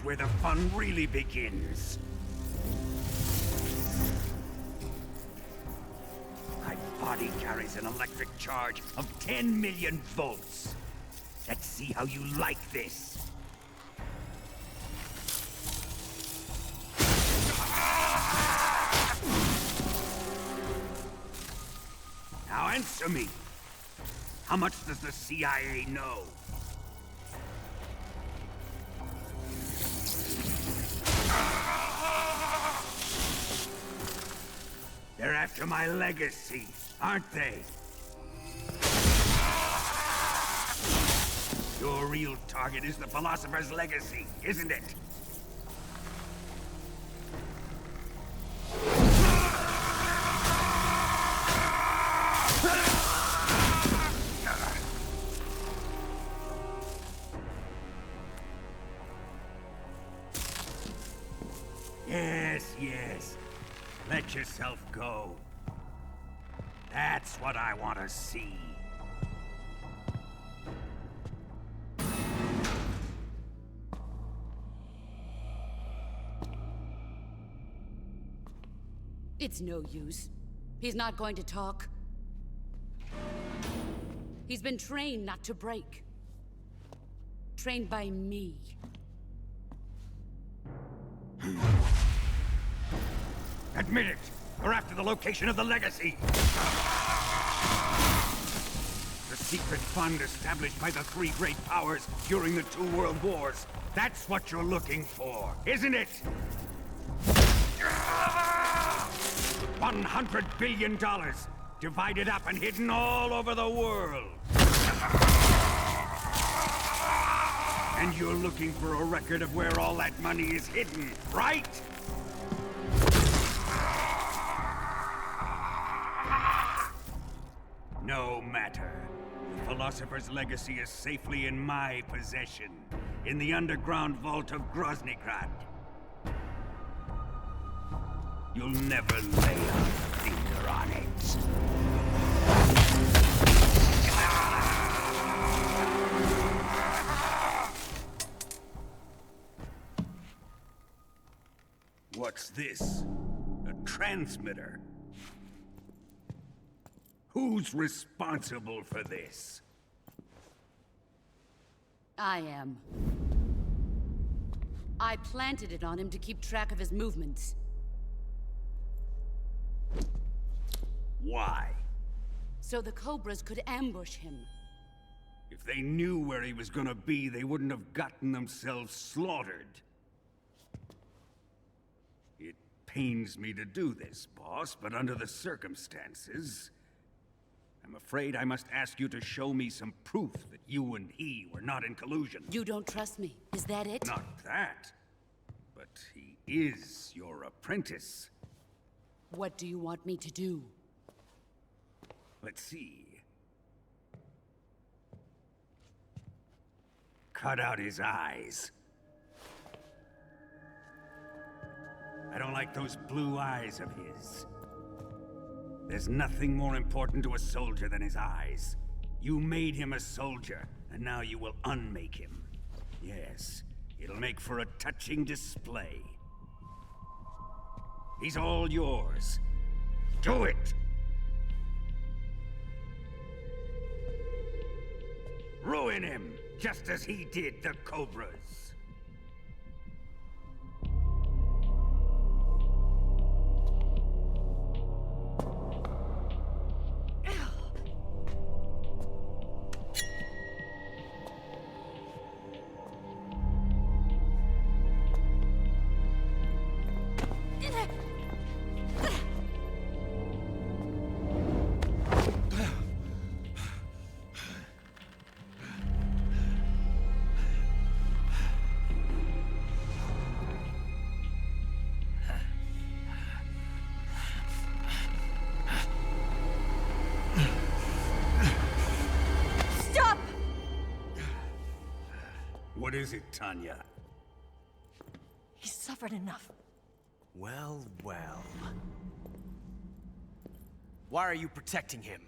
That's where the fun really begins. My body carries an electric charge of 10 million volts. Let's see how you like this. Now answer me. How much does the CIA know? They're after my legacy, aren't they? Your real target is the Philosopher's legacy, isn't it? Yes. Let yourself go. That's what I want to see. It's no use. He's not going to talk. He's been trained not to break. Trained by me. Admit it! We're after the location of the legacy! The secret fund established by the three great powers during the 2 world wars. That's what you're looking for, isn't it? $100 billion, divided up and hidden all over the world. And you're looking for a record of where all that money is hidden, right? No matter. The Philosopher's legacy is safely in my possession, in the underground vault of Groznygrad. You'll never lay a finger on it. What's this? A transmitter? Who's responsible for this? I am. I planted it on him to keep track of his movements. Why? So the Cobras could ambush him. If they knew where he was gonna be, they wouldn't have gotten themselves slaughtered. It pains me to do this, boss, but under the circumstances, I'm afraid I must ask you to show me some proof that you and he were not in collusion. You don't trust me, is that it? Not that, but he is your apprentice. What do you want me to do? Let's see. Cut out his eyes. I don't like those blue eyes of his. There's nothing more important to a soldier than his eyes. You made him a soldier, and now you will unmake him. Yes, it'll make for a touching display. He's all yours. Do it! Ruin him, just as he did the Cobras. What is it, Tanya? He's suffered enough. Well, well. Why are you protecting him?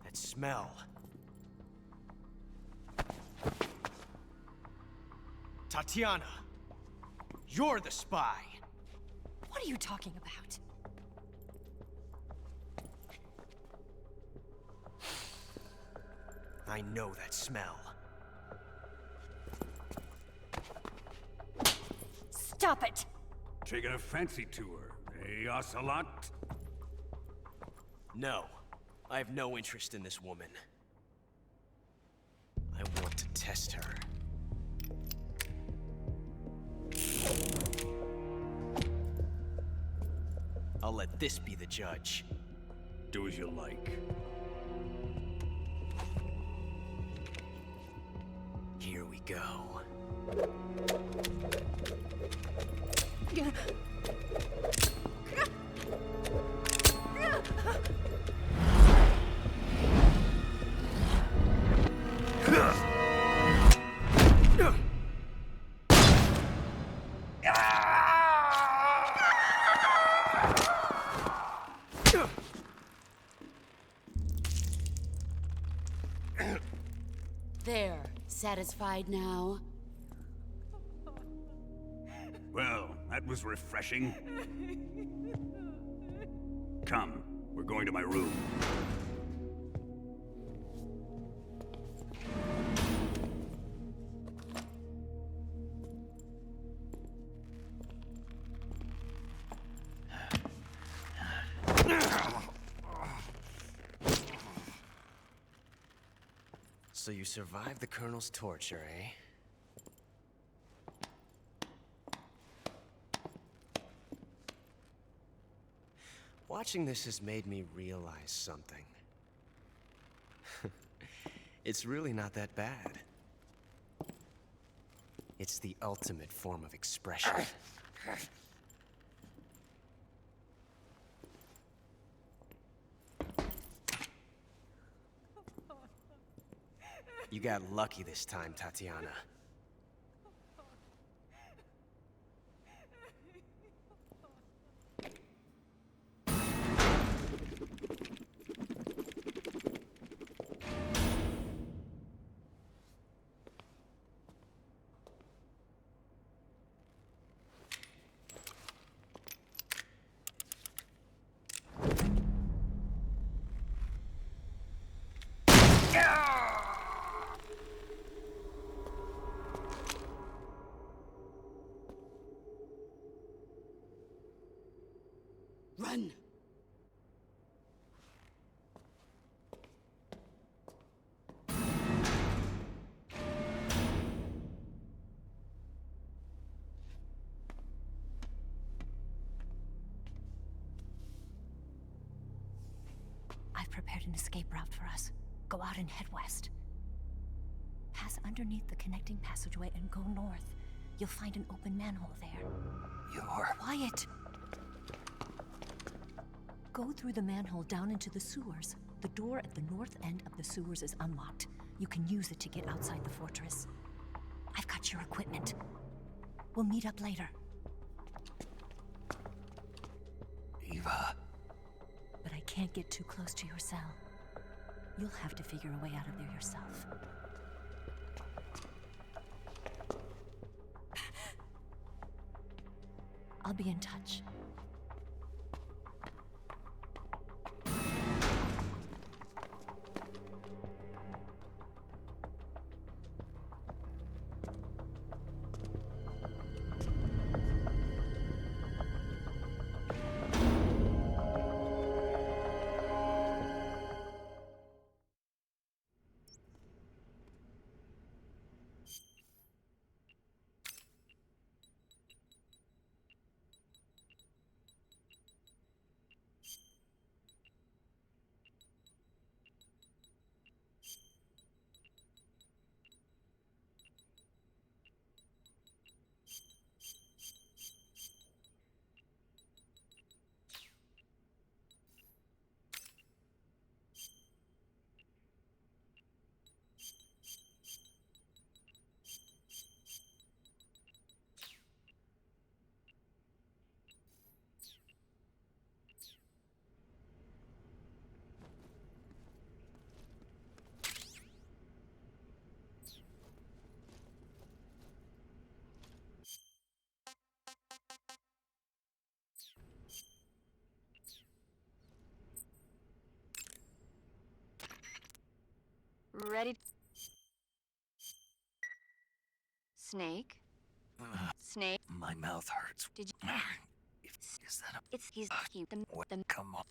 That smell. Tatiana! You're the spy! What are you talking about? I know that smell. Stop it! Taking a fancy to her, eh, Ocelot? No. I have no interest in this woman. I want to test her. I'll let this be the judge. Do as you like. Here we go. There. Satisfied now? Well, that was refreshing. Come, we're going to my room. So you survived the Colonel's torture, eh? Watching this has made me realize something. It's really not that bad. It's the ultimate form of expression. You got lucky this time, Tatiana. Run! I've prepared an escape route for us. Go out and head west. Pass underneath the connecting passageway and go north. You'll find an open manhole there. You're... Quiet! Go through the manhole down into the sewers. The door at the north end of the sewers is unlocked. You can use it to get outside the fortress. I've got your equipment. We'll meet up later. Eva... But I can't get too close to your cell. You'll have to figure a way out of there yourself. I'll be in touch. ready? Snake? Snake? My mouth hurts. Did you? Is that a... He's the What? Come on.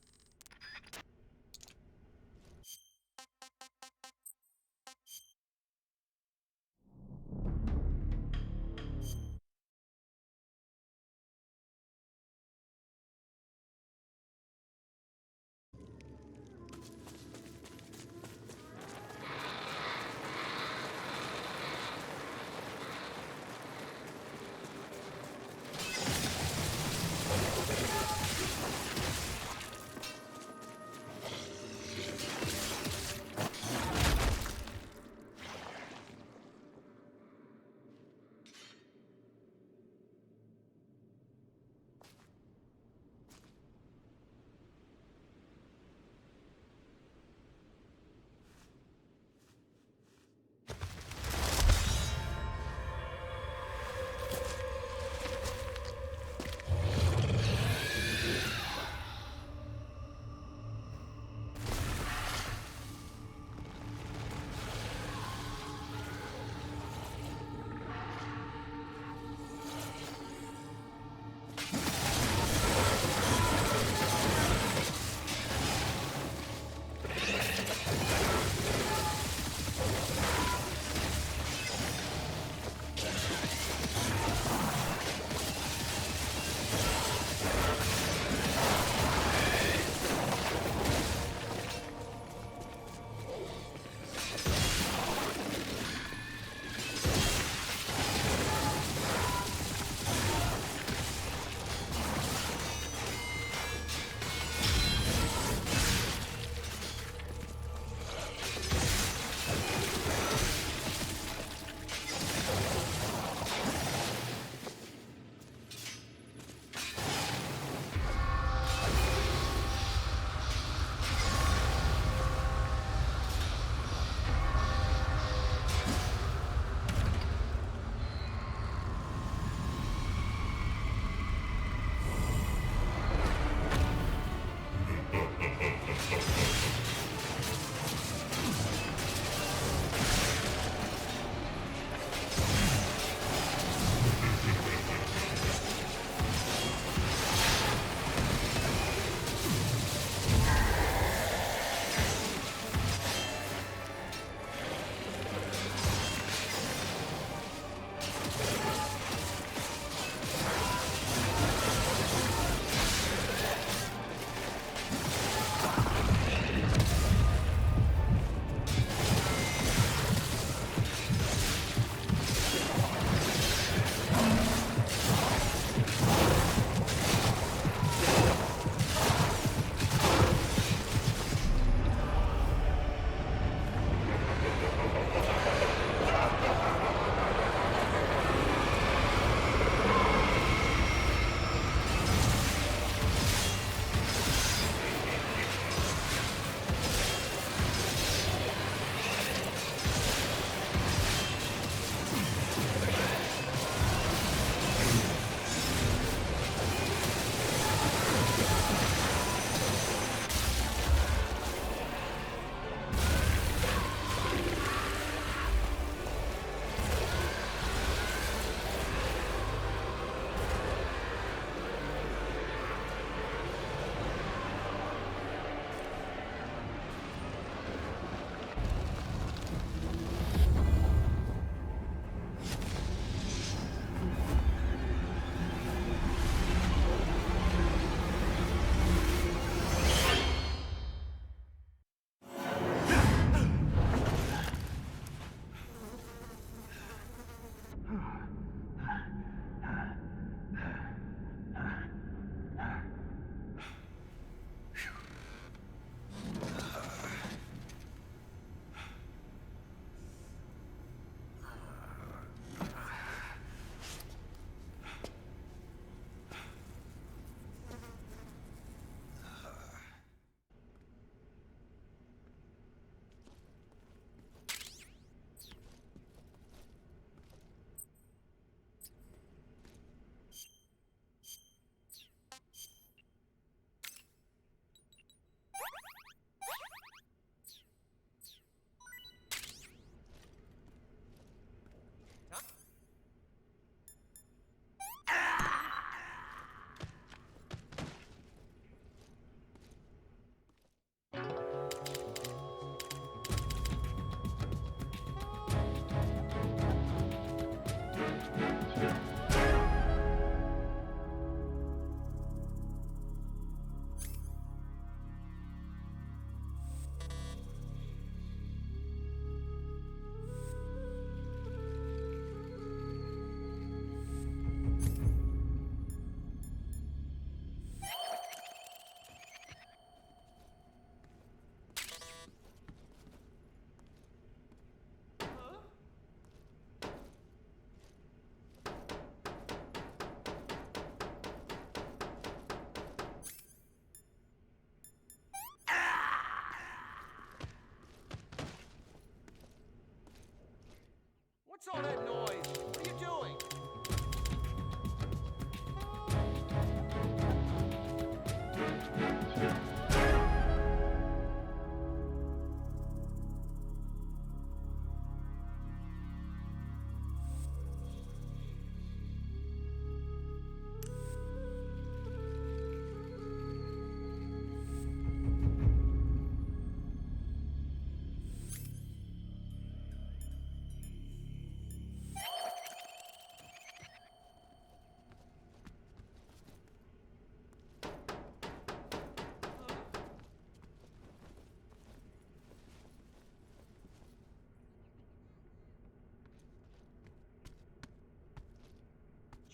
What's all that noise? What are you doing?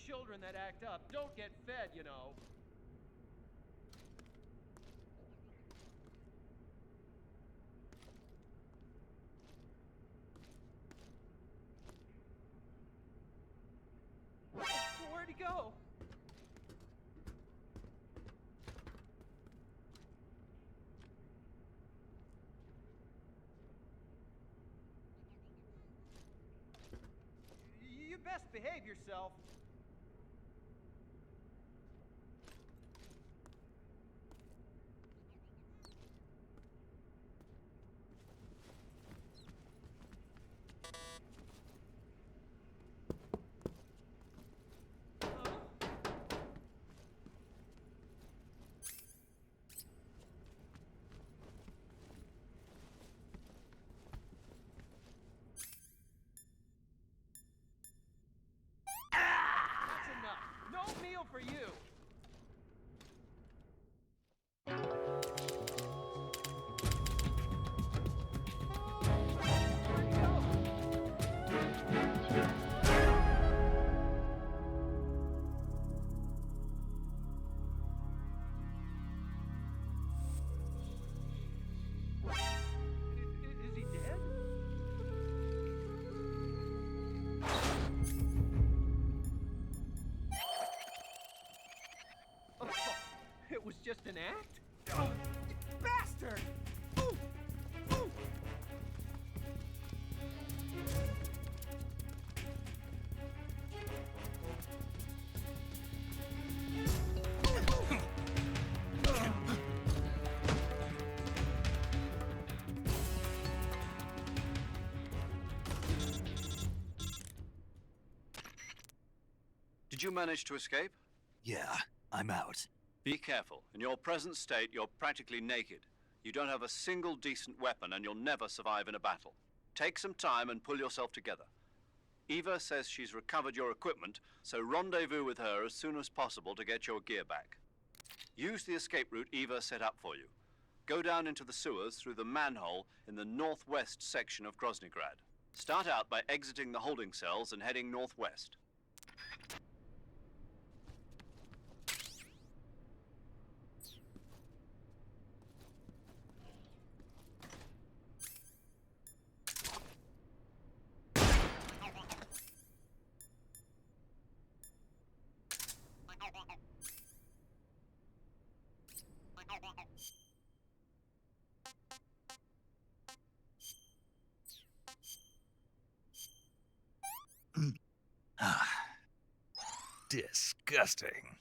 Children that act up don't get fed, you know. Where'd he go? You best behave yourself. That's enough. No meal for you. Where'd he go? Is he dead? Oh, it was just an act? Oh, bastard! Ooh! Ooh! Did you manage to escape? Yeah, I'm out. Be careful. In your present state, you're practically naked. You don't have a single decent weapon, and you'll never survive in a battle. Take some time and pull yourself together. Eva says she's recovered your equipment, so rendezvous with her as soon as possible to get your gear back. Use the escape route Eva set up for you. Go down into the sewers through the manhole in the northwest section of Groznygrad. Start out by exiting the holding cells and heading northwest. Disgusting.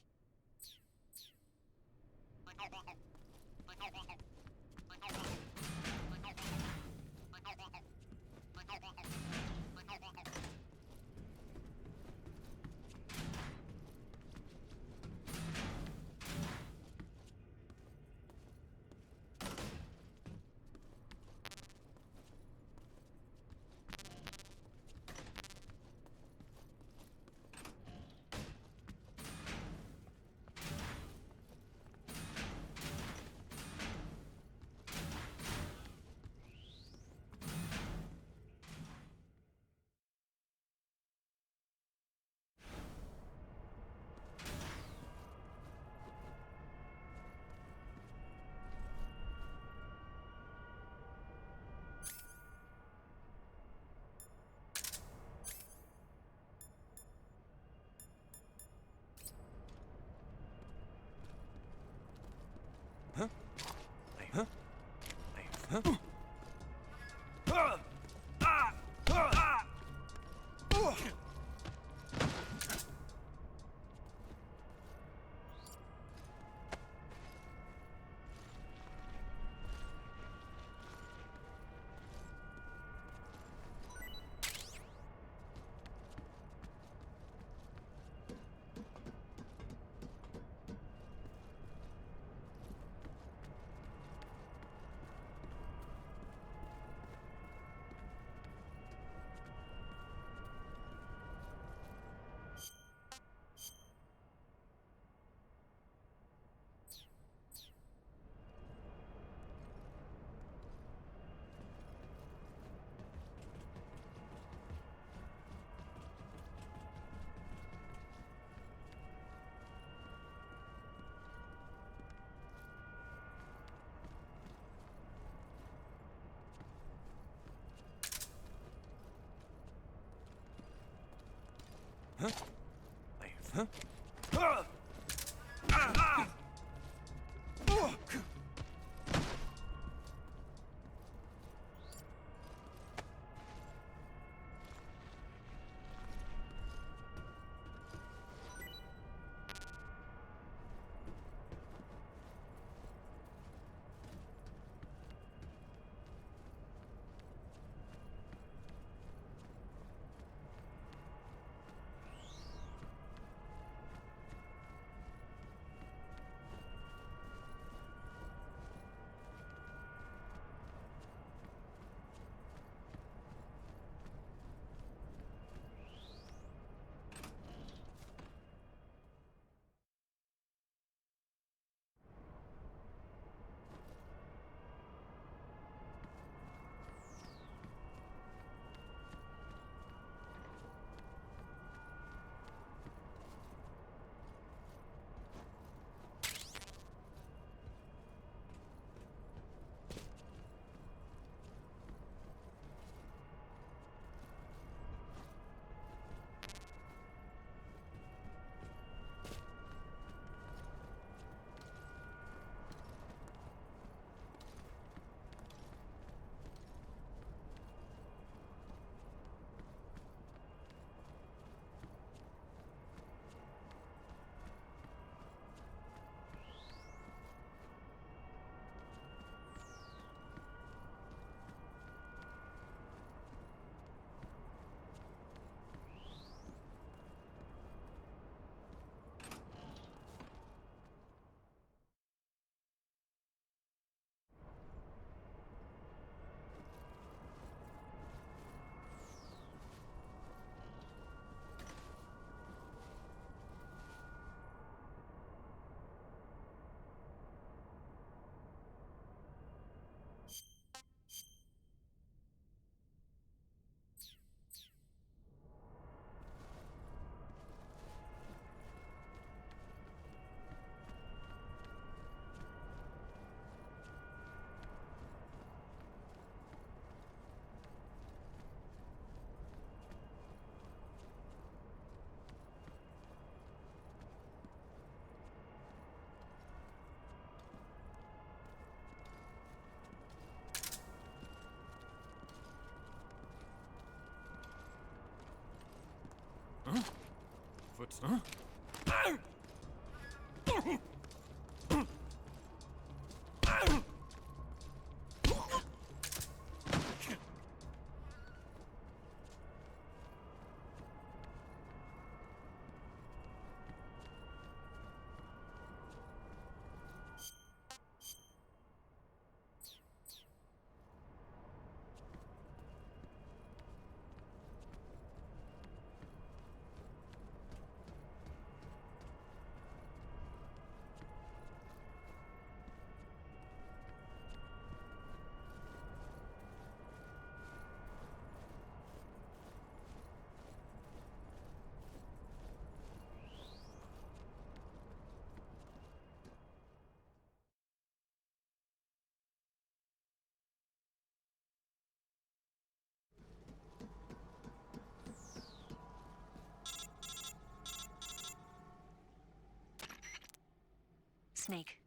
Snake,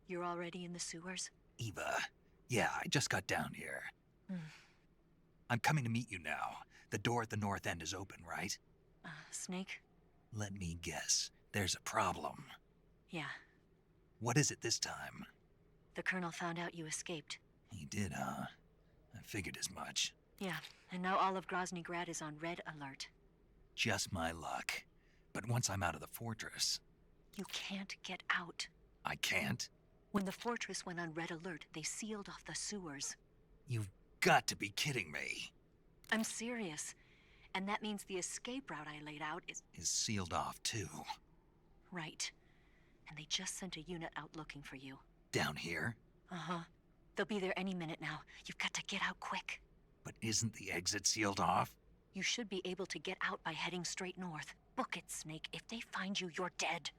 you're already in the sewers? Eva. Yeah, I just got down here. I'm coming to meet you now. The door at the north end is open, right? Snake? Let me guess. There's a problem. Yeah. What is it this time? The Colonel found out you escaped. He did, huh? I figured as much. Yeah, and now all of Grozny Grad is on red alert. Just my luck. But once I'm out of the fortress... You can't get out. I can't? When the fortress went on red alert, they sealed off the sewers. You've got to be kidding me. I'm serious. And that means the escape route I laid out is Sealed off, too. right. And they just sent a unit out looking for you. Down here? Uh-huh. They'll be there any minute now. You've got to get out quick. But isn't the exit sealed off? You should be able to get out by heading straight north. Book it, Snake. If they find you, you're dead.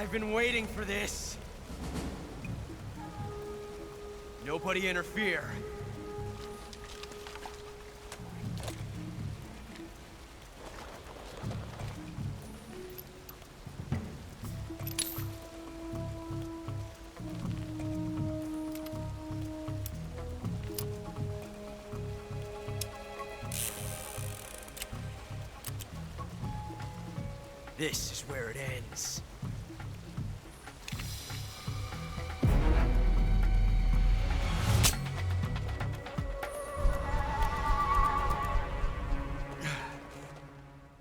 I've been waiting for this. Nobody interfere. This is where it ends.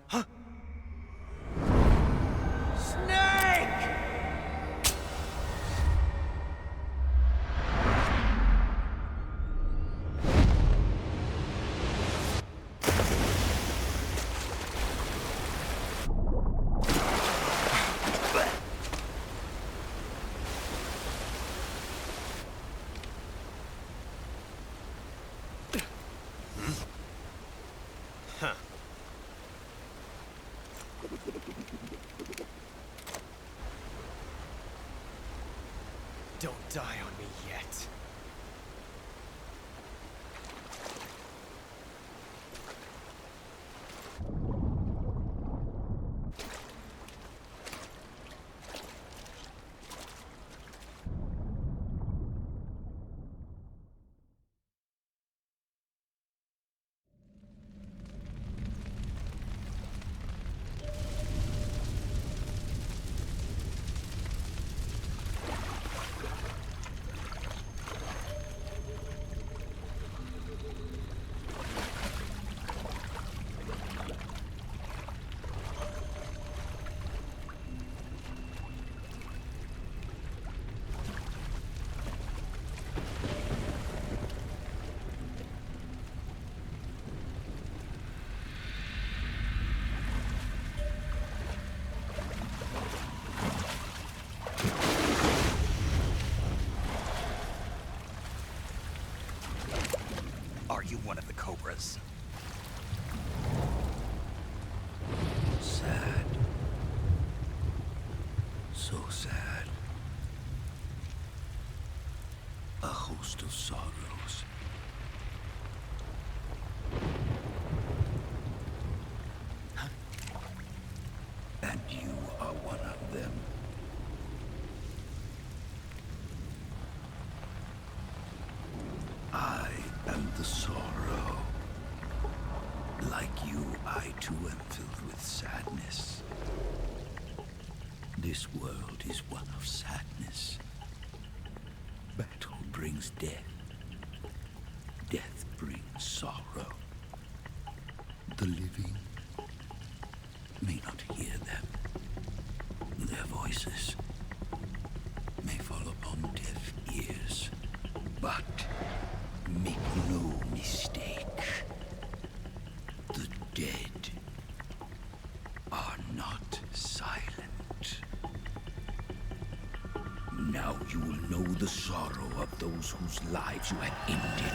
Huh? Snake! Huh. Don't die on me yet. Are you one of the Cobras? Sad. So sad. A host of sorrows. And you are one of them. I am the sorrow. Like you, I too am filled with sadness. This world is one of sadness. Battle brings death. Death brings sorrow. The living may not hear them. Their voices may fall upon deaf ears. But make no mistake, the dead are not silent. Now you will know the sorrow of those whose lives you have ended.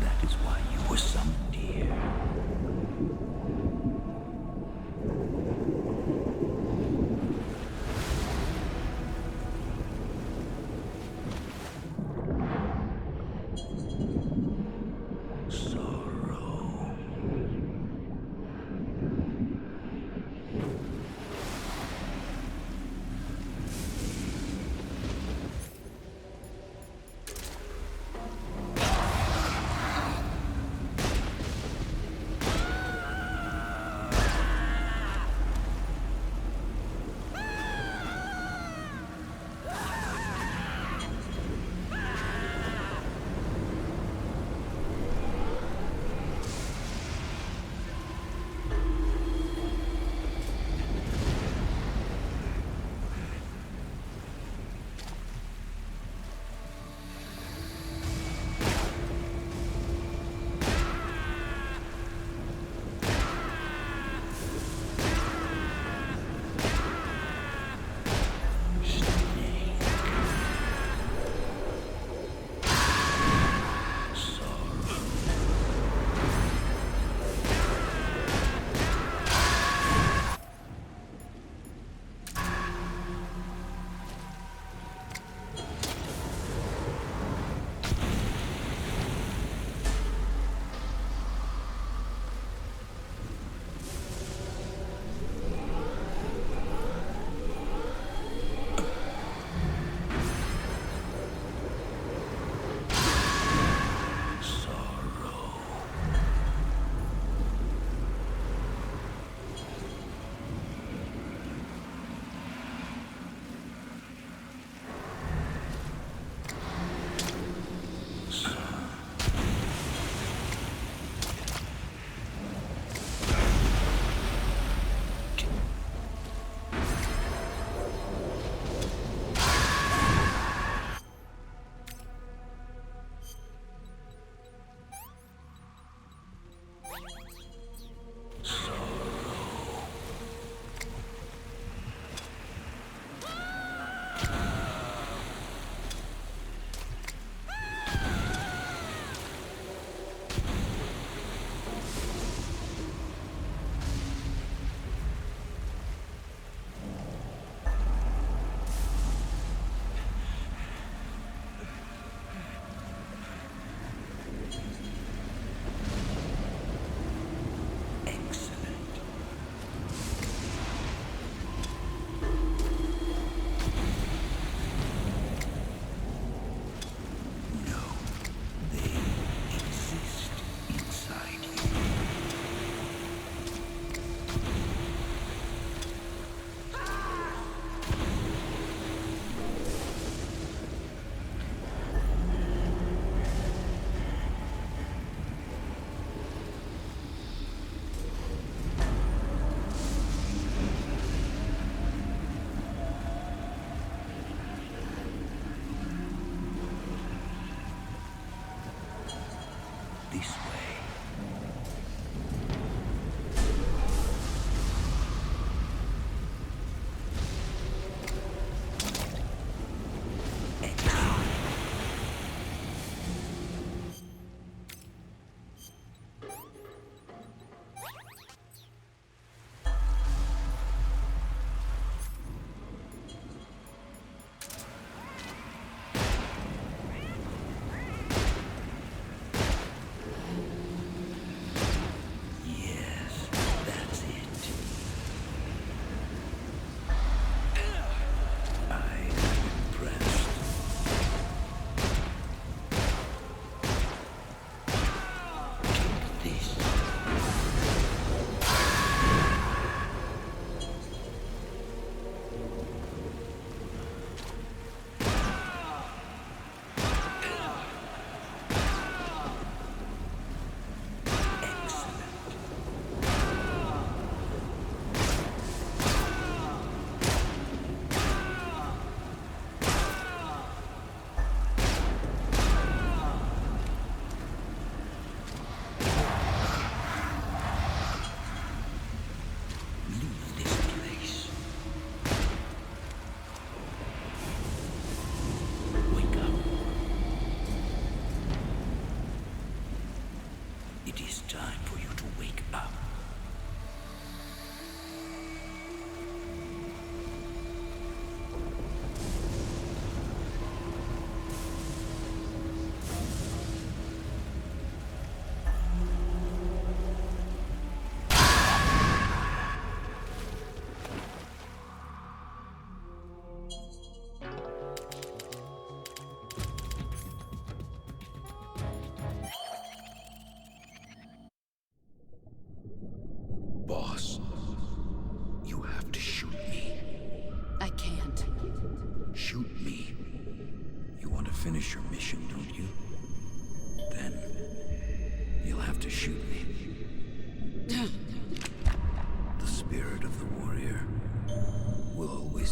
That is why you were summoned here.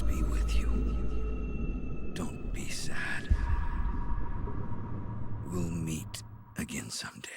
Peace be with you. Don't be sad. We'll meet again someday.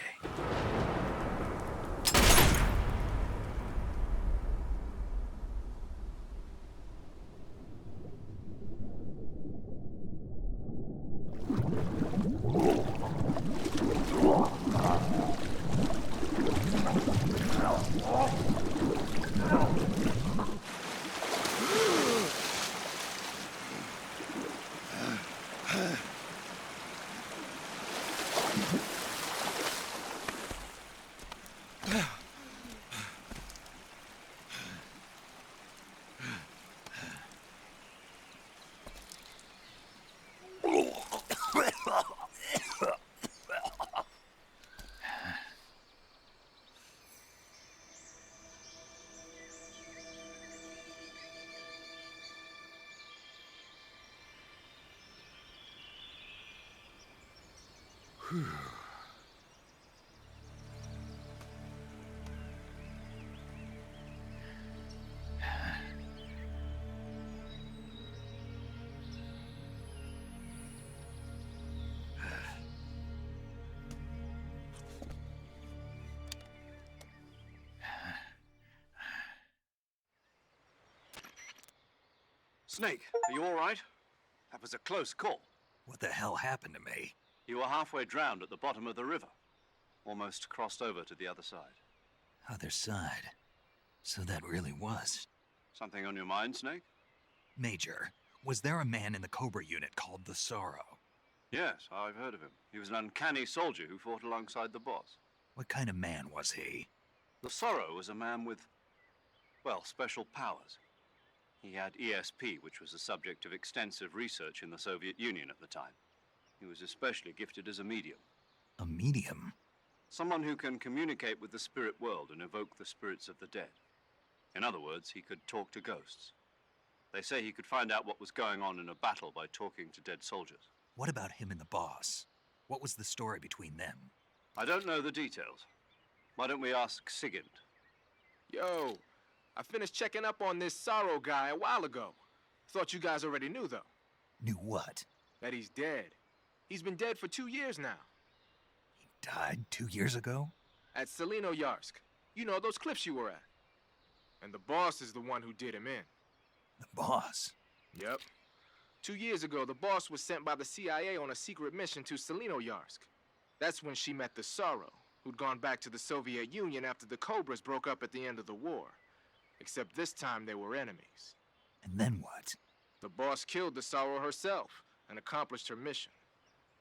Snake, are you all right? That was a close call. What the hell happened to me? You were halfway drowned at the bottom of the river. Almost crossed over to the other side. Other side. So that really was. Something on your mind, Snake? Major, was there a man in the Cobra unit called the Sorrow? Yes, I've heard of him. He was an uncanny soldier who fought alongside the boss. What kind of man was he? The Sorrow was a man with, well, special powers. He had ESP, which was the subject of extensive research in the Soviet Union at the time. He was especially gifted as a medium. A medium? Someone who can communicate with the spirit world and evoke the spirits of the dead. In other words, he could talk to ghosts. They say he could find out what was going on in a battle by talking to dead soldiers. What about him and the boss? What was the story between them? I don't know the details. Why don't we ask Sigint? Yo, I finished checking up on this Sorrow guy a while ago. Thought you guys already knew, though. Knew what? That he's dead. He's been dead for 2 years now. He died 2 years ago? At Selino-Yarsk. You know, those cliffs you were at. And the boss is the one who did him in. The boss? Yep. 2 years ago, the boss was sent by the CIA on a secret mission to Selino-Yarsk. That's when she met the Sorrow, who'd gone back to the Soviet Union after the Cobras broke up at the end of the war. Except this time they were enemies. And then what? The boss killed the Sorrow herself and accomplished her mission.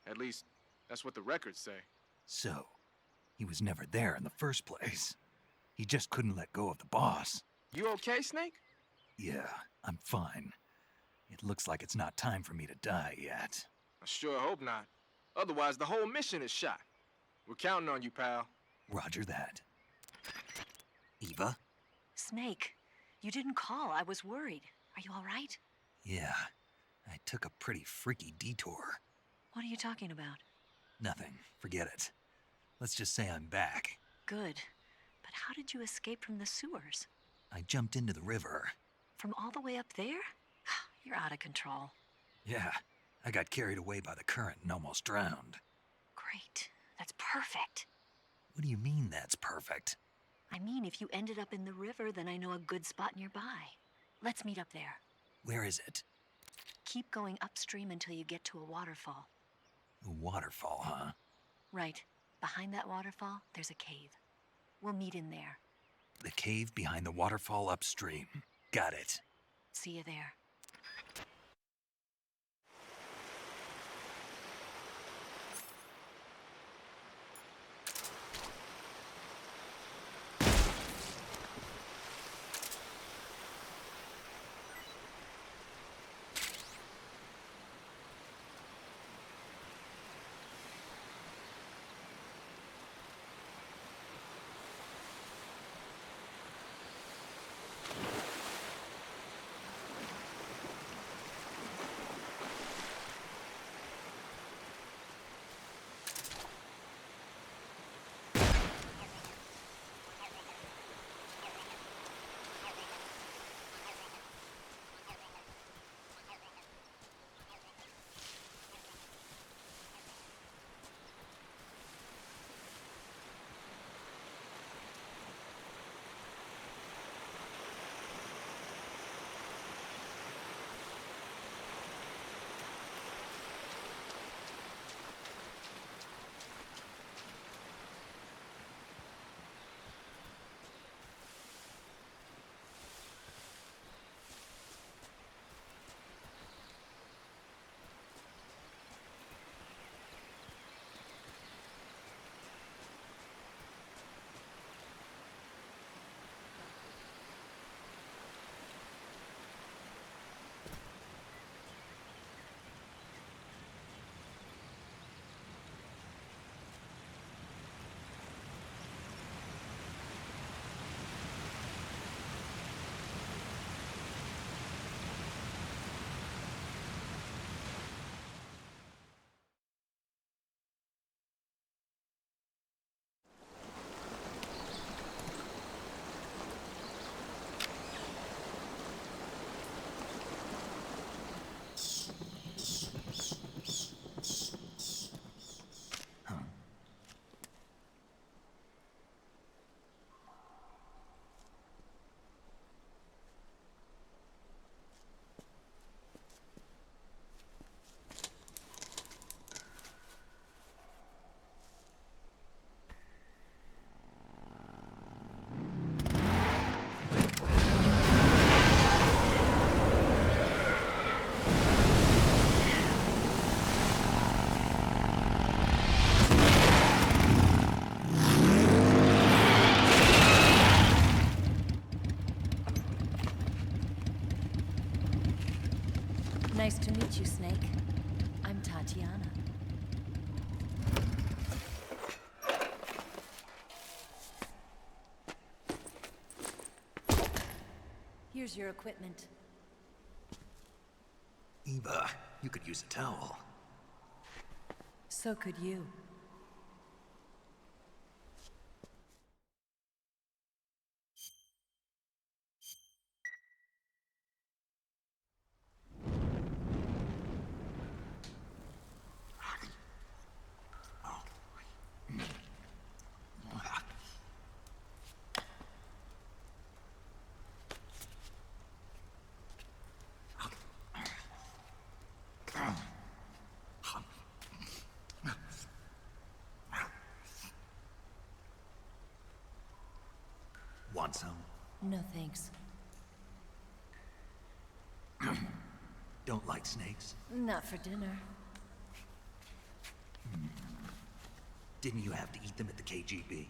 At least, that's what the records say. So, he was never there in the first place. He just couldn't let go of the boss. You okay, Snake? Yeah, I'm fine. It looks like it's not time for me to die yet. I sure hope not. Otherwise, the whole mission is shot. We're counting on you, pal. Roger that. Eva? Snake, you didn't call. I was worried. Are you all right? Yeah, I took a pretty freaky detour. What are you talking about? Nothing. Forget it. Let's just say I'm back. Good. But how did you escape from the sewers? I jumped into the river. From all the way up there? You're out of control. Yeah, I got carried away by the current and almost drowned. Great. That's perfect. What do you mean that's perfect? I mean, if you ended up in the river, then I know a good spot nearby. Let's meet up there. Where is it? Keep going upstream until you get to a waterfall. A waterfall, huh? Right. Behind that waterfall, there's a cave. We'll meet in there. The cave behind the waterfall upstream. Got it. See you there. Nice to meet you, Snake. I'm Tatiana. Here's your equipment. Eva, you could use a towel. So could you. Want some? No thanks. Don't like snakes? Not for dinner. Didn't you have to eat them at the KGB?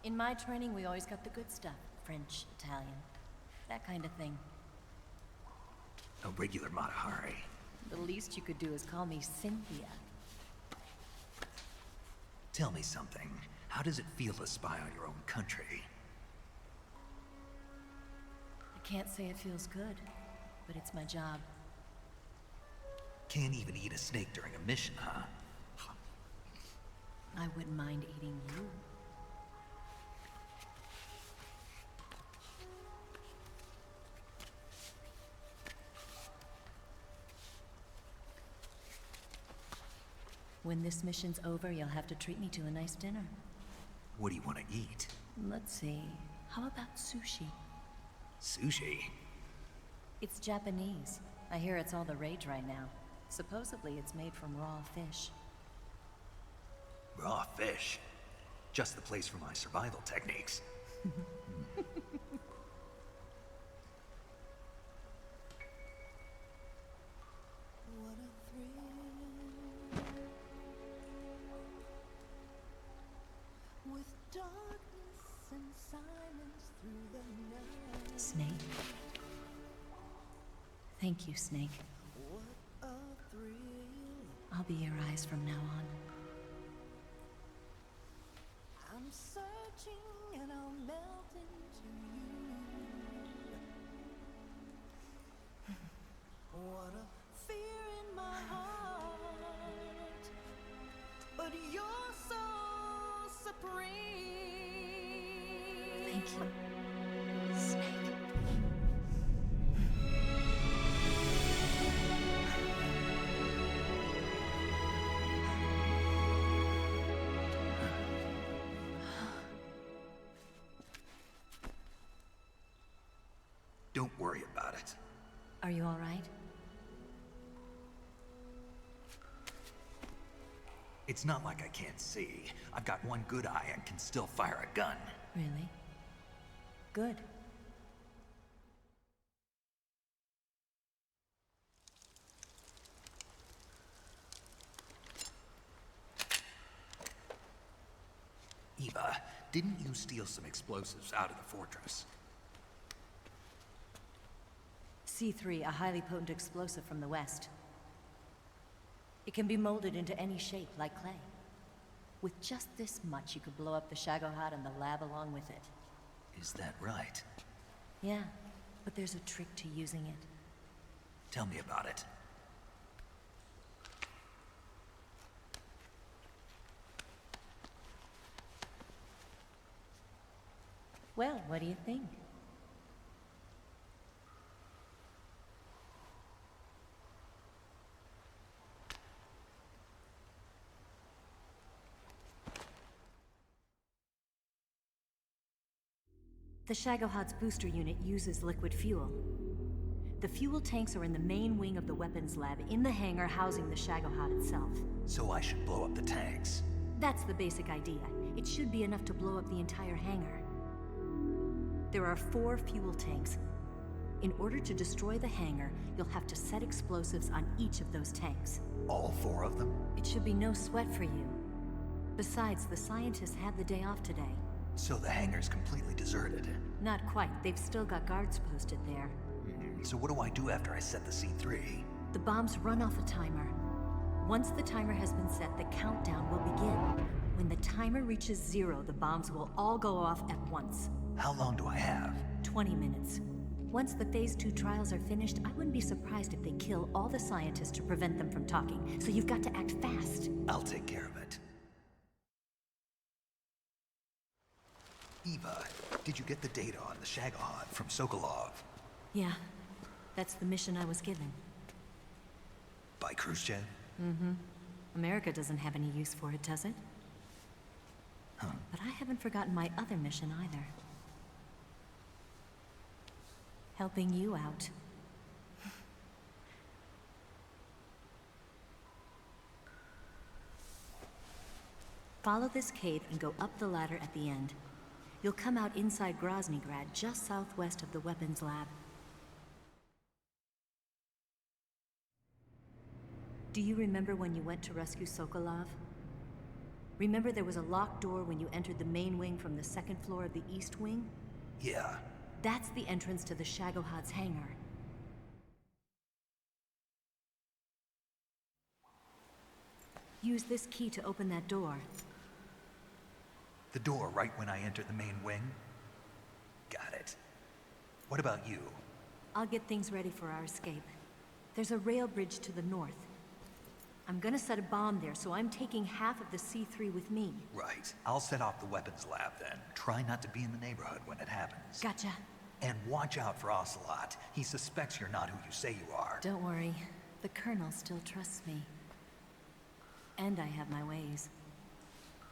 In my training, we always got the good stuff. French, Italian, that kind of thing. A regular Matahari. The least you could do is call me Cynthia. Tell me something. How does it feel to spy on your own country? I can't say it feels good, but it's my job. Can't even eat a snake during a mission, huh? I wouldn't mind eating you. When this mission's over, you'll have to treat me to a nice dinner. What do you want to eat? Let's see. How about sushi? Sushi? It's Japanese. I hear it's all the rage right now. Supposedly, it's made from raw fish. Raw fish? Just the place for my survival techniques. Snake? Thank you, Snake. I'll be your eyes from now on. I'm searching and I'll melt into you. What a fear in my heart, but you're so supreme. Thank you, Snake. Don't worry about it. Are you all right? It's not like I can't see. I've got one good eye and can still fire a gun. Really? Good. Eva, didn't you steal some explosives out of the fortress? C3, a highly potent explosive from the west. It can be molded into any shape, like clay. With just this much, you could blow up the Shagohod and the lab along with it. Is that right? Yeah, but there's a trick to using it. Tell me about it. Well, what do you think? The Shagohod's booster unit uses liquid fuel. The fuel tanks are in the main wing of the weapons lab in the hangar housing the Shagohod itself. So I should blow up the tanks. That's the basic idea. It should be enough to blow up the entire hangar. There are 4 fuel tanks. In order to destroy the hangar, you'll have to set explosives on each of those tanks. All 4 of them? It should be no sweat for you. Besides, the scientists had the day off today. So the hangar's completely deserted. Not quite. They've still got guards posted there. So what do I do after I set the C3? The bombs run off a timer. Once the timer has been set, the countdown will begin. When the timer reaches 0, the bombs will all go off at once. How long do I have? 20 minutes. Once the Phase 2 trials are finished, I wouldn't be surprised if they kill all the scientists to prevent them from talking, so you've got to act fast. I'll take care of it. Eva, did you get the data on the Shagohod from Sokolov? Yeah, that's the mission I was given. By Khrushchev? Mm-hmm. America doesn't have any use for it, does it? Huh. But I haven't forgotten my other mission either. Helping you out. Follow this cave and go up the ladder at the end. You'll come out inside Groznygrad, just southwest of the weapons lab. Do you remember when you went to rescue Sokolov? Remember there was a locked door when you entered the main wing from the second floor of the east wing? Yeah. That's the entrance to the Shagohod's hangar. Use this key to open that door. The door right when I enter the main wing? Got it. What about you? I'll get things ready for our escape. There's a rail bridge to the north. I'm gonna set a bomb there, so I'm taking half of the C3 with me. Right. I'll set off the weapons lab then. Try not to be in the neighborhood when it happens. Gotcha. And watch out for Ocelot. He suspects you're not who you say you are. Don't worry. The Colonel still trusts me. And I have my ways.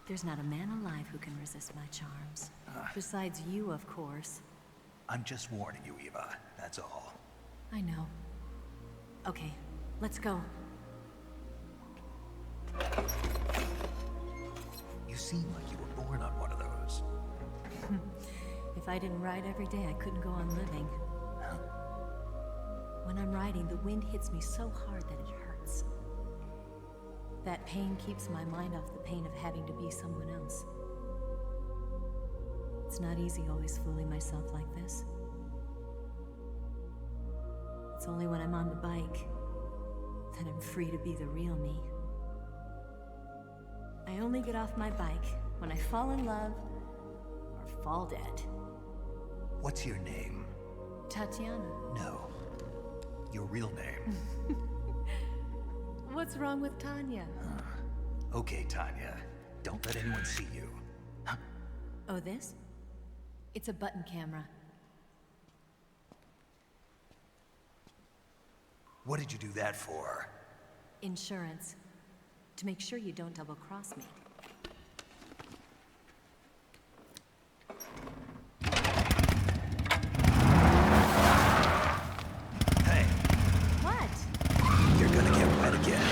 There's not a man alive who can resist my charms. Besides you, of course. I'm just warning you, Eva. That's all. I know. Okay, let's go. You seem like you were born on one of those. If I didn't ride every day, I couldn't go on living. Huh? When I'm riding, the wind hits me so hard that it hurts. That pain keeps my mind off the pain of having to be someone else. It's not easy always fooling myself like this. It's only when I'm on the bike that I'm free to be the real me. I only get off my bike when I fall in love or fall dead. What's your name? Tatiana. No. Your real name. What's wrong with Tanya? Okay, Tanya. Don't let anyone see you. Oh, this? It's a button camera. What did you do that for? Insurance. To make sure you don't double-cross me. Hey. What? You're gonna get wet again.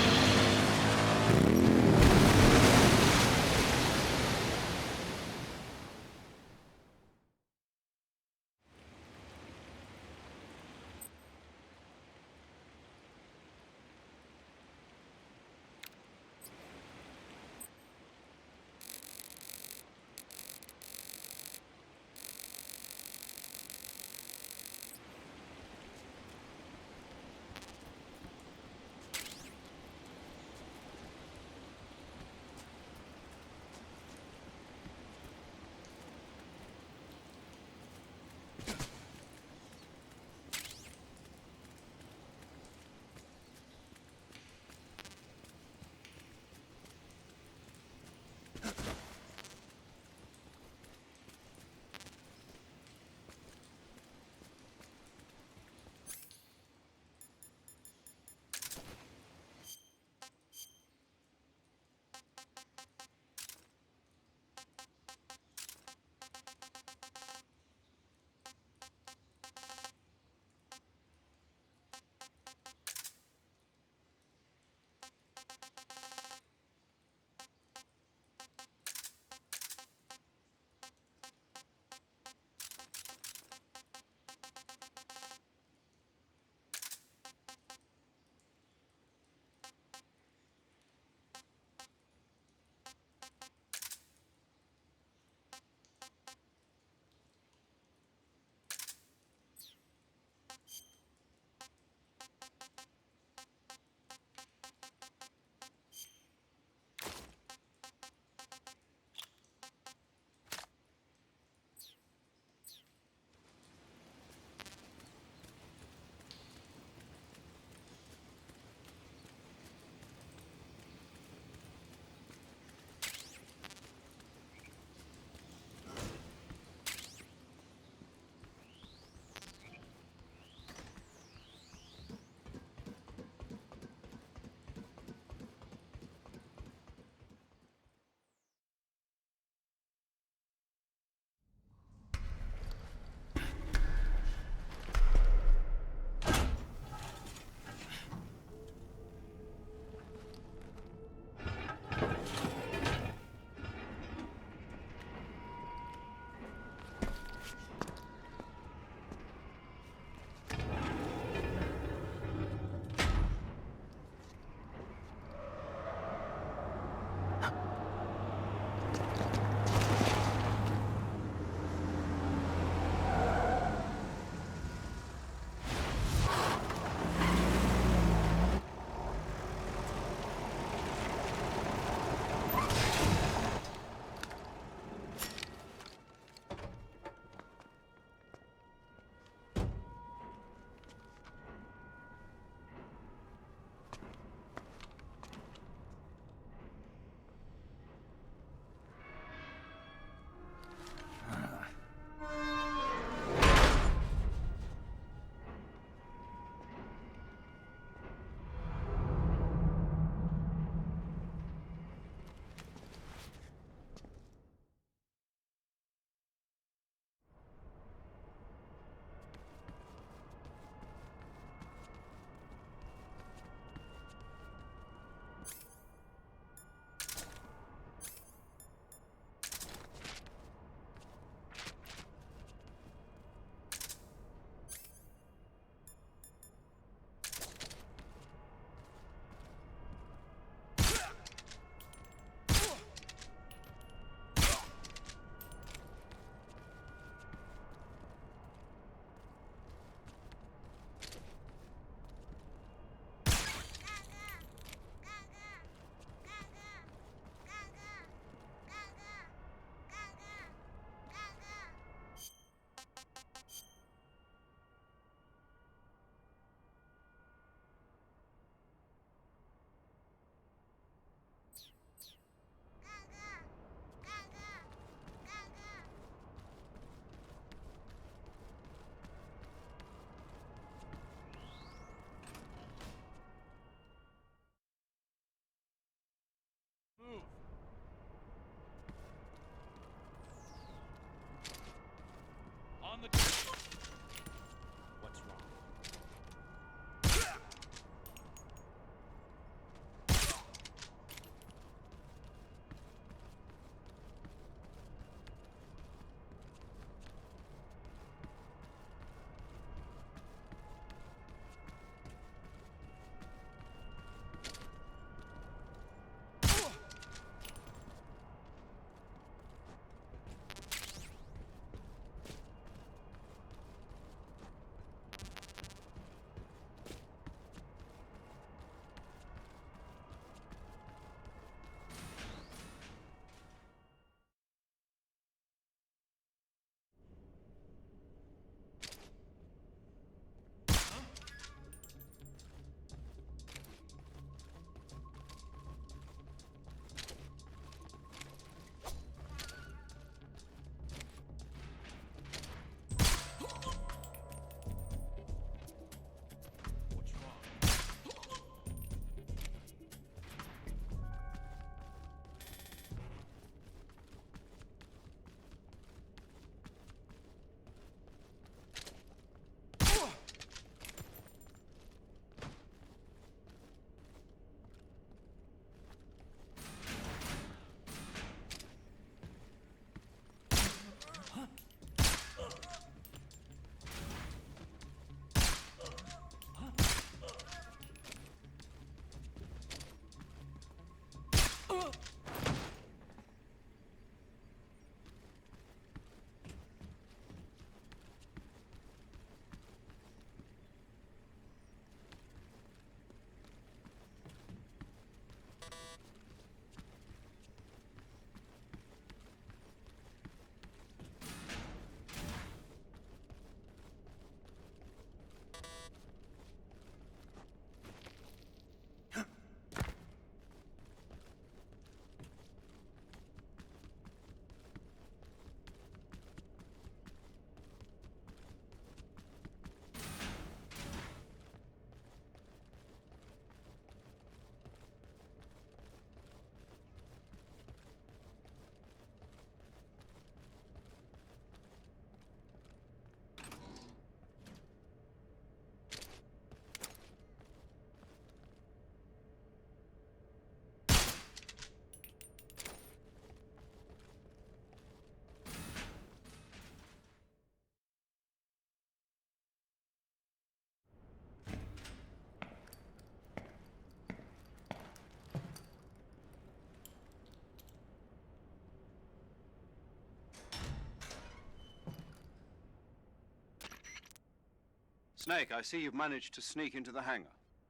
Snake, I see you've managed to sneak into the hangar.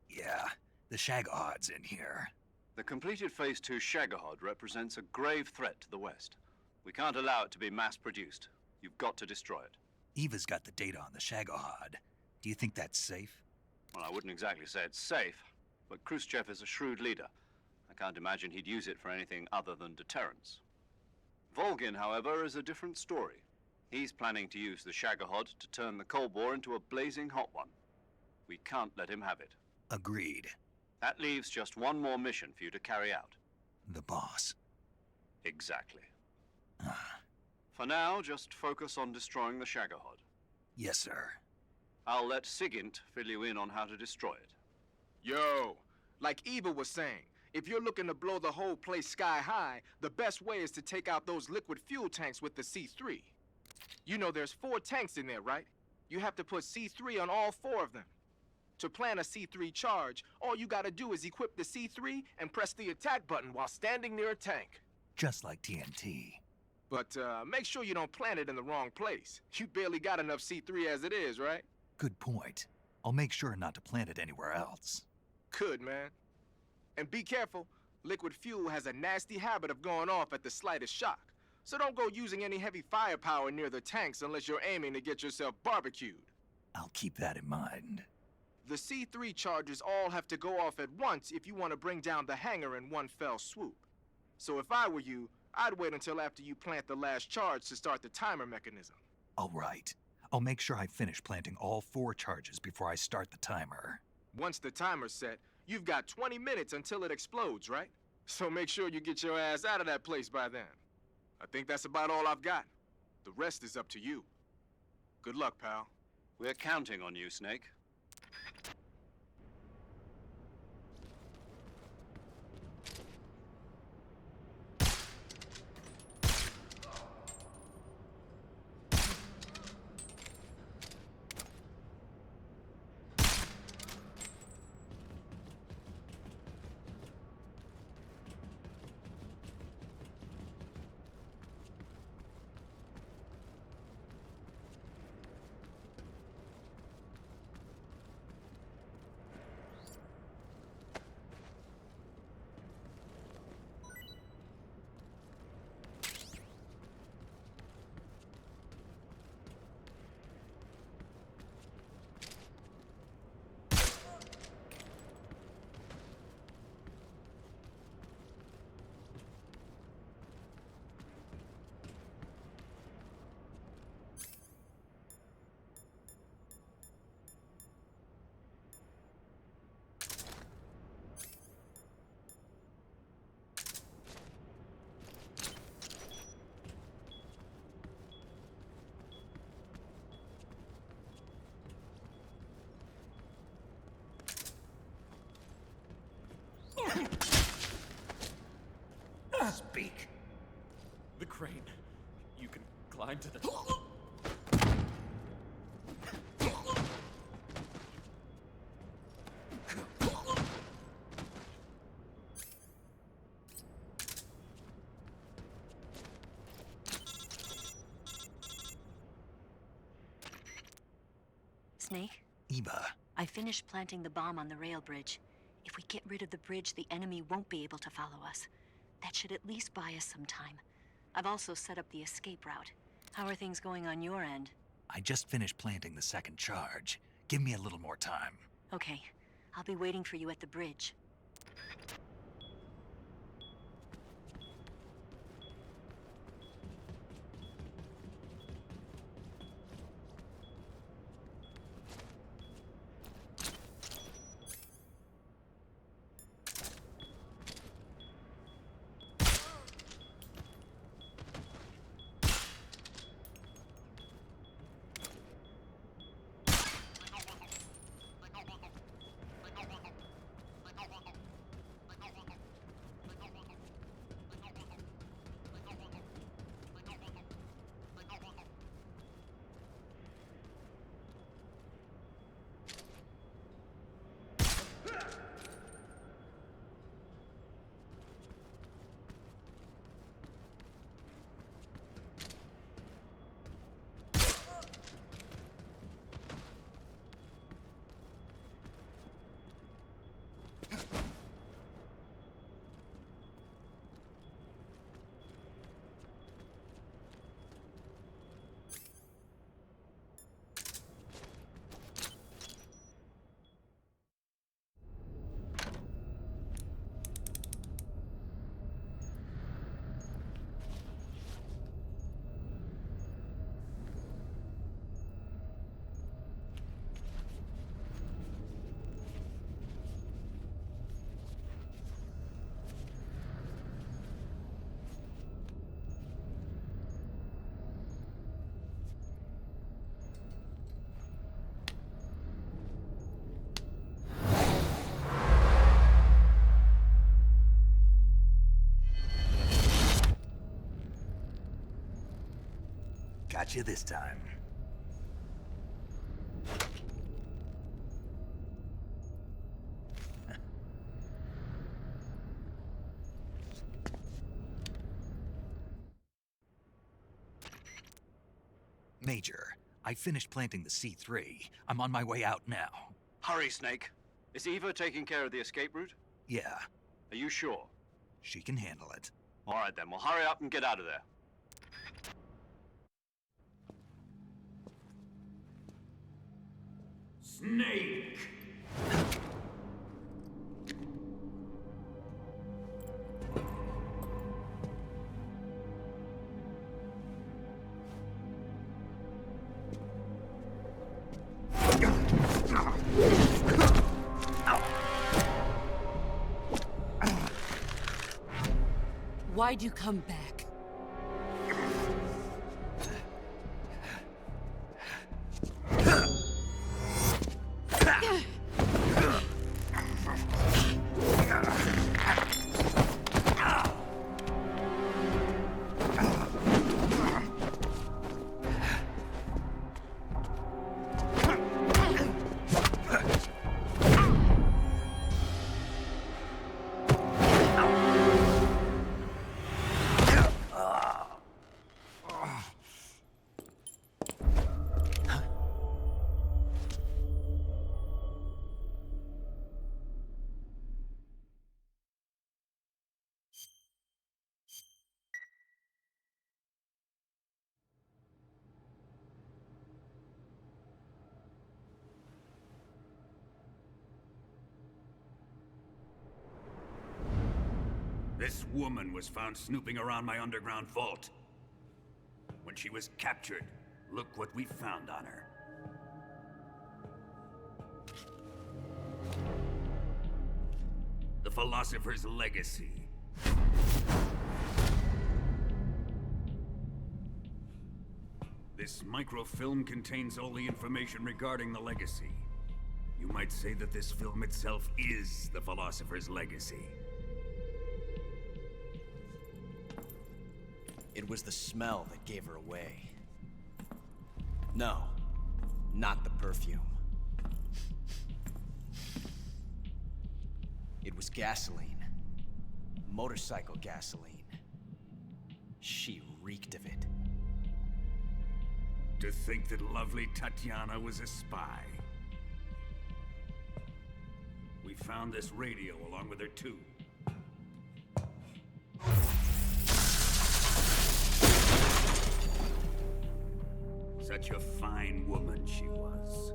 Yeah, the Shagahod's in here. The completed Phase 2 Shagahod represents a grave threat to the West. We can't allow it to be mass-produced. You've got to destroy it. Eva's got the data on the Shagahod. Do you think that's safe? Well, I wouldn't exactly say it's safe, but Khrushchev is a shrewd leader. I can't imagine he'd use it for anything other than deterrence. Volgin, however, is a different story. He's planning to use the Shagahod to turn the Cold War into a blazing hot one. We can't let him have it. Agreed. That leaves just one more mission for you to carry out. The boss. Exactly. For now, just focus on destroying the Shagahod. Yes, sir. I'll let Sigint fill you in on how to destroy it. Yo, like Eva was saying, if you're looking to blow the whole place sky high, the best way is to take out those liquid fuel tanks with the C3. You know there's 4 tanks in there, right? You have to put C3 on all 4 of them. To plant a C3 charge, all you gotta do is equip the C3 and press the attack button while standing near a tank. Just like TNT. But make sure you don't plant it in the wrong place. You barely got enough C3 as it is, right? Good point. I'll make sure not to plant it anywhere else. Good, man. And be careful. Liquid fuel has a nasty habit of going off at the slightest shock. So don't go using any heavy firepower near the tanks unless you're aiming to get yourself barbecued. I'll keep that in mind. The C3 charges all have to go off at once if you want to bring down the hangar in one fell swoop. So if I were you, I'd wait until after you plant the last charge to start the timer mechanism. All right. I'll make sure I finish planting all 4 charges before I start the timer. Once the timer's set, you've got 20 minutes until it explodes, right? So make sure you get your ass out of that place by then. I think that's about all I've got. The rest is up to you. Good luck, pal. We're counting on you, Snake. Speak. The crane. You can climb to the... Snake? Eva. I finished planting the bomb on the rail bridge. If we get rid of the bridge, the enemy won't be able to follow us. That should at least buy us some time. I've also set up the escape route. How are things going on your end? I just finished planting the 2nd charge. Give me a little more time. Okay. I'll be waiting for you at the bridge. got you this time. Major, I finished planting the C3. I'm on my way out now. Hurry, Snake. Is Eva taking care of the escape route? Yeah, Are you sure? she can handle it. All right then, well hurry up and get out of there. Snake! Why'd you come back? This woman was found snooping around my underground vault. When she was captured, look what we found on her. The Philosopher's Legacy. This microfilm contains all the information regarding the Legacy. You might say that this film itself is the Philosopher's Legacy. It was the smell that gave her away. No, not the perfume. It was gasoline. Motorcycle gasoline. She reeked of it. To think that lovely Tatiana was a spy. We found this radio along with her too. Such a fine woman she was.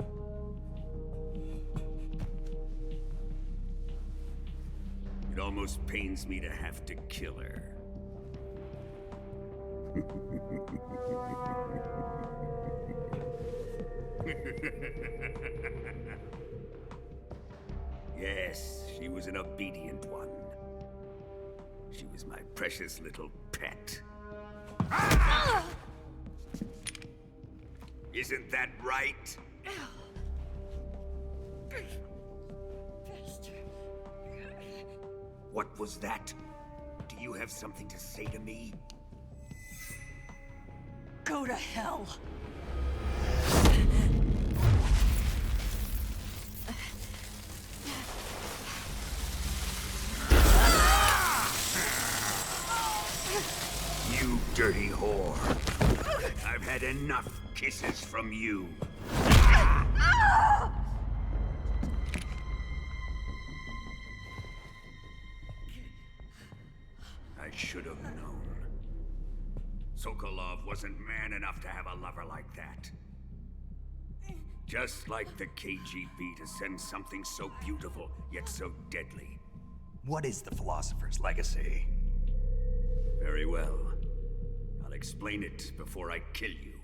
It almost pains me to have to kill her. Yes, she was an obedient one. She was my precious little pet. Isn't that right? What was that? Do you have something to say to me? Go to hell. You dirty whore. I've had enough kisses from you. I should have known. Sokolov wasn't man enough to have a lover like that. Just like the KGB to send something so beautiful, yet so deadly. What is the Philosopher's Legacy? Very well. I'll explain it before I kill you.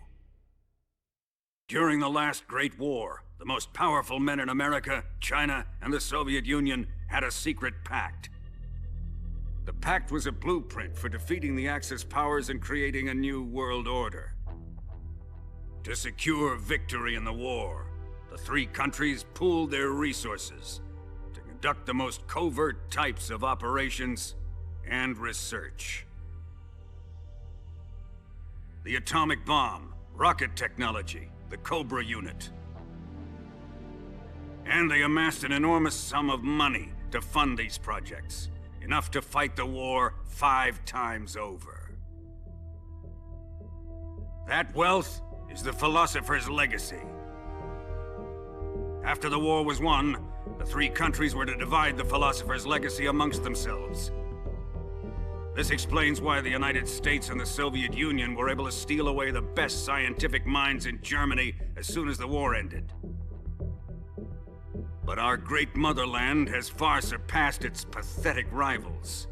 During the last Great War, the most powerful men in America, China, and the Soviet Union had a secret pact. The pact was a blueprint for defeating the Axis powers and creating a new world order. To secure victory in the war, the three countries pooled their resources to conduct the most covert types of operations and research. The atomic bomb rocket technology, the Cobra unit. And they amassed an enormous sum of money to fund these projects, enough to fight the war 5 times over. That wealth is the philosopher's legacy. After the war was won, the 3 countries were to divide the philosopher's legacy amongst themselves. This explains why the United States and the Soviet Union were able to steal away the best scientific minds in Germany as soon as the war ended. But our great motherland has far surpassed its pathetic rivals.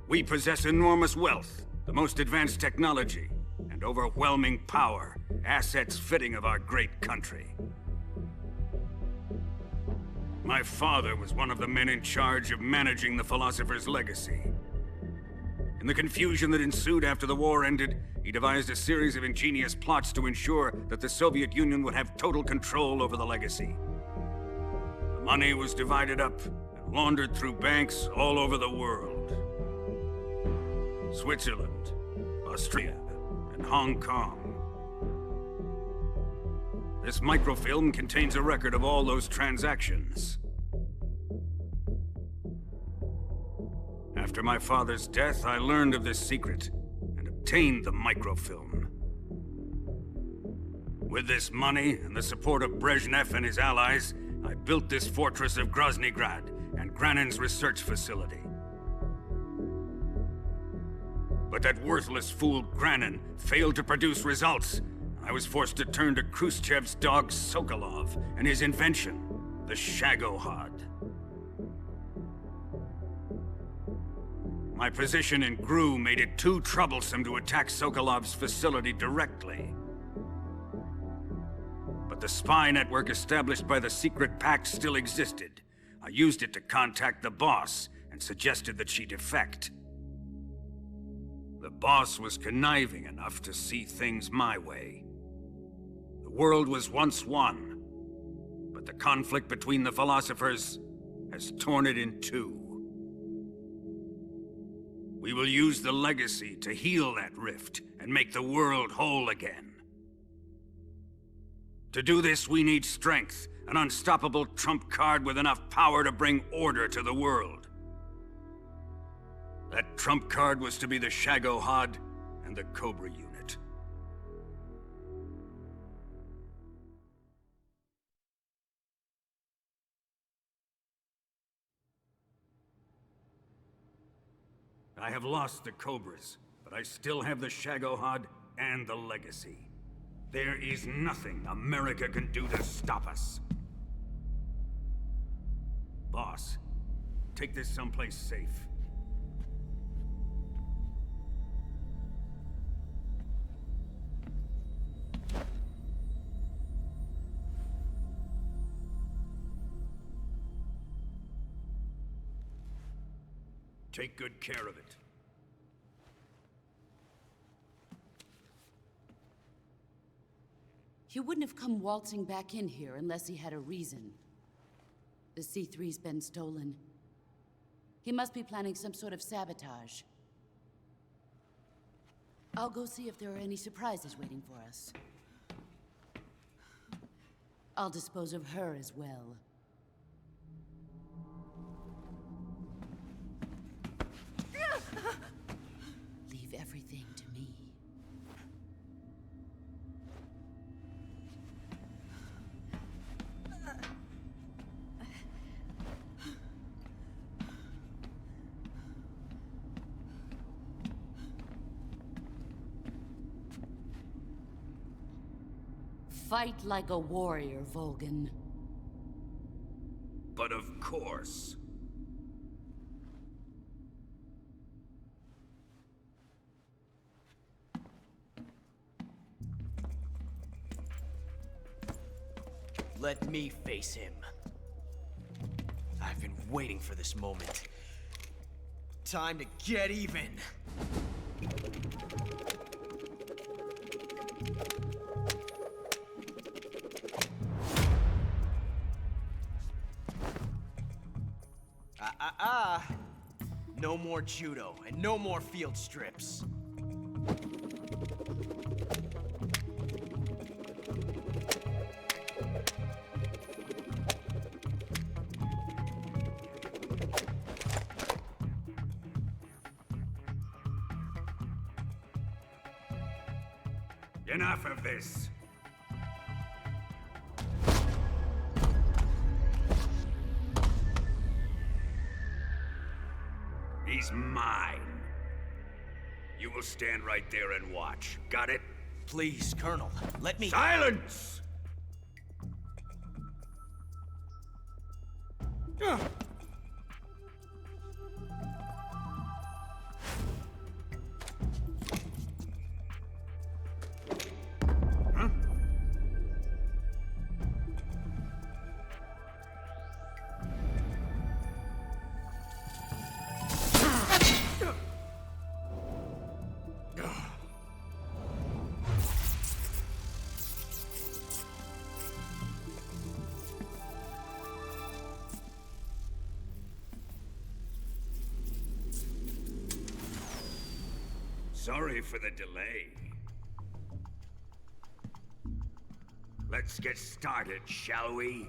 We possess enormous wealth, the most advanced technology, and overwhelming power, assets fitting of our great country. My father was one of the men in charge of managing the philosopher's legacy. In the confusion that ensued after the war ended, he devised a series of ingenious plots to ensure that the Soviet Union would have total control over the legacy. The money was divided up and laundered through banks all over the world. Switzerland, Austria, and Hong Kong. This microfilm contains a record of all those transactions. After my father's death, I learned of this secret and obtained the microfilm. With this money and the support of Brezhnev and his allies, I built this fortress of Groznygrad and Granin's research facility. But that worthless fool Granin failed to produce results. I was forced to turn to Khrushchev's dog Sokolov and his invention, the Shagohod. My position in GRU made it too troublesome to attack Sokolov's facility directly. But the spy network established by the secret pact still existed. I used it to contact the boss and suggested that she defect. The boss was conniving enough to see things my way. The world was once one, but the conflict between the philosophers has torn it in 2. We will use the legacy to heal that rift and make the world whole again. To do this, we need strength, an unstoppable trump card with enough power to bring order to the world. That trump card was to be the Shagohod and the Cobra unit. I have lost the Cobras, but I still have the Shagohod and the legacy. There is nothing America can do to stop us. Boss, take this someplace safe. Take good care of it. He wouldn't have come waltzing back in here unless he had a reason. The C3's been stolen. He must be planning some sort of sabotage. I'll go see if there are any surprises waiting for us. I'll dispose of her as well. Leave everything to me. Fight like a warrior, Volgan. But of course. Let me face him. I've been waiting for this moment. Time to get even. No more judo and no more field strips. Enough of this. He's mine. You will stand right there and watch. Got it? Please, Colonel, let me... Silence! Sorry for the delay. Let's get started, shall we?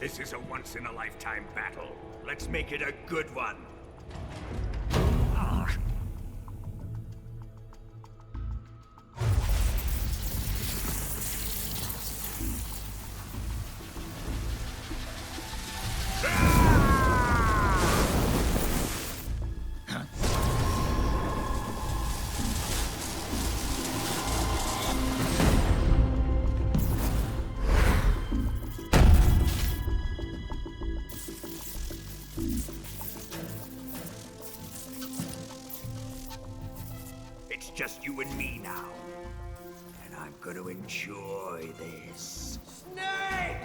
This is a once-in-a-lifetime battle. Let's make it a good one. It's just you and me now. And I'm gonna enjoy this. Snake!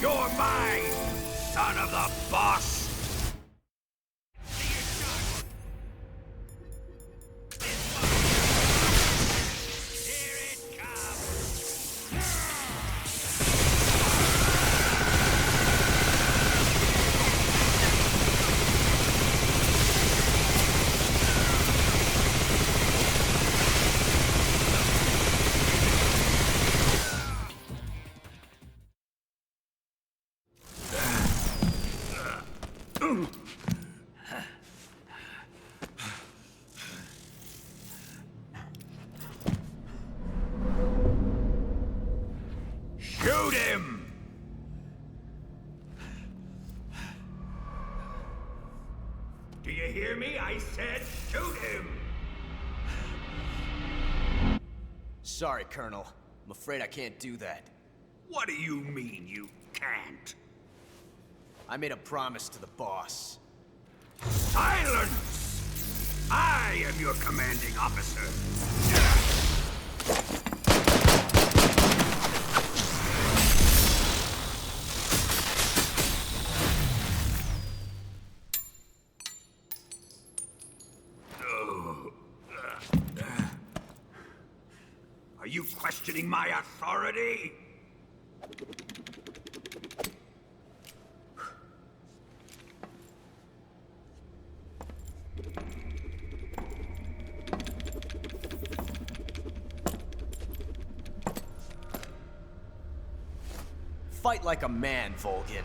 You're mine, son of the boss! Here it comes! Shoot him! Do you hear me? I said shoot him! Sorry, Colonel. I'm afraid I can't do that. What do you mean you can't? I made a promise to the boss. Silence! I am your commanding officer. Are you questioning my authority? Fight like a man, Volgin.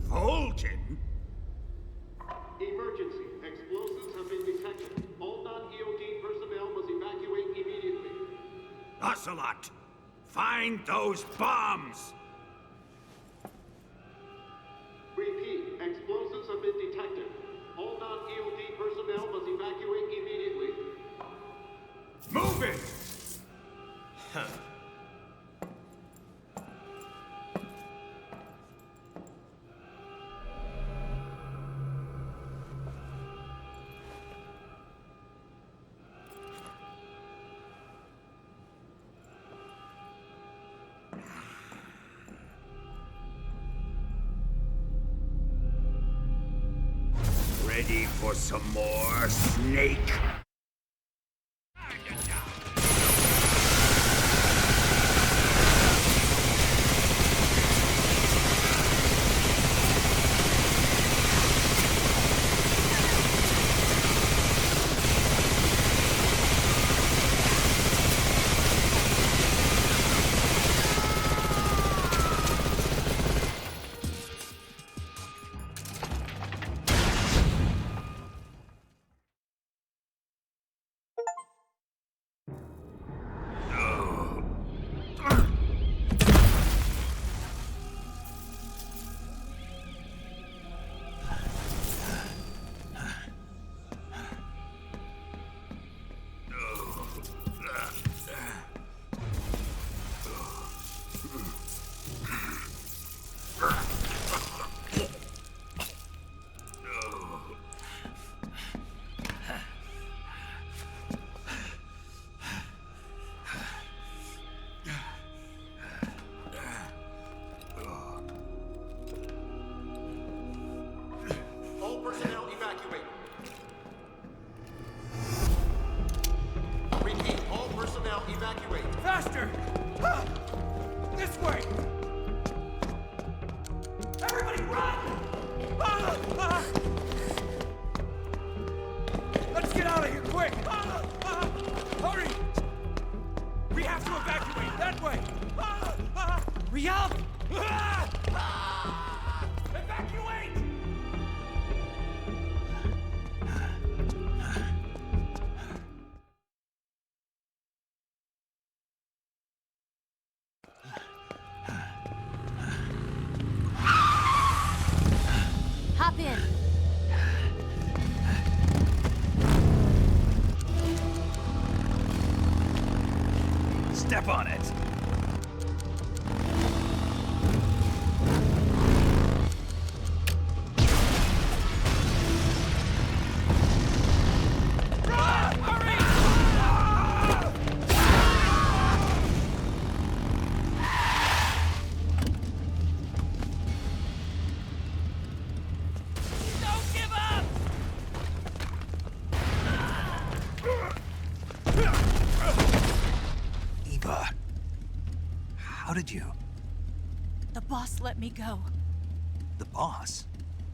Volgin? Emergency. Explosives have been detected. All non-EOD personnel must evacuate immediately. Ocelot! Find those bombs! Repeat. Explosives have been detected. All non-EOD personnel must evacuate immediately. Ready for some more, Snake? All personnel evacuate. Repeat, all personnel evacuate. Faster! Ah! This way! Everybody run! Ah! Ah! Let's get out of here, quick! Ah! Ah! Hurry! We have to evacuate that way! Ah! Ah! Riyadh! Ah! Ah! Evacuate! Hop in. Step on it. Run! Hurry! Don't give up! Eva. How did you? The boss let me go. The boss?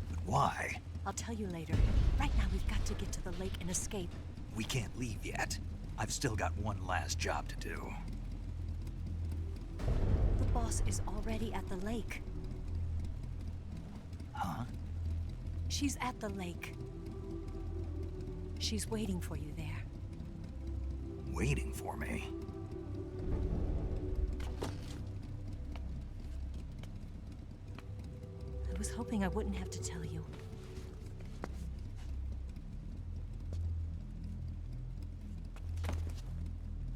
But why? I'll tell you later. Right now, we've got to get to the lake and escape. We can't leave yet. I've still got one last job to do. The boss is already at the lake. Huh? She's at the lake. She's waiting for you there. Waiting for me? I was hoping I wouldn't have to tell you.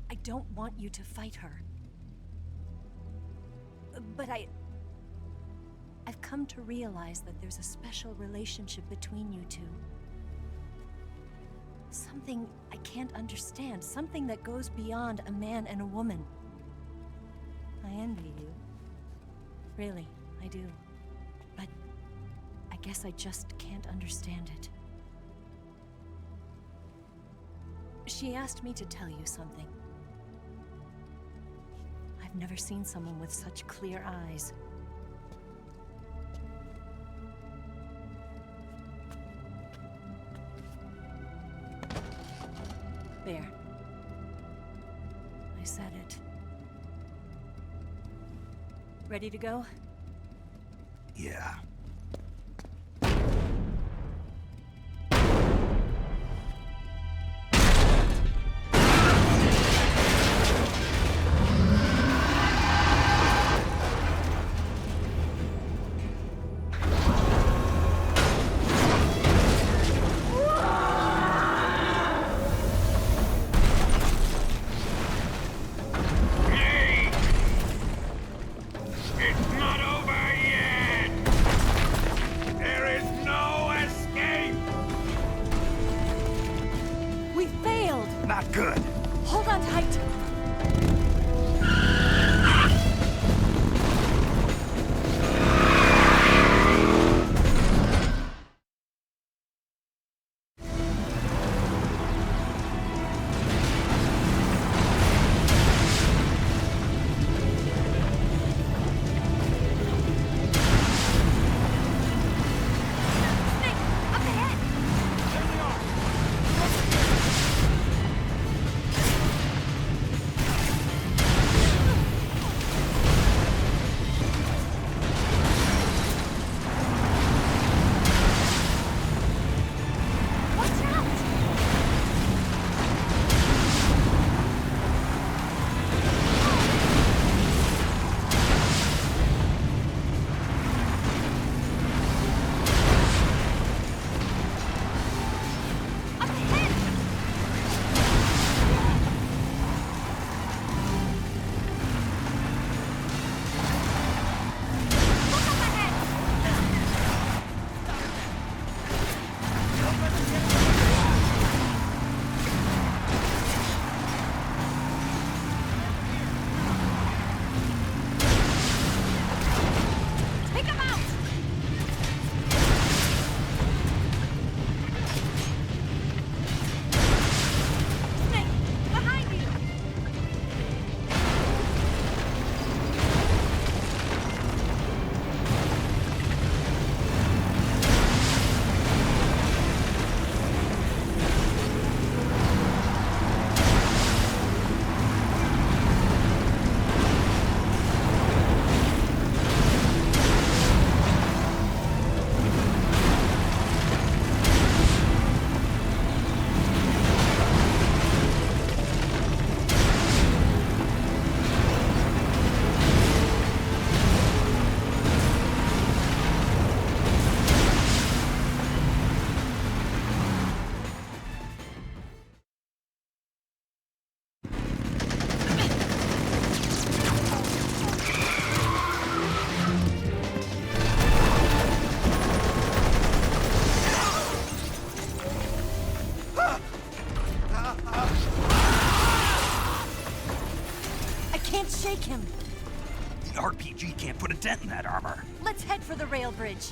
I don't want you to fight her. But I've come to realize that there's a special relationship between you two. Something I can't understand. Something that goes beyond a man and a woman. I envy you. Really, I do. But I guess I just can't understand it. She asked me to tell you something. I've never seen someone with such clear eyes. There. I said it. Ready to go? Yeah. Not good. Hold on tight! put a dent in that armor. Let's head for the rail bridge.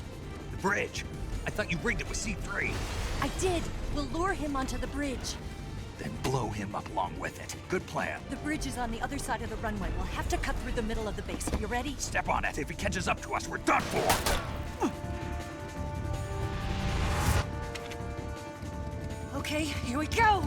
The bridge? I thought you rigged it with C3. I did. We'll lure him onto the bridge. Then blow him up along with it. Good plan. The bridge is on the other side of the runway. We'll have to cut through the middle of the base. You ready? Step on it. If he catches up to us, we're done for. Okay, here we go!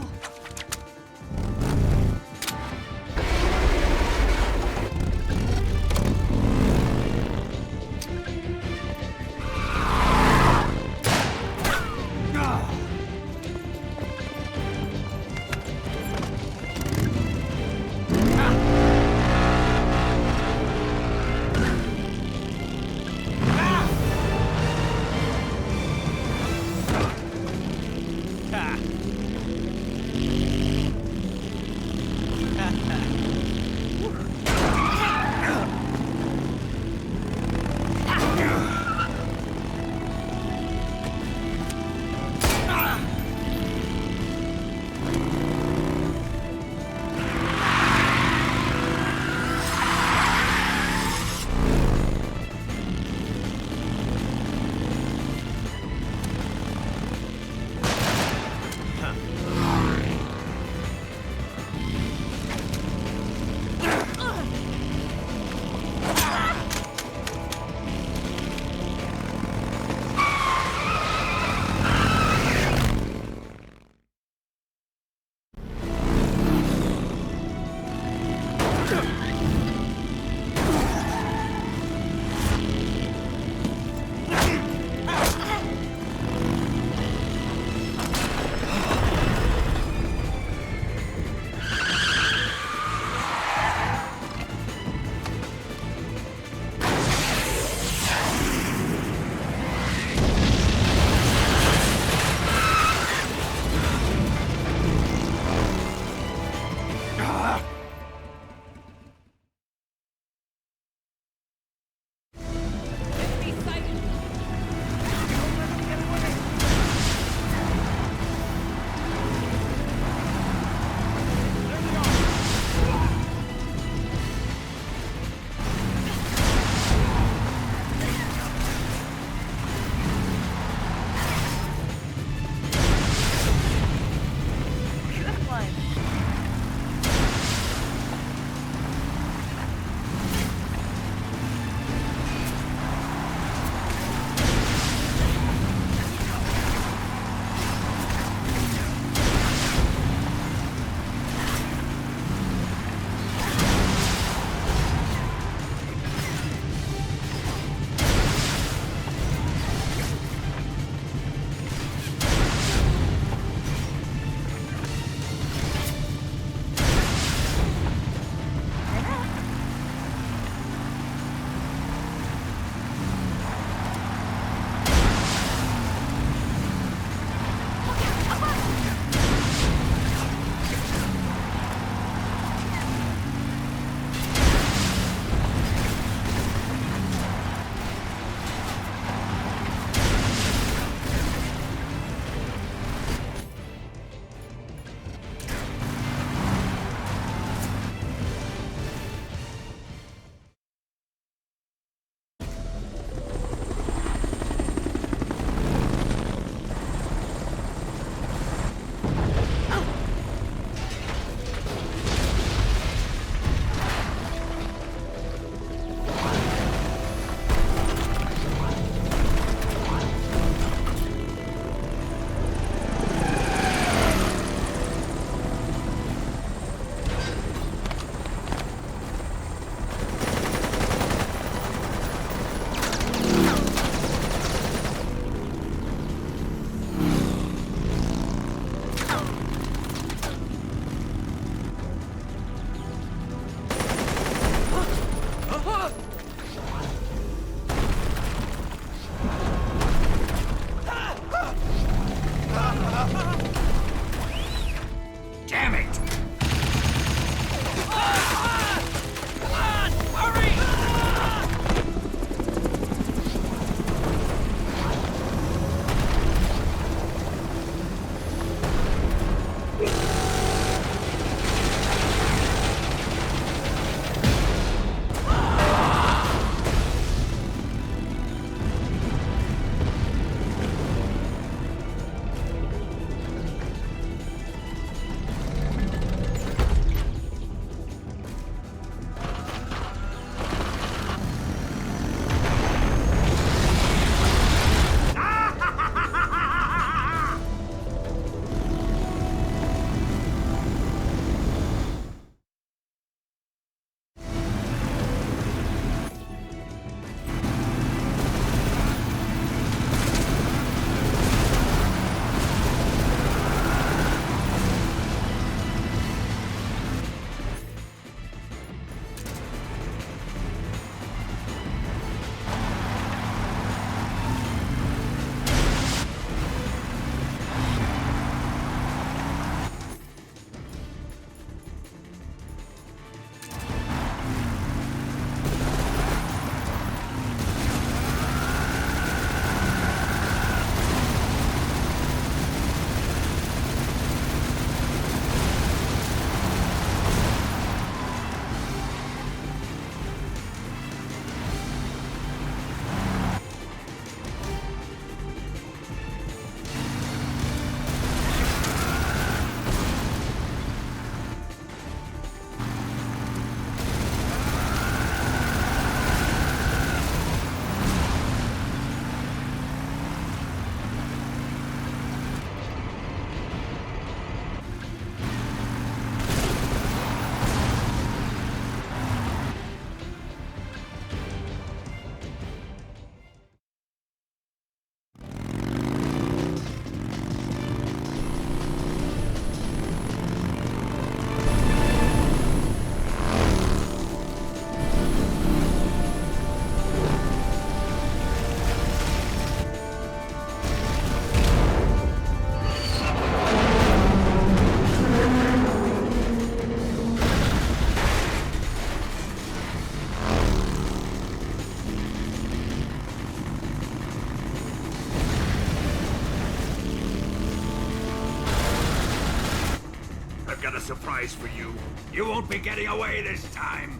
surprise for you. You won't be getting away this time.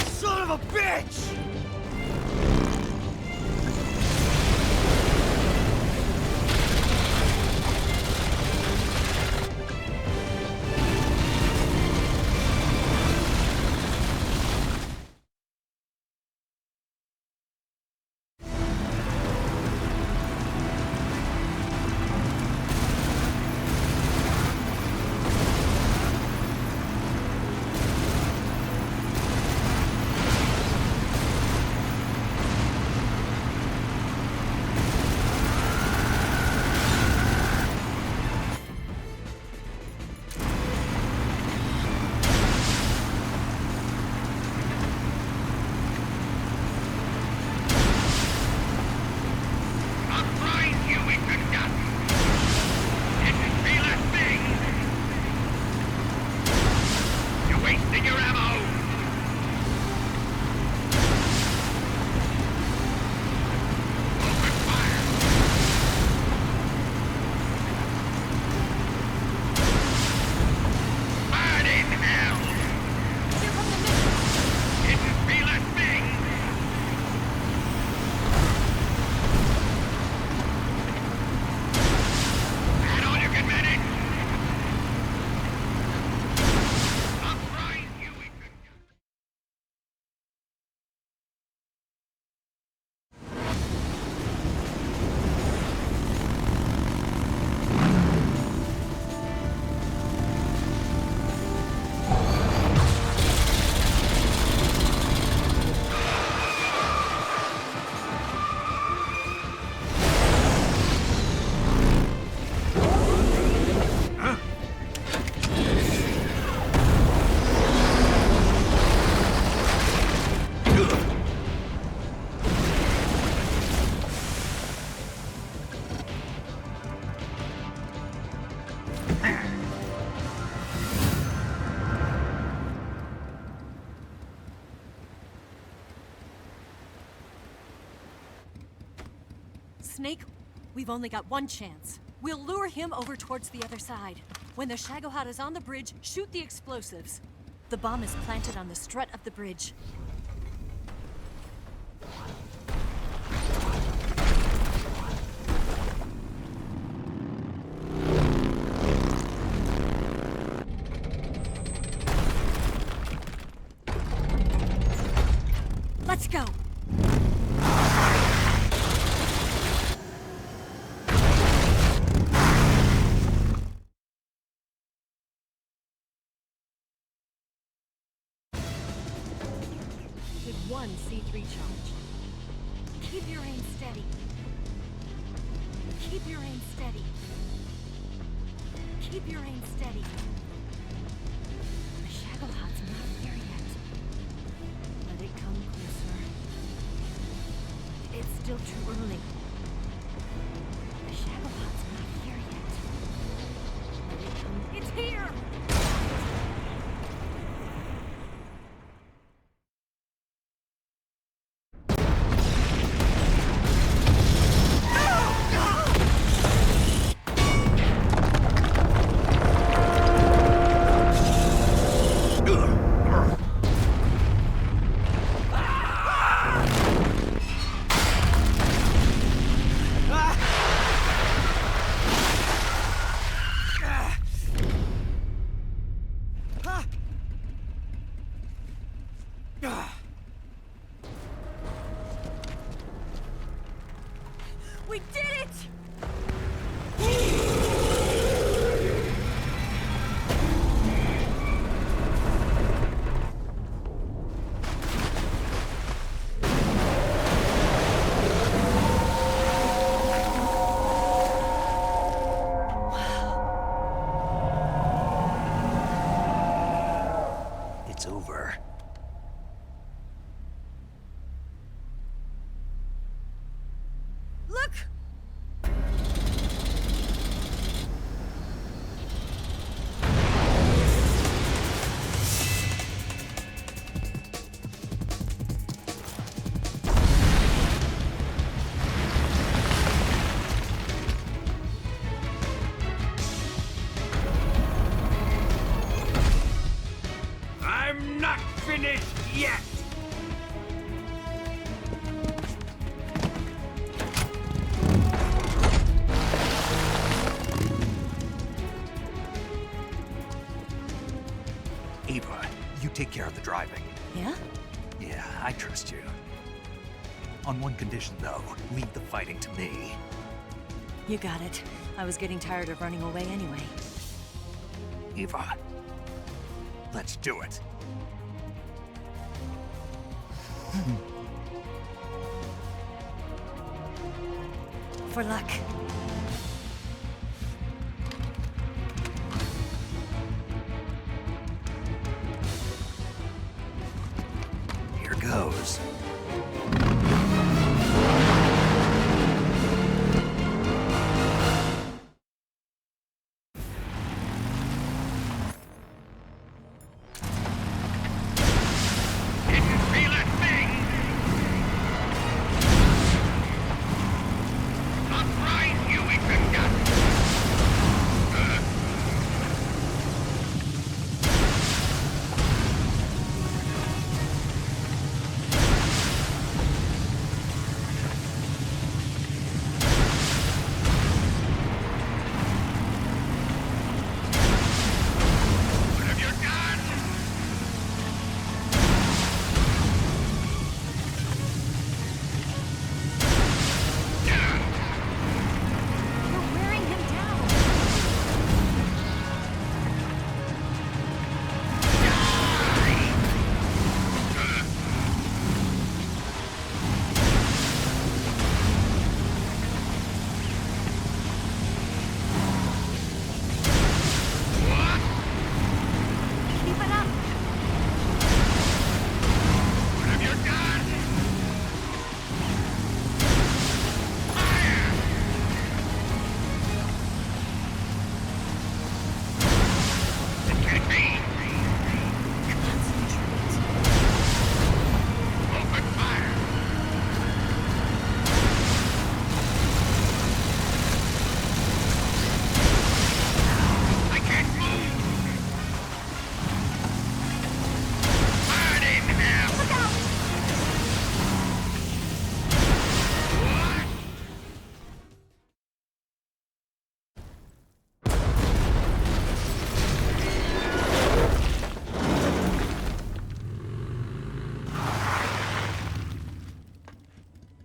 Son of a bitch! Snake, we've only got one chance. We'll lure him over towards the other side. When the Shagohod is on the bridge, shoot the explosives. The bomb is planted on the strut of the bridge. Let's go! One C3 charge. Keep your aim steady. Keep your aim steady. Keep your aim steady. The Shagohod's not here yet. Let it come closer. It's still too early. The Shagohod's not here yet. Let it come. It's here! We did it! It's over. Look! take care of the driving. Yeah? Yeah, I trust you. On one condition, though. Leave the fighting to me. You got it. I was getting tired of running away anyway. Eva, let's do it. For luck. Here goes.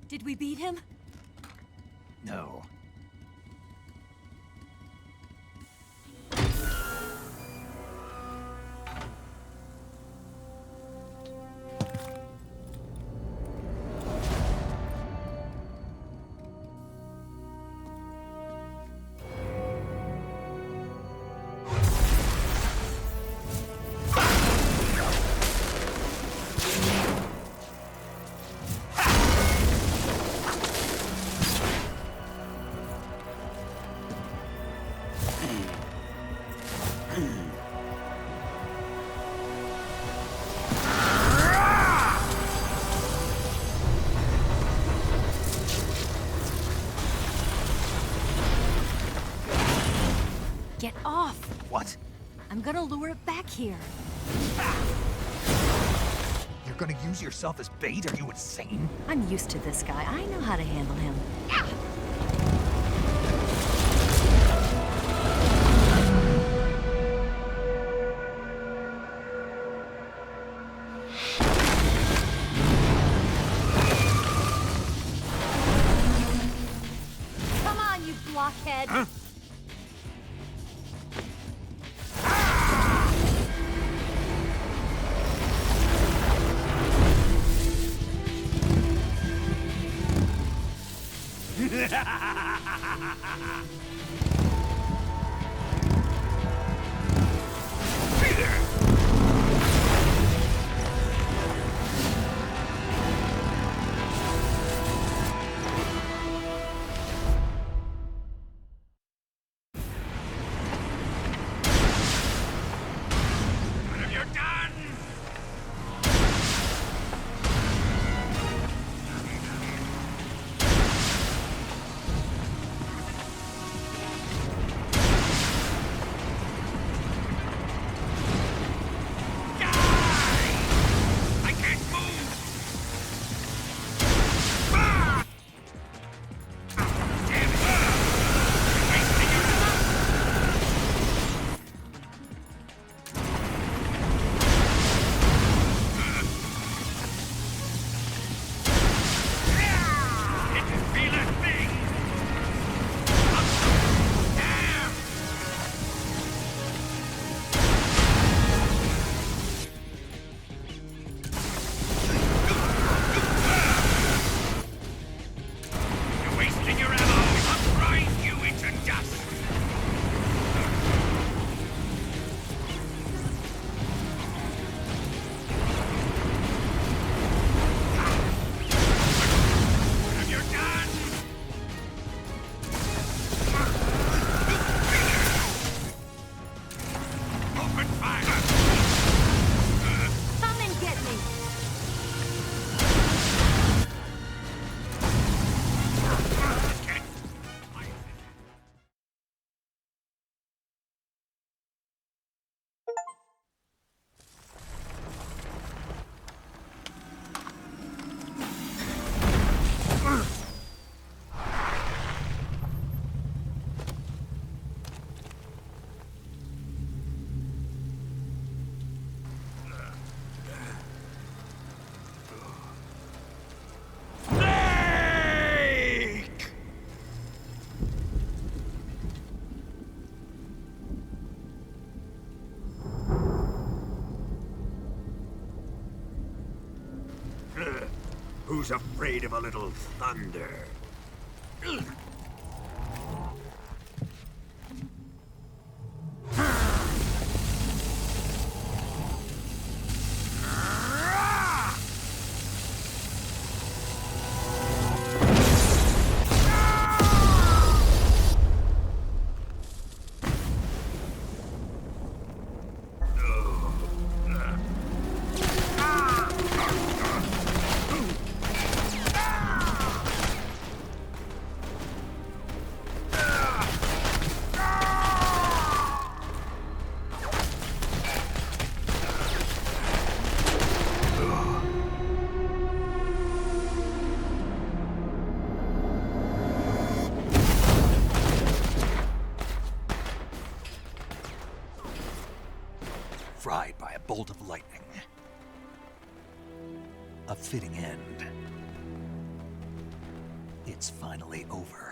Did we beat him? No. Get off! What? I'm gonna lure it back here. You're gonna use yourself as bait? Are you insane? I'm used to this guy. I know how to handle him. Come on, you blockhead! Huh? Who's afraid of a little thunder? Fried by a bolt of lightning. A fitting end. It's finally over.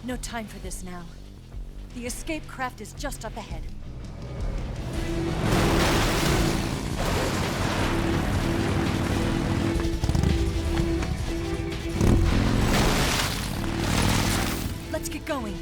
No time for this now. The escape craft is just up ahead. Let's get going.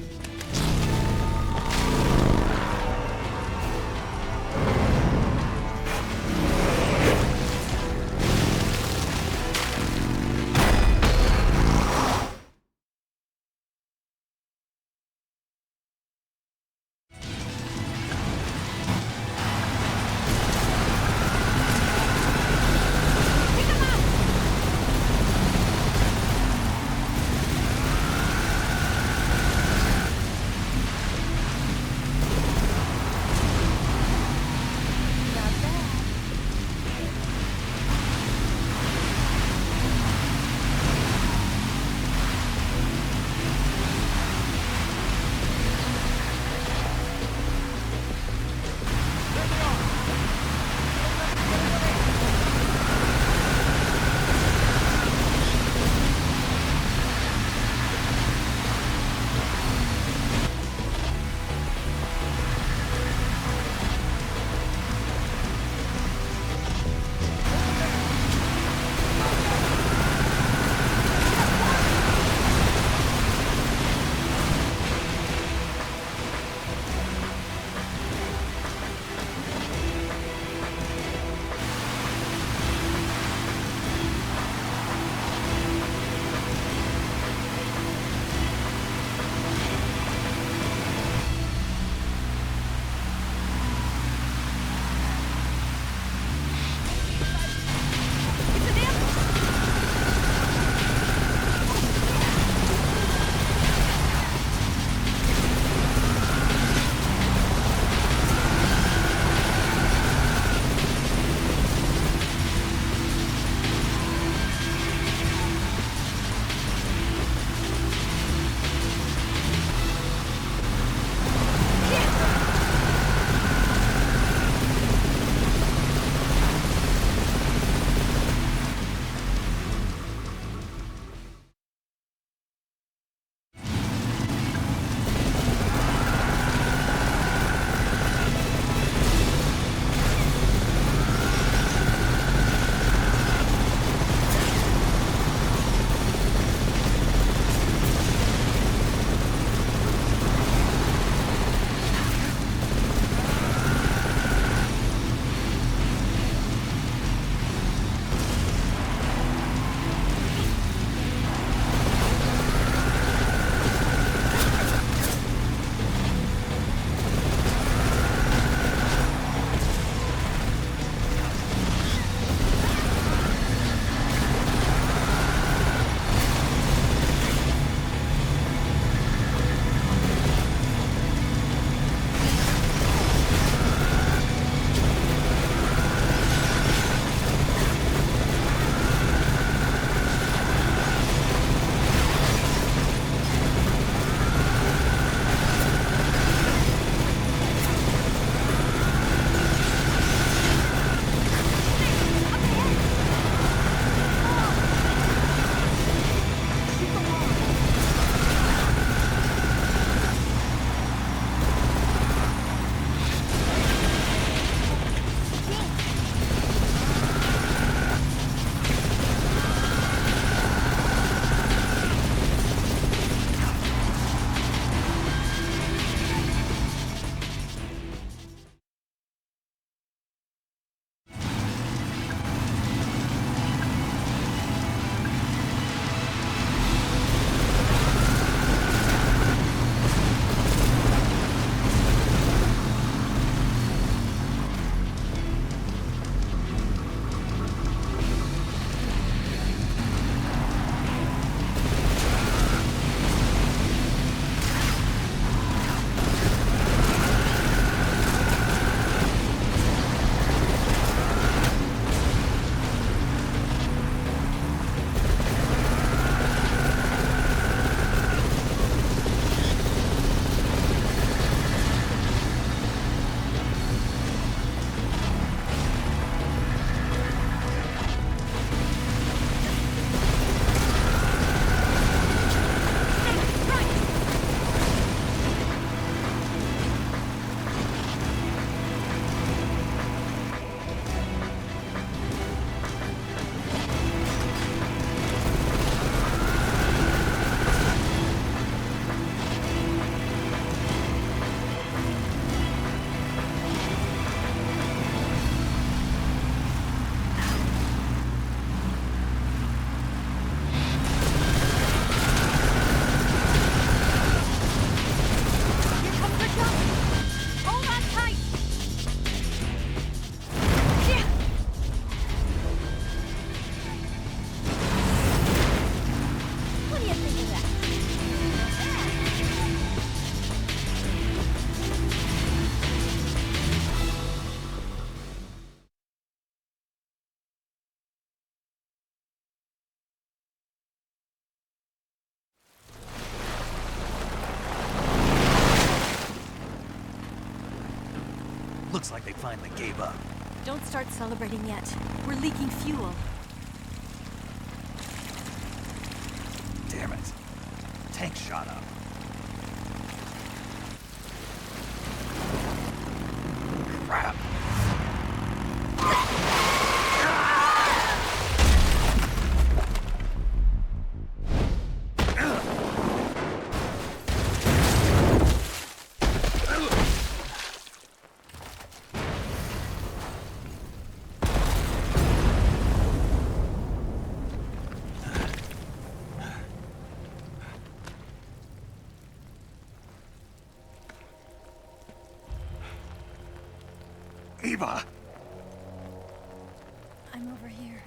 Looks like they finally gave up. Don't start celebrating yet. We're leaking fuel. Damn it. Tank shot up. Crap. Eva! I'm over here.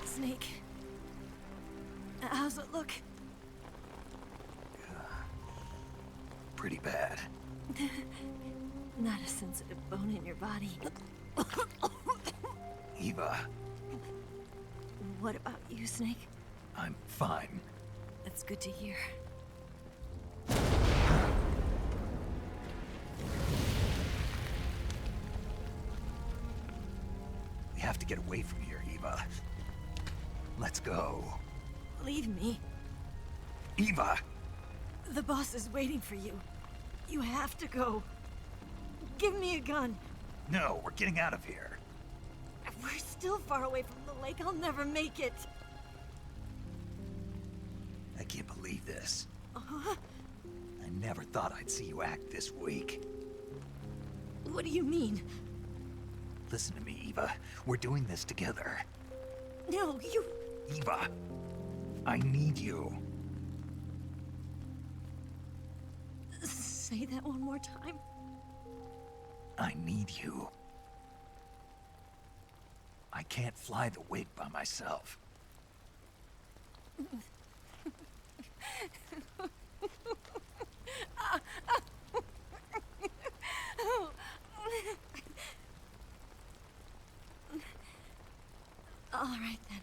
Snake. How's it look? Pretty bad. Not a sensitive bone in your body. Eva, What about you, Snake? I'm fine. That's good to hear. We have to get away from here, Eva. Let's go. Leave me. Eva! The boss is waiting for you. You have to go. Give me a gun. No, we're getting out of here. We're still far away from the lake. I'll never make it. I can't believe this. I never thought I'd see you act this weak. What do you mean? Listen to me, Eva. We're doing this together. No, you... Eva, I need you. Say that one more time. I need you. I can't fly the wig by myself. All right, then.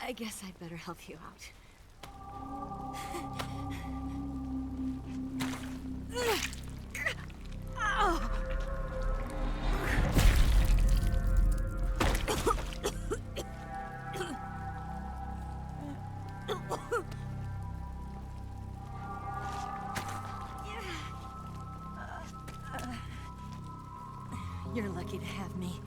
I guess I'd better help you out. You're lucky to have me.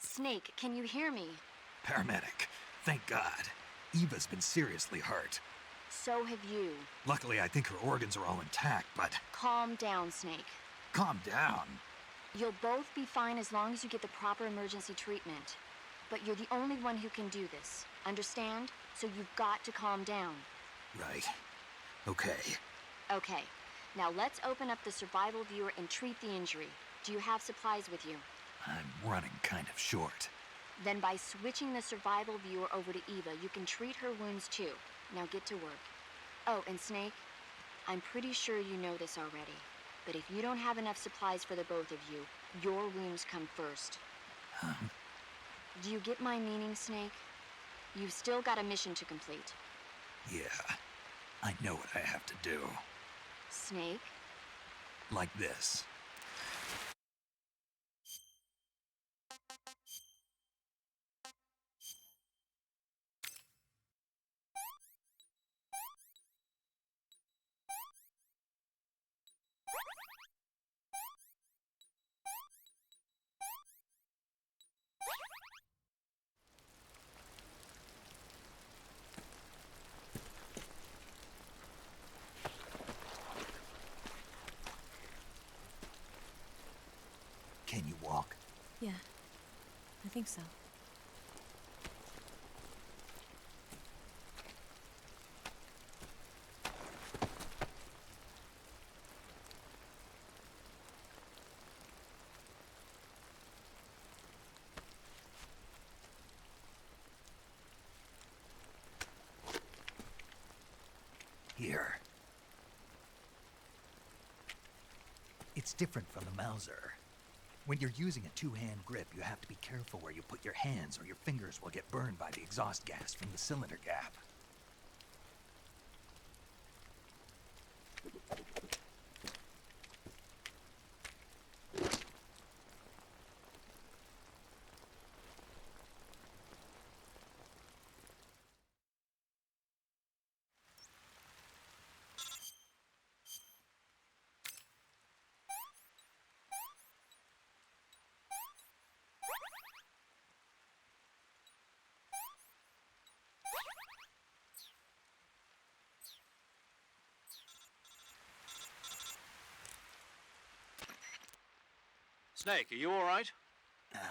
Snake, can you hear me? Paramedic. Thank God. Eva's been seriously hurt. So have you. Luckily, I think her organs are all intact, but... Calm down, Snake. Calm down. You'll both be fine as long as you get the proper emergency treatment. But you're the only one who can do this. Understand? So you've got to calm down. Right. Okay. Okay. Now let's open up the survival viewer and treat the injury. Do you have supplies with you? I'm running kind of short. Then by switching the survival viewer over to Eva, you can treat her wounds too. Now get to work. Oh, and Snake, I'm pretty sure you know this already, but if you don't have enough supplies for the both of you, your wounds come first. Do you get my meaning, Snake? You've still got a mission to complete. Yeah. I know what I have to do. Snake? Like this. Yeah, I think so. Here. It's different from the Mauser. When you're using a two-hand grip, you have to be careful where you put your hands or your fingers will get burned by the exhaust gas from the cylinder gap. Snake, are you all right?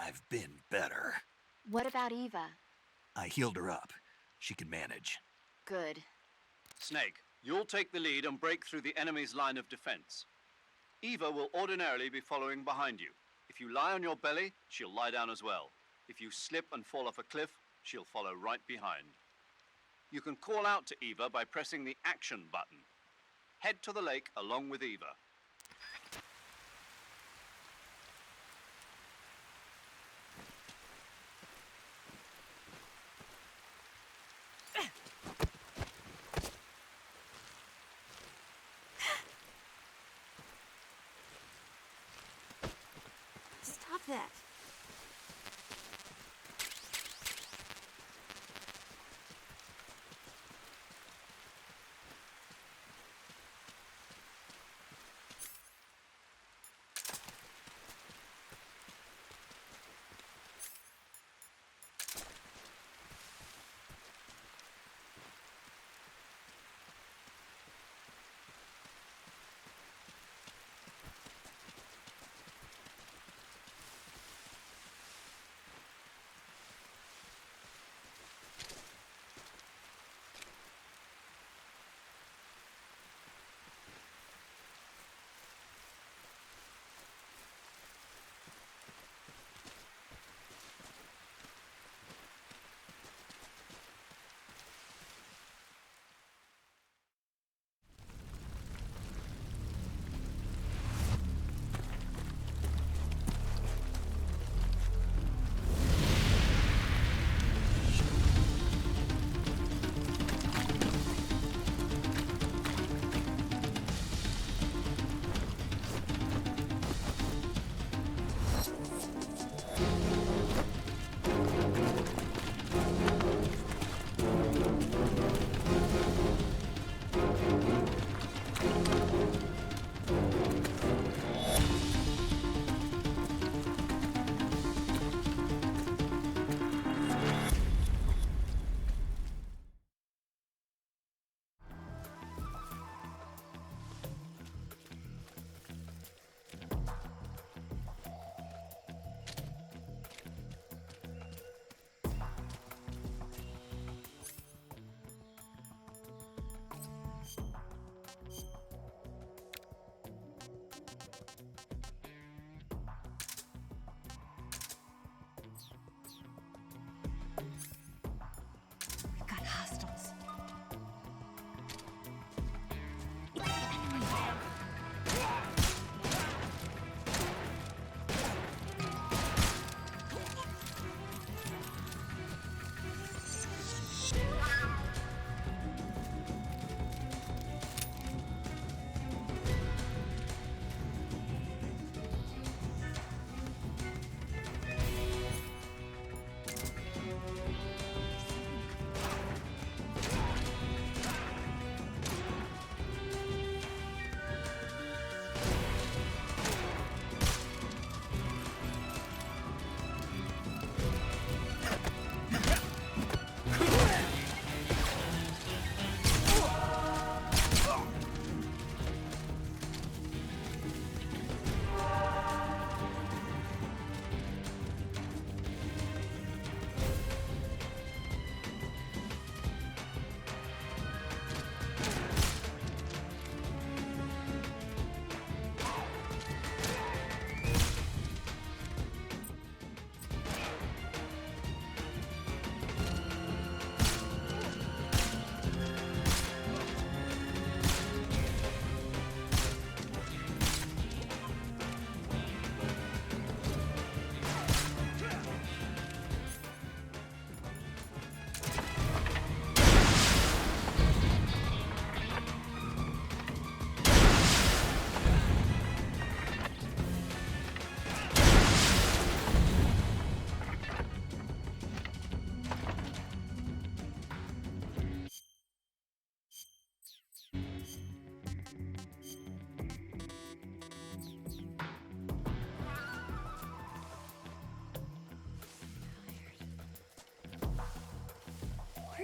I've been better. What about Eva? I healed her up. She can manage. Good. Snake, you'll take the lead and break through the enemy's line of defense. Eva will ordinarily be following behind you. If you lie on your belly, she'll lie down as well. If you slip and fall off a cliff, she'll follow right behind. You can call out to Eva by pressing the action button. Head to the lake along with Eva. Stop that.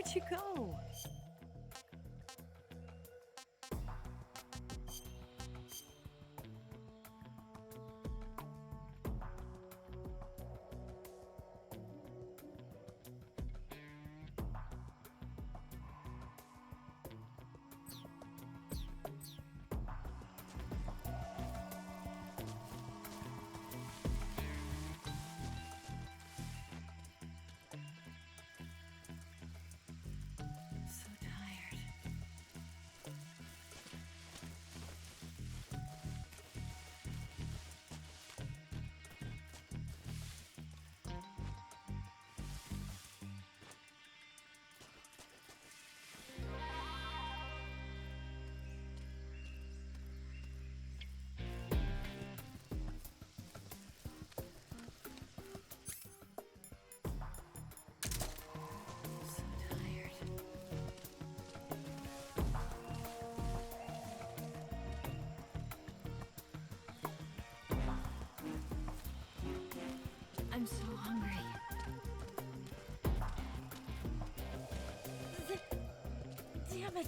Where'd you go? So tired. So tired. I'm so hungry. Damn it!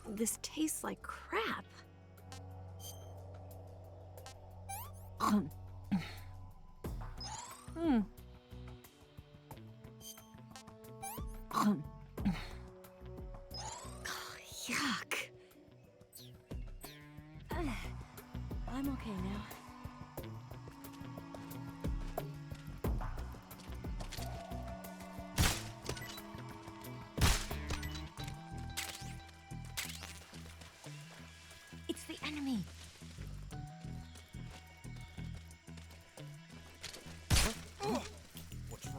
This tastes like crap. Yuck. I'm okay now. It's the enemy. What's wrong?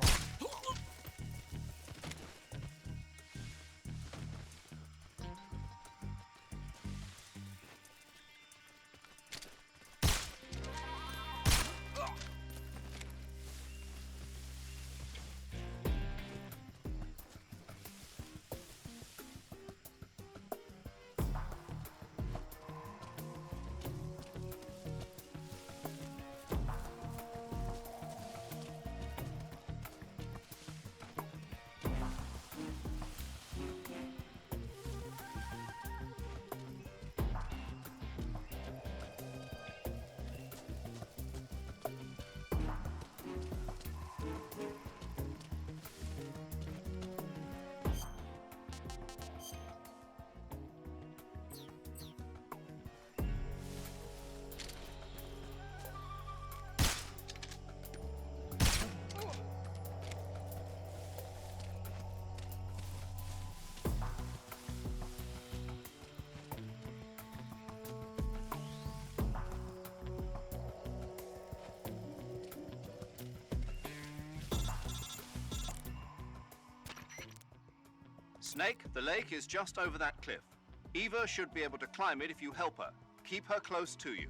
Snake, the lake is just over that cliff. Eva should be able to climb it if you help her. Keep her close to you.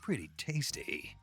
Pretty tasty.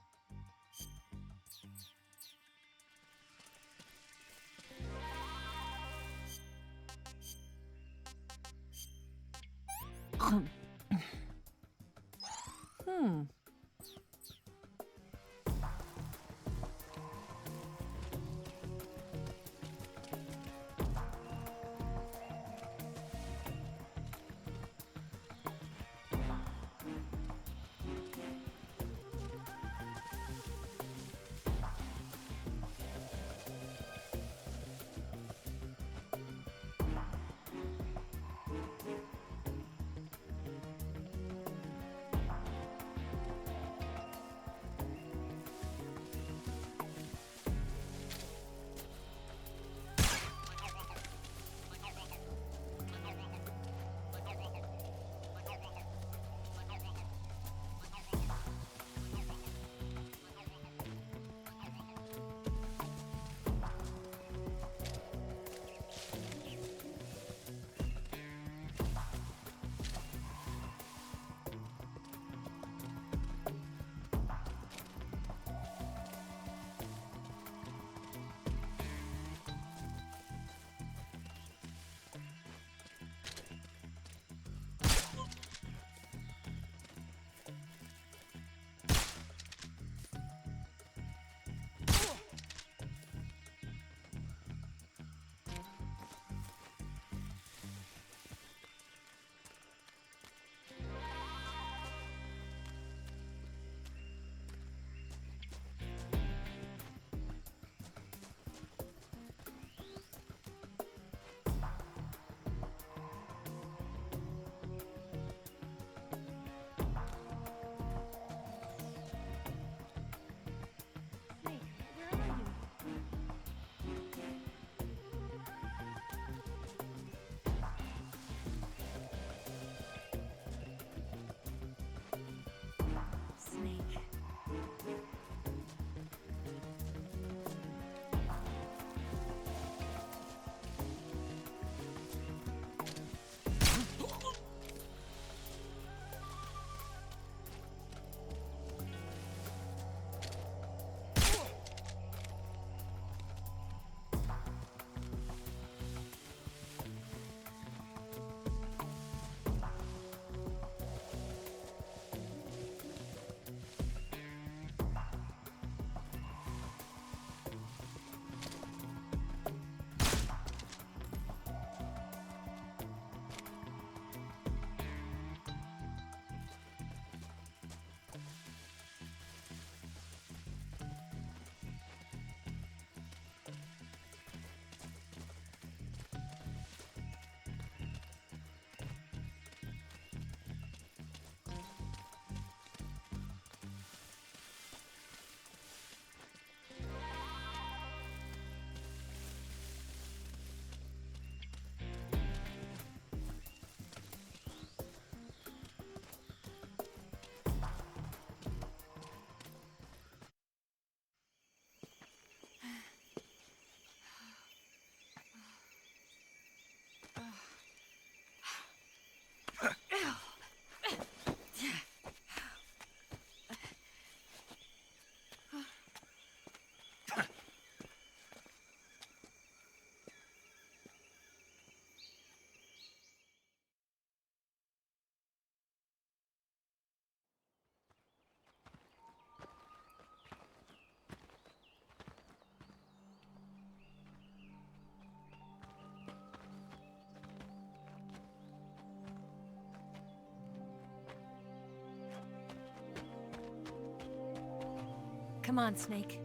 Come on, Snake.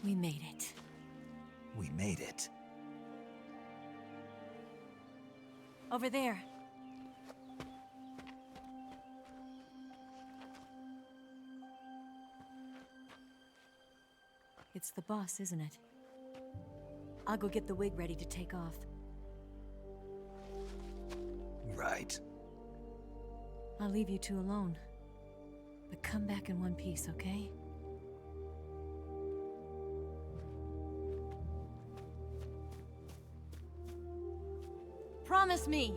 We made it. We made it. Over there. It's the boss, isn't it? I'll go get the wig ready to take off. Right. I'll leave you two alone. But come back in one piece, okay? Promise me!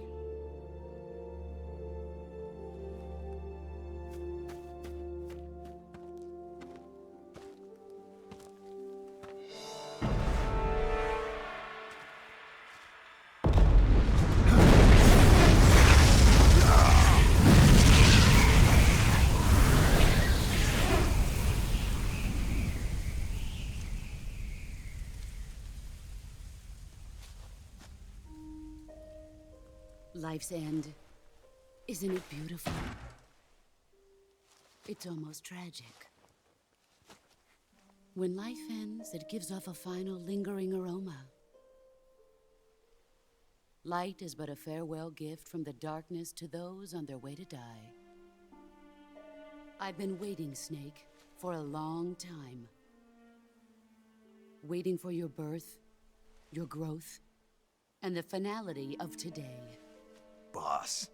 Life's end. Isn't it beautiful? It's almost tragic. When life ends, it gives off a final lingering aroma. Light is but a farewell gift from the darkness to those on their way to die. I've been waiting, Snake, for a long time. Waiting for your birth, your growth, and the finality of today. Boss,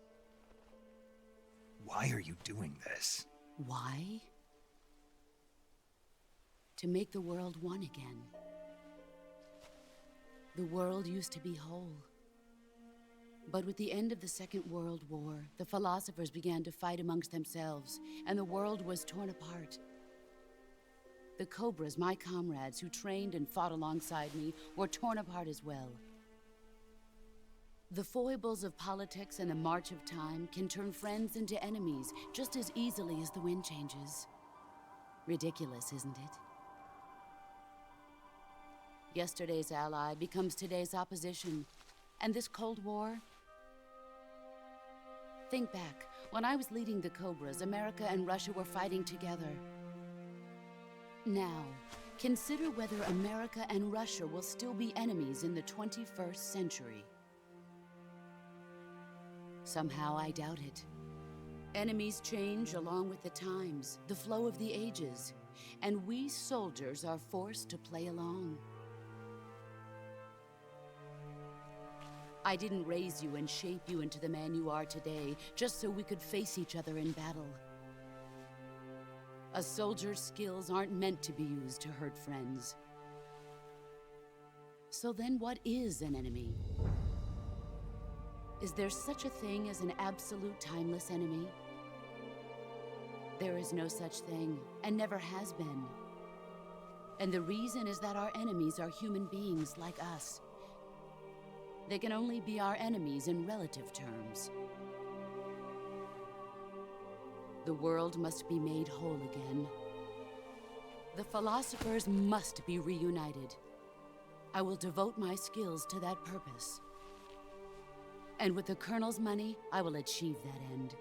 why are you doing this? Why? To make the world one again. The world used to be whole. But with the end of the Second World War, the philosophers began to fight amongst themselves, and the world was torn apart. The Cobras, my comrades who trained and fought alongside me, were torn apart as well. The foibles of politics and the march of time can turn friends into enemies just as easily as the wind changes. Ridiculous, isn't it? Yesterday's ally becomes today's opposition, and this Cold War. Think back. When I was leading the Cobras, America and Russia were fighting together. Now, consider whether America and Russia will still be enemies in the 21st century. Somehow I doubt it. Enemies change along with the times, the flow of the ages, and we soldiers are forced to play along. I didn't raise you and shape you into the man you are today just so we could face each other in battle. A soldier's skills aren't meant to be used to hurt friends. So then what is an enemy? Is there such a thing as an absolute timeless enemy? There is no such thing, and never has been. And the reason is that our enemies are human beings like us. They can only be our enemies in relative terms. The world must be made whole again. The philosophers must be reunited. I will devote my skills to that purpose. And with the Colonel's money, I will achieve that end.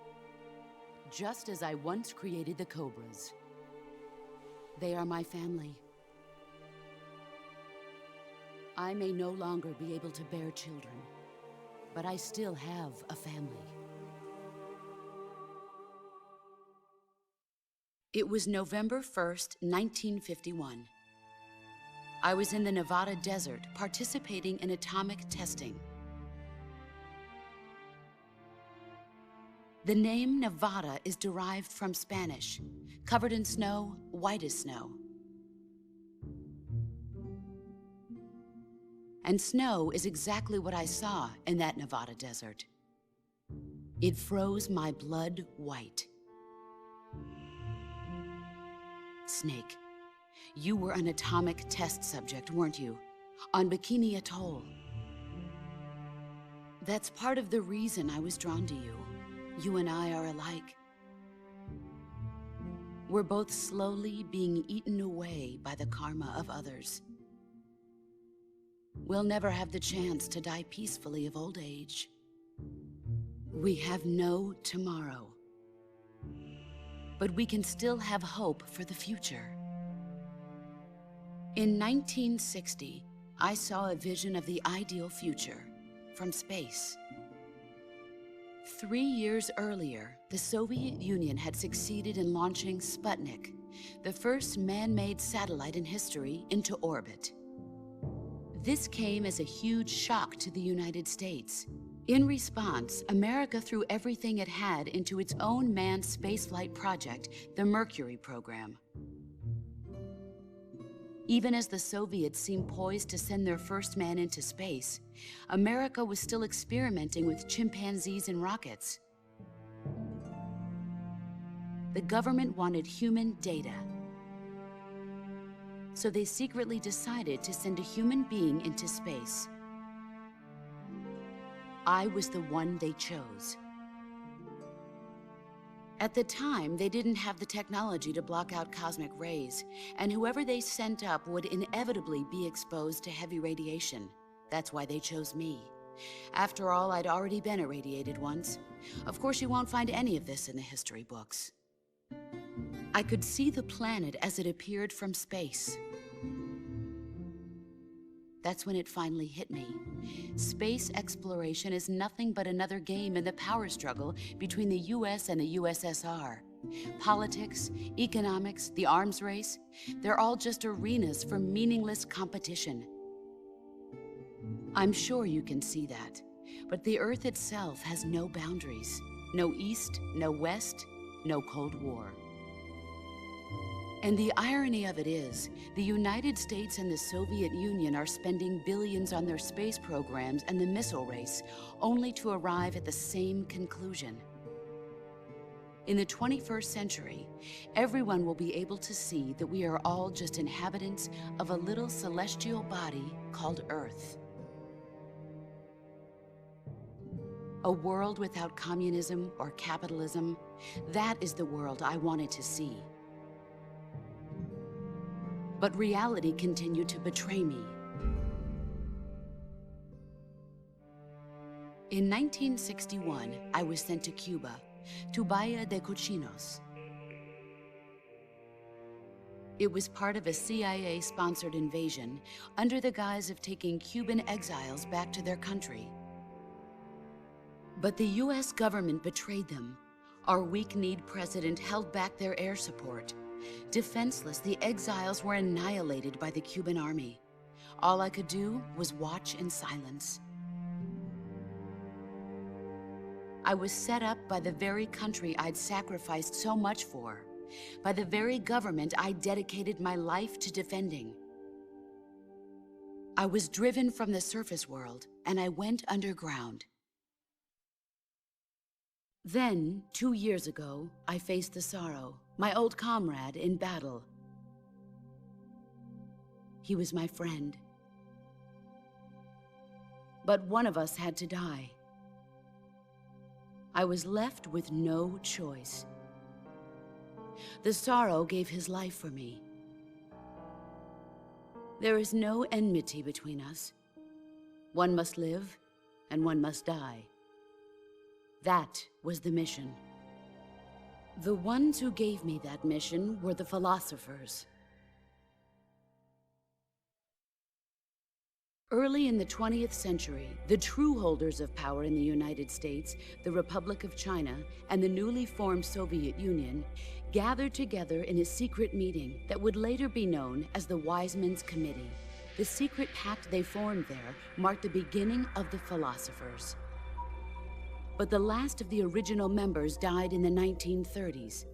Just as I once created the Cobras. They are my family. I may no longer be able to bear children, but I still have a family. It was November 1st, 1951. I was in the Nevada desert participating in atomic testing. The name Nevada is derived from Spanish, covered in snow, white as snow. And snow is exactly what I saw in that Nevada desert. It froze my blood white. Snake, you were an atomic test subject, weren't you? On Bikini Atoll. That's part of the reason I was drawn to you. You and I are alike. We're both slowly being eaten away by the karma of others. We'll never have the chance to die peacefully of old age. We have no tomorrow. But we can still have hope for the future. In 1960, I saw a vision of the ideal future from space. 3 years earlier, the Soviet Union had succeeded in launching Sputnik, the first man-made satellite in history, into orbit. This came as a huge shock to the United States. In response, America threw everything it had into its own manned spaceflight project, the Mercury program. Even as the Soviets seemed poised to send their first man into space, America was still experimenting with chimpanzees and rockets. The government wanted human data. So they secretly decided to send a human being into space. I was the one they chose. At the time, they didn't have the technology to block out cosmic rays, and whoever they sent up would inevitably be exposed to heavy radiation. That's why they chose me. After all, I'd already been irradiated once. Of course, you won't find any of this in the history books. I could see the planet as it appeared from space. That's when it finally hit me. Space exploration is nothing but another game in the power struggle between the US and the USSR. Politics, economics, the arms race, they're all just arenas for meaningless competition. I'm sure you can see that, but the Earth itself has no boundaries. No East, no West, no Cold War. And the irony of it is, the United States and the Soviet Union are spending billions on their space programs and the missile race, only to arrive at the same conclusion. In the 21st century, everyone will be able to see that we are all just inhabitants of a little celestial body called Earth. A world without communism or capitalism, that is the world I wanted to see. But reality continued to betray me. In 1961, I was sent to Cuba, to Bahia de Cochinos. It was part of a CIA-sponsored invasion under the guise of taking Cuban exiles back to their country. But the US government betrayed them. Our weak-kneed president held back their air support. Defenseless, the exiles were annihilated by the Cuban army. All I could do was watch in silence. I was set up by the very country I'd sacrificed so much for, by the very government I dedicated my life to defending. I was driven from the surface world, and I went underground. Then, 2 years ago, I faced the Sorrow, my old comrade in battle. He was my friend. But one of us had to die. I was left with no choice. The Sorrow gave his life for me. There is no enmity between us. One must live, and one must die. That was the mission. The ones who gave me that mission were the philosophers. Early in the 20th century, the true holders of power in the United States, the Republic of China, and the newly formed Soviet Union gathered together in a secret meeting that would later be known as the Wise Men's Committee. The secret pact they formed there marked the beginning of the philosophers. But the last of the original members died in the 1930s.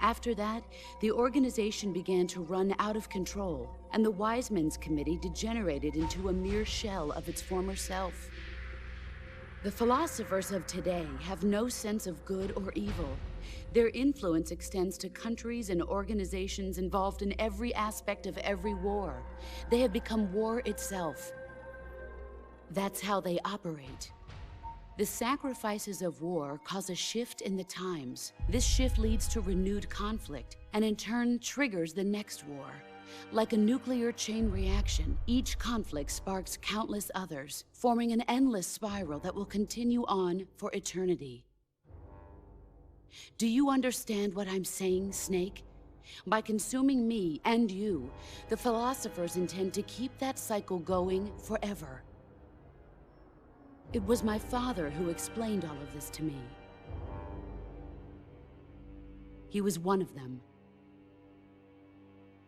After that, the organization began to run out of control, and the Wise Men's Committee degenerated into a mere shell of its former self. The philosophers of today have no sense of good or evil. Their influence extends to countries and organizations involved in every aspect of every war. They have become war itself. That's how they operate. The sacrifices of war cause a shift in the times. This shift leads to renewed conflict, and in turn triggers the next war. Like a nuclear chain reaction, each conflict sparks countless others, forming an endless spiral that will continue on for eternity. Do you understand what I'm saying, Snake? By consuming me and you, the philosophers intend to keep that cycle going forever. It was my father who explained all of this to me. He was one of them.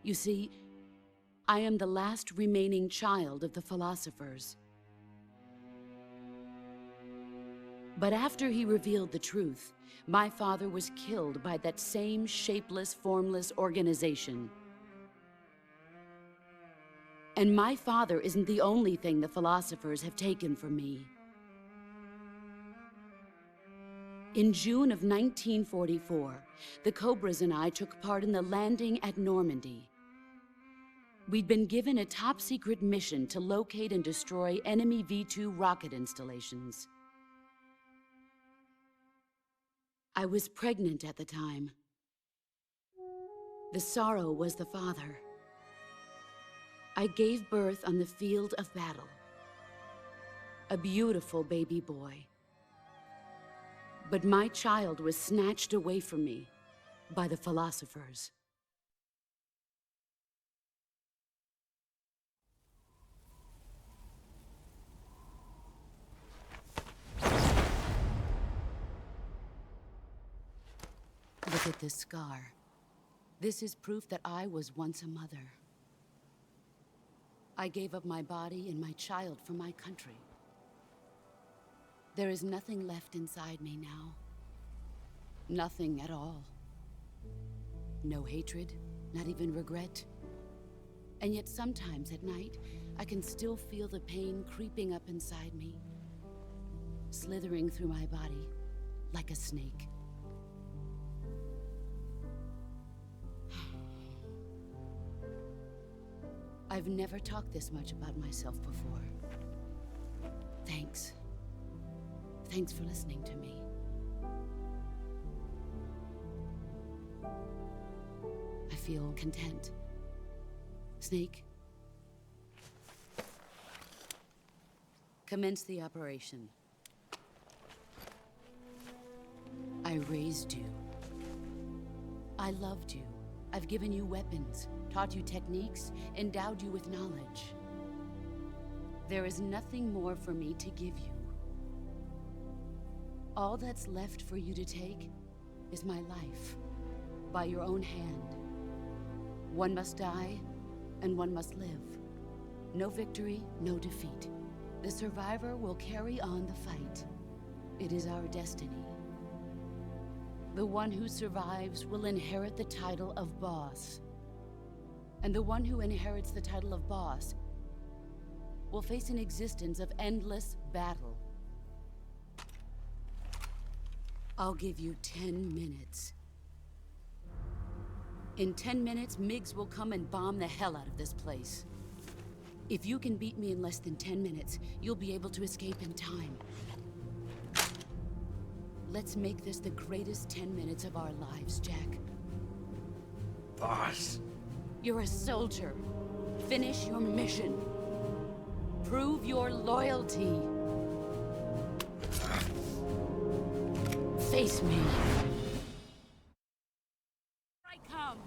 You see, I am the last remaining child of the philosophers. But after he revealed the truth, my father was killed by that same shapeless, formless organization. And my father isn't the only thing the philosophers have taken from me. In June of 1944, the Cobras and I took part in the landing at Normandy. We'd been given a top-secret mission to locate and destroy enemy V-2 rocket installations. I was pregnant at the time. The Sorrow was the father. I gave birth on the field of battle. a beautiful baby boy. But my child was snatched away from me by the philosophers. Look at this scar. This is proof that I was once a mother. I gave up my body and my child for my country. There is nothing left inside me now. Nothing at all. No hatred, not even regret. And yet sometimes at night, I can still feel the pain creeping up inside me, slithering through my body like a snake. I've never talked this much about myself before. Thanks. Thanks for listening to me. I feel content. Snake? Commence the operation. I raised you. I loved you. I've given you weapons, taught you techniques, endowed you with knowledge. There is nothing more for me to give you. All that's left for you to take is my life, by your own hand. One must die, and one must live. No victory, no defeat. The survivor will carry on the fight. It is our destiny. The one who survives will inherit the title of boss. And the one who inherits the title of boss will face an existence of endless battle. I'll give you 10 minutes. In 10 minutes, MiGs will come and bomb the hell out of this place. If you can beat me in less than 10 minutes, you'll be able to escape in time. Let's make this the greatest 10 minutes of our lives, Jack. Boss. You're a soldier. Finish your mission. Prove your loyalty. Face me. I come.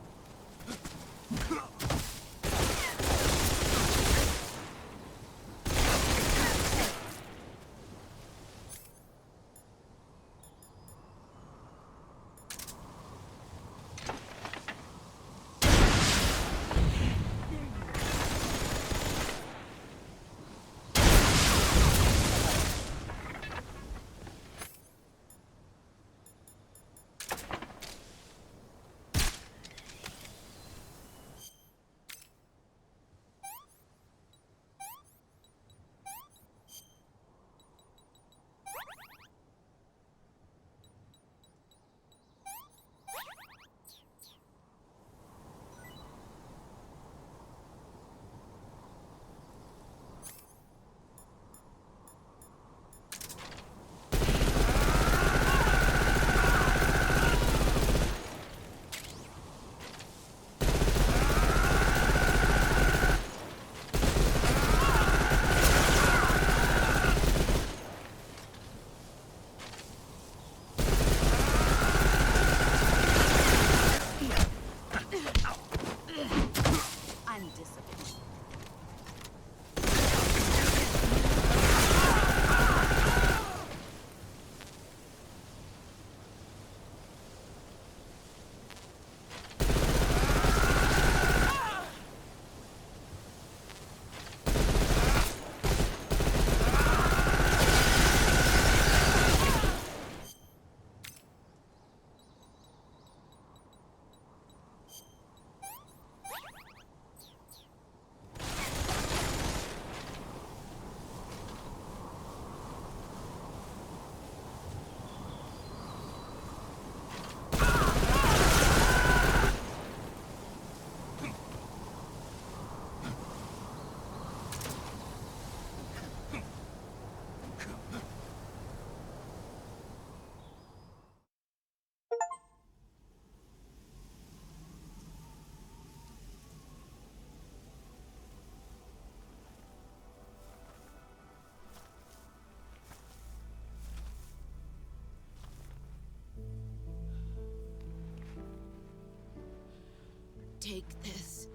Take this.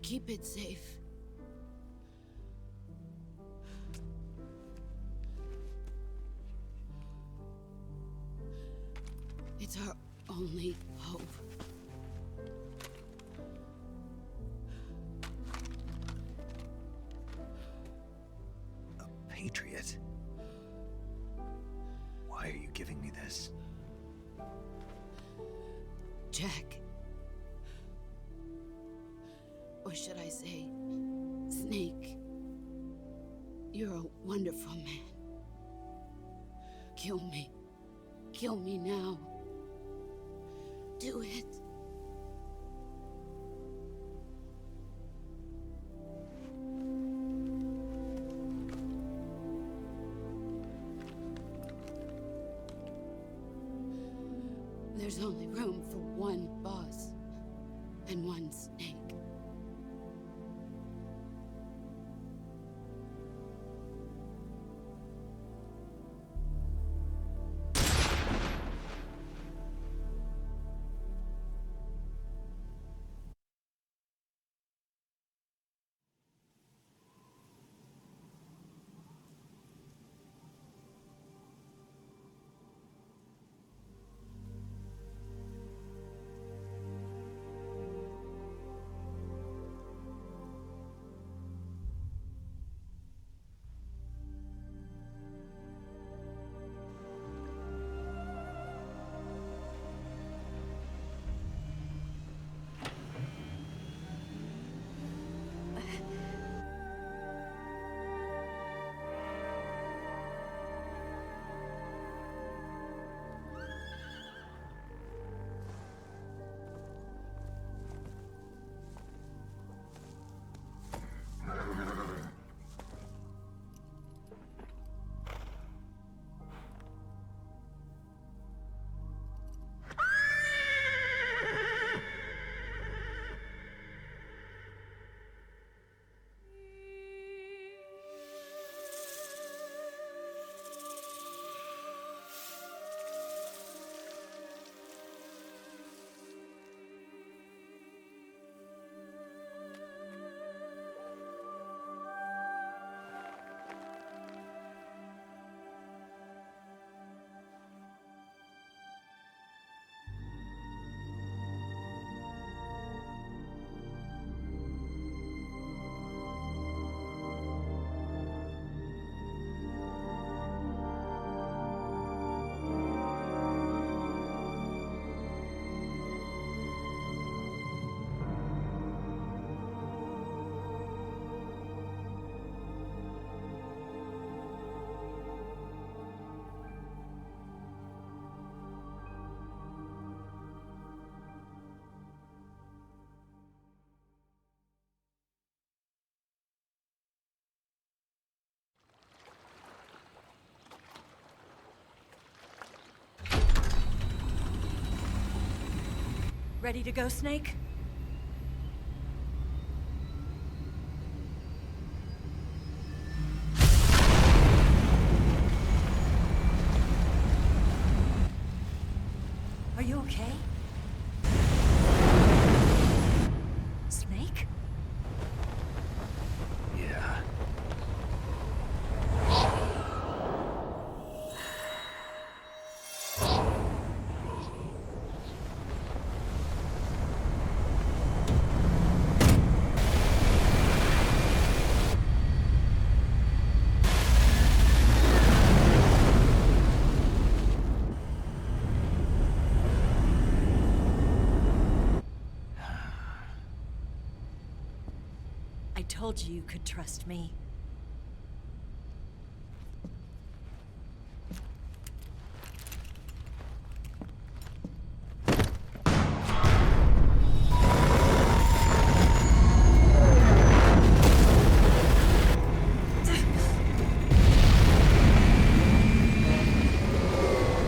Keep it safe. It's our only hope. A patriot? Why are you giving me this? Jack. Or should I say, Snake. You're a wonderful man. Kill me. Kill me now. Do it. There's only room for one boss and one Snake. Ready to go, Snake? Are you okay? Snake? Yeah. I told you you could trust me.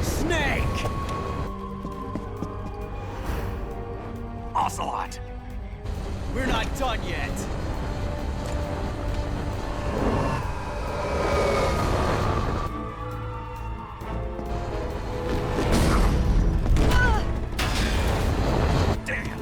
Snake! Ocelot! We're not done yet. Damn!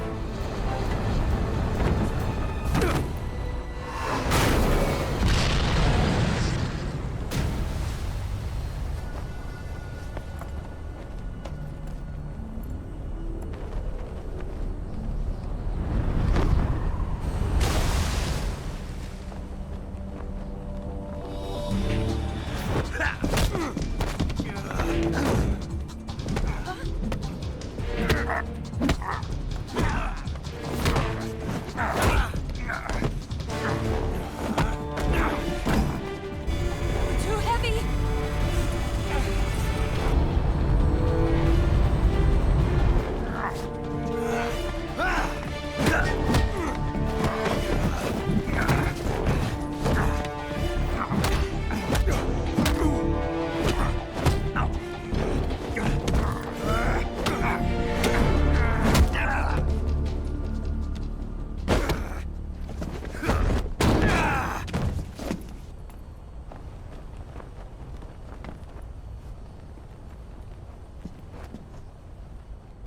Too heavy!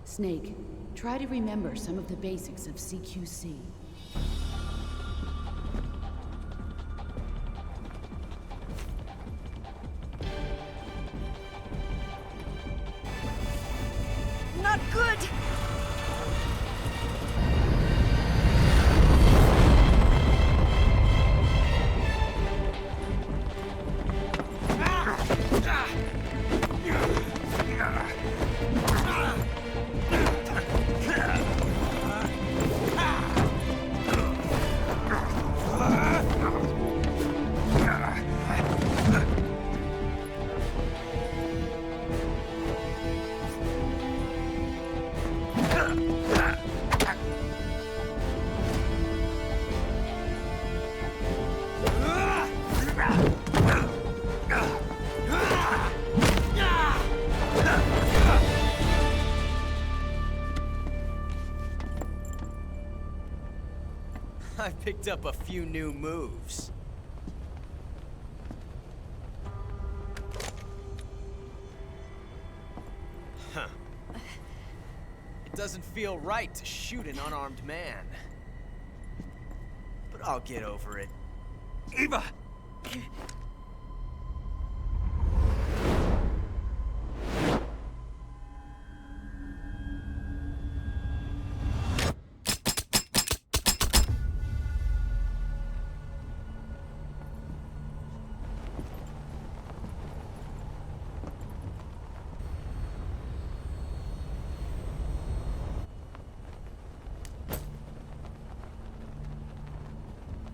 Snake, try to remember some of the basics of CQC. Not good! I picked up a few new moves. Huh. It doesn't feel right to shoot an unarmed man. But I'll get over it. Eva!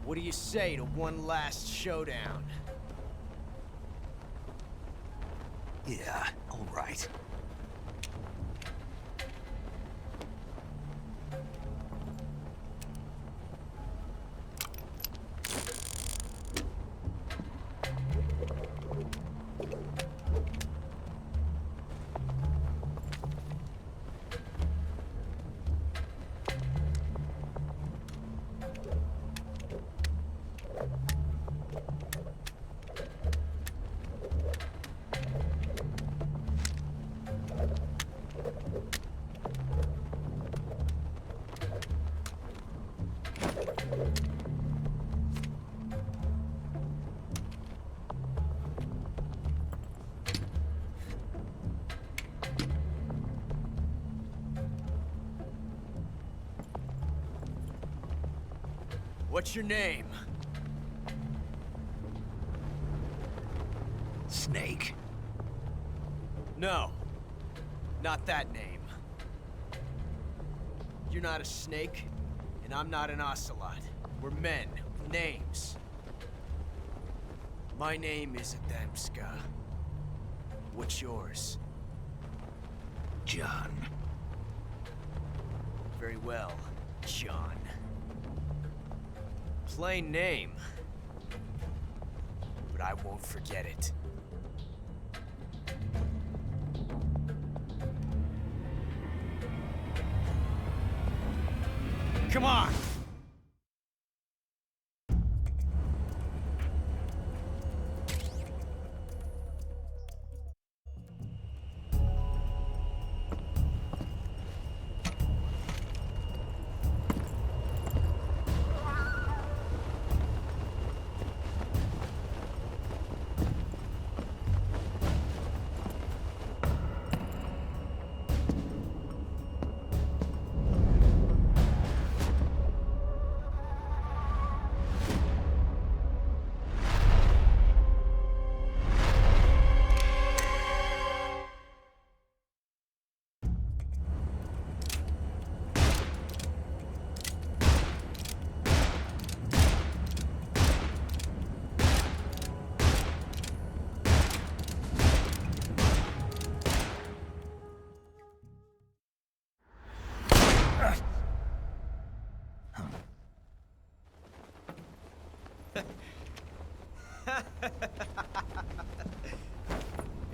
What do you say to one last showdown? Yeah, all right. What's your name? Snake. No. Not that name. You're not a snake, and I'm not an ocelot. We're men with names. My name is Adamska. What's yours? John. Very well, John. Plain name. But I won't forget it. Come on!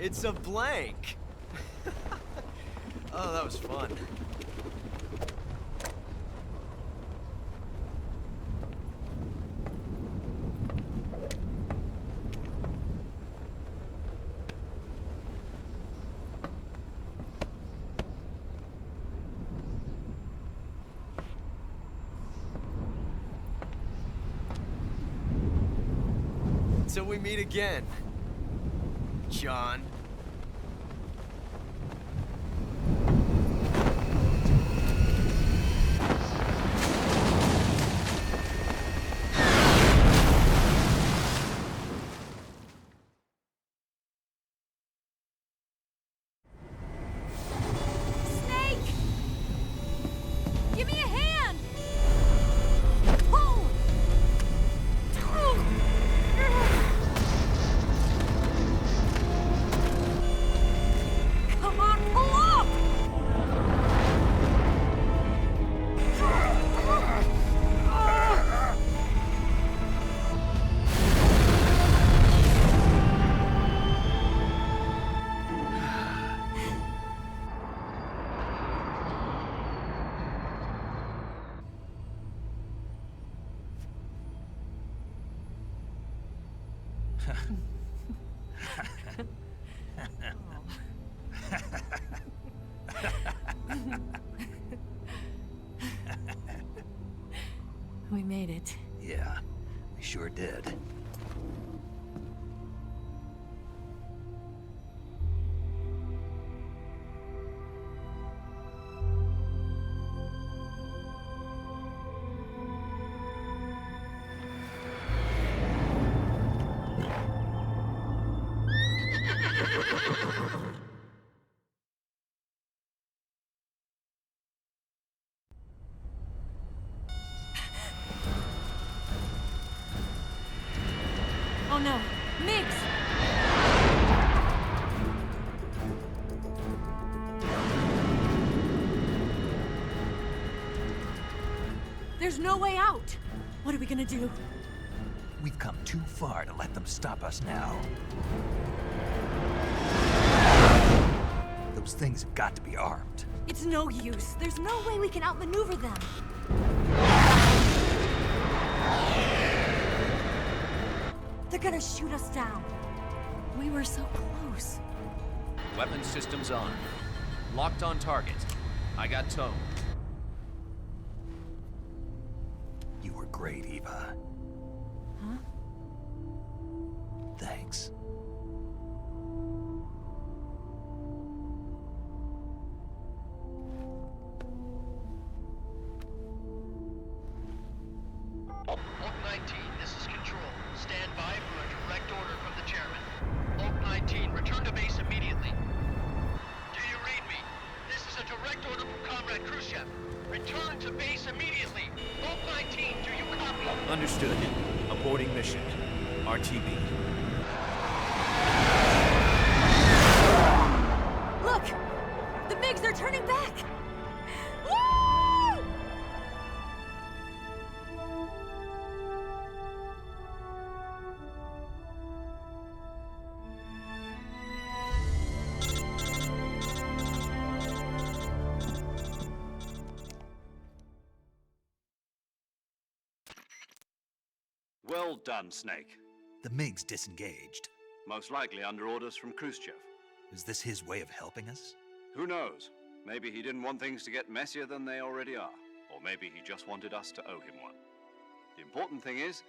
It's a blank. Oh, that was fun. Until we meet again, John. Snake! Give me a hand! Pull! Come on, pull up! We made it. Yeah, we sure did. Oh no, Miggs! There's no way out! What are we gonna do? We've come too far to let them stop us now. Those things have got to be armed. It's no use. There's no way we can outmaneuver them. They're gonna shoot us down. We were so close. Weapon systems on. Locked on target. I got tone. You were great, Eva. Huh? Thanks. Oak 19, this is Control. Stand by for a direct order from the chairman. Oak 19, return to base immediately. Do you read me? This is a direct order from Comrade Khrushchev. Return to base immediately. Oak 19, do you copy? Understood. Aborting mission. RTB. Look! The MiGs are turning back! Woo! Well done, Snake. The MiGs disengaged. Most likely under orders from Khrushchev. Is this his way of helping us? Who knows? Maybe he didn't want things to get messier than they already are. Or maybe he just wanted us to owe him one. The important thing is,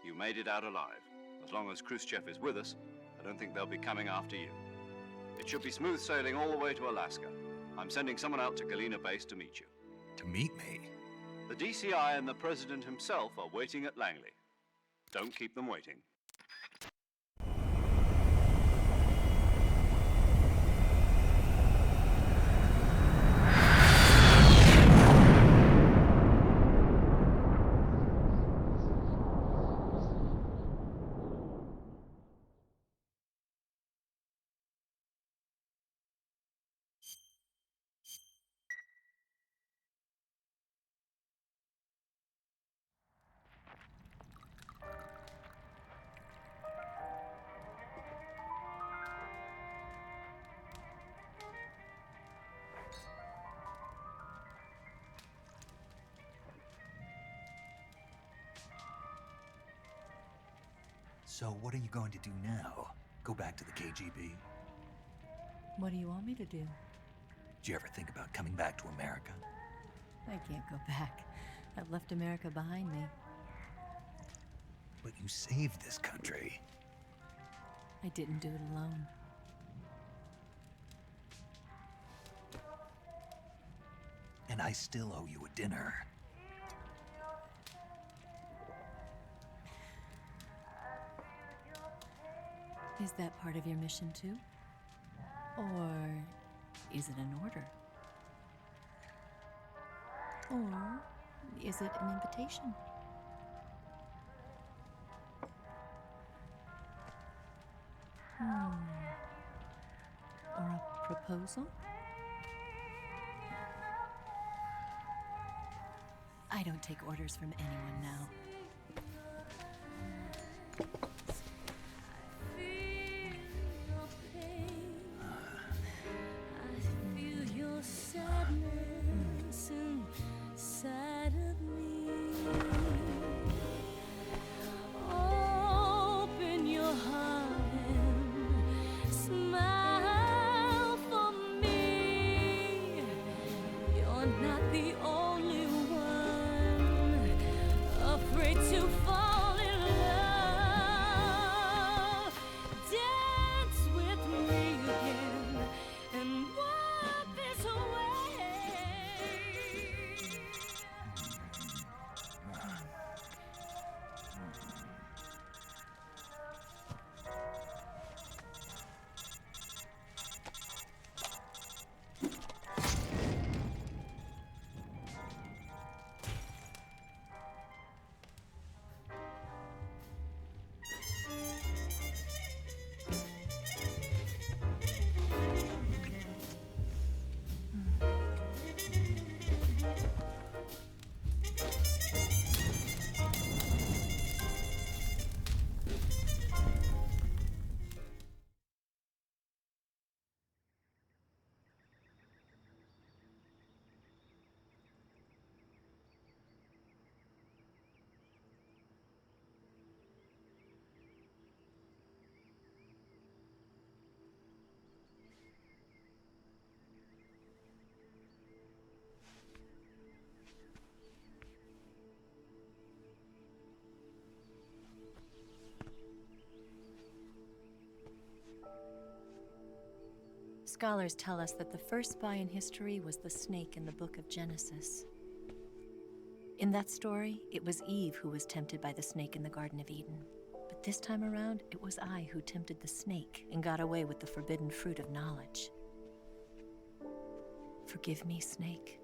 you made it out alive. As long as Khrushchev is with us, I don't think they'll be coming after you. It should be smooth sailing all the way to Alaska. I'm sending someone out to Galena Base to meet you. To meet me? The DCI and the President himself are waiting at Langley. Don't keep them waiting. So what are you going to do now? Go back to the KGB? What do you want me to do? Did you ever think about coming back to America? I can't go back. I've left America behind me. But you saved this country. I didn't do it alone. And I still owe you a dinner. Is that part of your mission too? Or is it an order? Or is it an invitation? Or a proposal? I don't take orders from anyone now. Scholars tell us that the first spy in history was the snake in the book of Genesis. In that story, it was Eve who was tempted by the snake in the Garden of Eden. But this time around, it was I who tempted the snake and got away with the forbidden fruit of knowledge. Forgive me, snake.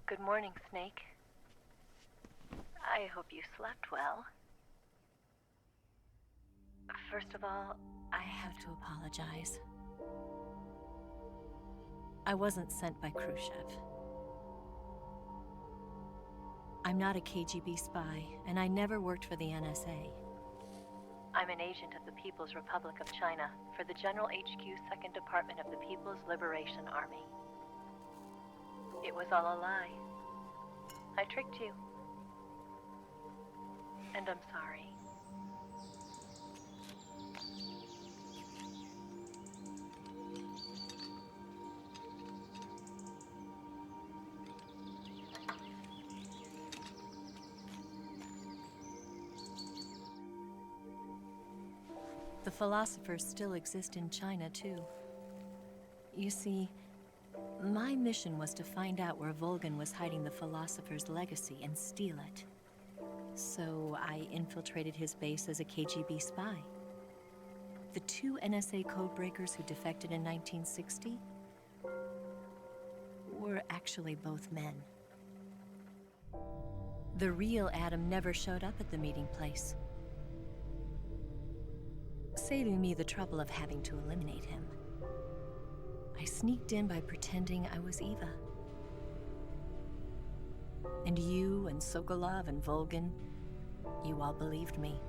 Good morning, Snake. I hope you slept well. First of all, I have to apologize. I wasn't sent by Khrushchev. I'm not a KGB spy, and I never worked for the NSA. I'm an agent of the People's Republic of China for the General HQ 2nd Department of the People's Liberation Army. It was all a lie. I tricked you. And I'm sorry. The philosophers still exist in China, too. You see, my mission was to find out where Volgan was hiding the philosopher's legacy and steal it. So I infiltrated his base as a KGB spy. The two NSA codebreakers who defected in 1960 were were actually both men. The real Adam never showed up at the meeting place, saving me the trouble of having to eliminate him. I sneaked in by pretending I was Eva. And you and Sokolov and Volgin, you all believed me.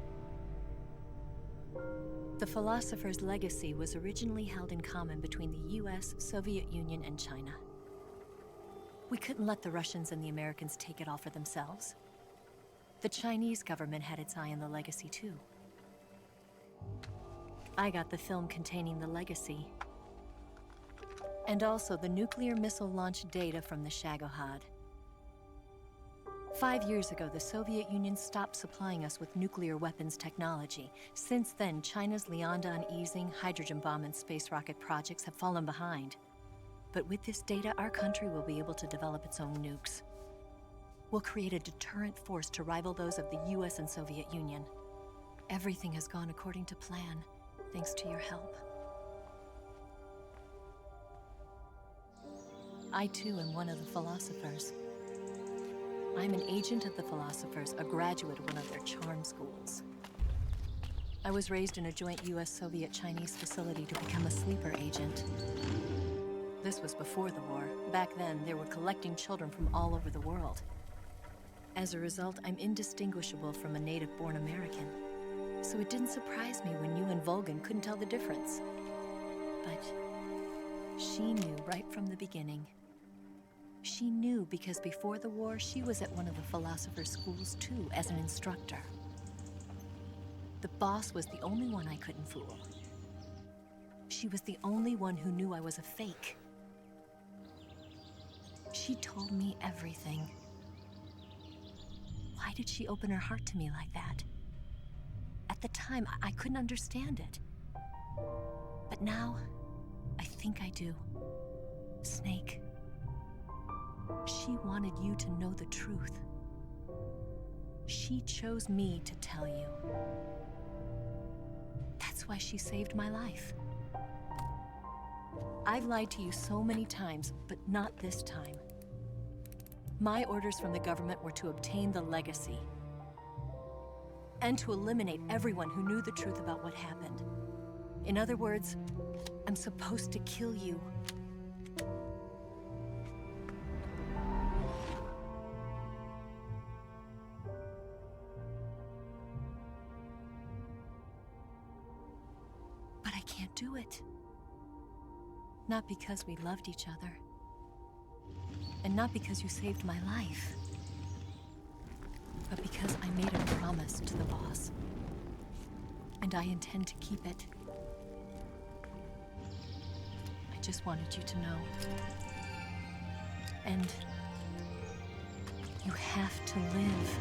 The philosopher's legacy was originally held in common between the US, Soviet Union, and China. We couldn't let the Russians and the Americans take it all for themselves. The Chinese government had its eye on the legacy too. I got the film containing the legacy, and also the nuclear missile launch data from the Shagohod. 5 years ago, the Soviet Union stopped supplying us with nuclear weapons technology. Since then, China's Liaodong easing, hydrogen bomb, and space rocket projects have fallen behind. But with this data, our country will be able to develop its own nukes. We'll create a deterrent force to rival those of the US and Soviet Union. Everything has gone according to plan, thanks to your help. I too am one of the philosophers. I'm an agent of the philosophers, a graduate of one of their charm schools. I was raised in a joint US-Soviet-Chinese facility to become a sleeper agent. This was before the war. Back then, they were collecting children from all over the world. As a result, I'm indistinguishable from a native-born American. So it didn't surprise me when you and Volgin couldn't tell the difference. But she knew right from the beginning. She knew because before the war, she was at one of the philosopher's schools too, as an instructor. The boss was the only one I couldn't fool. She was the only one who knew I was a fake. She told me everything. Why did she open her heart to me like that? At the time, I couldn't understand it. But now, I think I do. Snake. She wanted you to know the truth. She chose me to tell you. That's why she saved my life. I've lied to you so many times, but not this time. My orders from the government were to obtain the legacy and to eliminate everyone who knew the truth about what happened. In other words, I'm supposed to kill you. But I can't do it. Not because we loved each other. And not because you saved my life. But because I made a promise to the boss. And I intend to keep it. I just wanted you to know. And you have to live.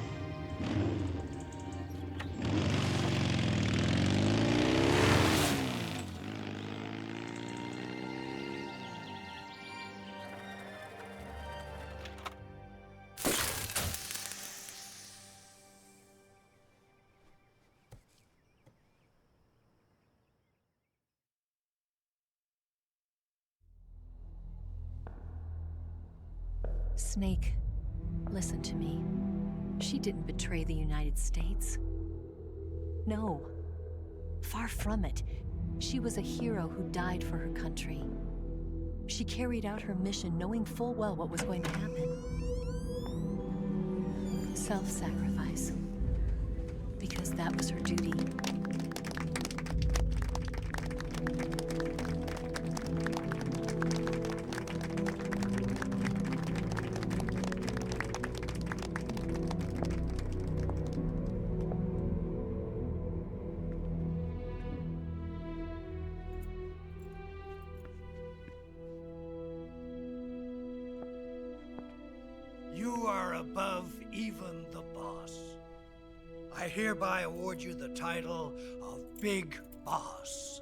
Snake, listen to me. She didn't betray the United States. No, far from it. She was a hero who died for her country. She carried out her mission knowing full well what was going to happen. Self-sacrifice. Because that was her duty. You are above even the boss. I hereby award you the title of Big Boss.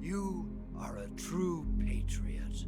You are a true patriot.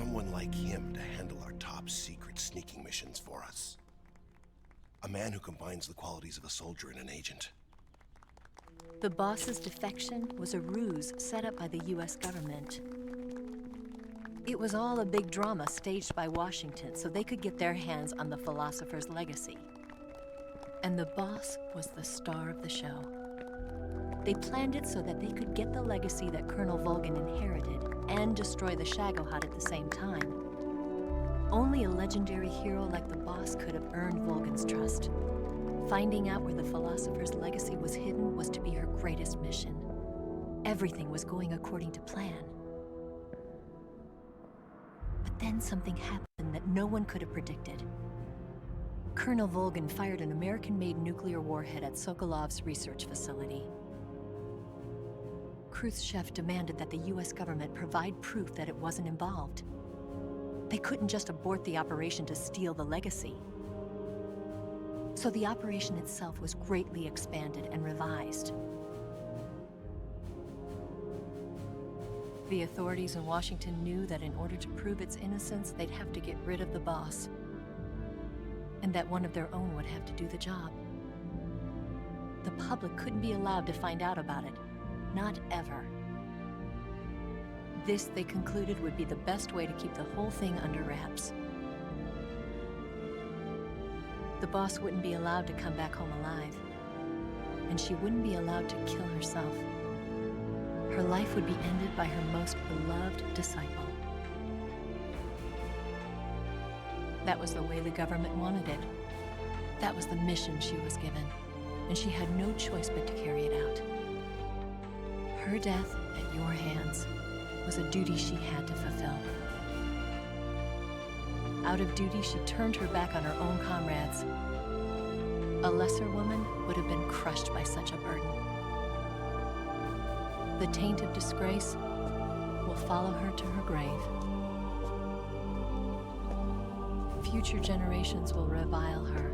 Someone like him to handle our top secret sneaking missions for us. A man who combines the qualities of a soldier and an agent. The boss's defection was a ruse set up by the US government. It was all a big drama staged by Washington so they could get their hands on the philosopher's legacy. And the boss was the star of the show. They planned it so that they could get the legacy that Colonel Volgin inherited and destroy the Shagohod at the same time. Only a legendary hero like the boss could have earned Volgin's trust. Finding out where the philosopher's legacy was hidden was to be her greatest mission. Everything was going according to plan. But then something happened that no one could have predicted. Colonel Volgin fired an American-made nuclear warhead at Sokolov's research facility. Khrushchev demanded that the US government provide proof that it wasn't involved. They couldn't just abort the operation to steal the legacy. So the operation itself was greatly expanded and revised. The authorities in Washington knew that in order to prove its innocence, they'd have to get rid of the boss, and that one of their own would have to do the job. The public couldn't be allowed to find out about it. Not ever. This, they concluded, would be the best way to keep the whole thing under wraps. The boss wouldn't be allowed to come back home alive, and she wouldn't be allowed to kill herself. Her life would be ended by her most beloved disciple. That was the way the government wanted it. That was the mission she was given, and she had no choice but to carry it out. Her death at your hands was a duty she had to fulfill. Out of duty, she turned her back on her own comrades. A lesser woman would have been crushed by such a burden. The taint of disgrace will follow her to her grave. Future generations will revile her.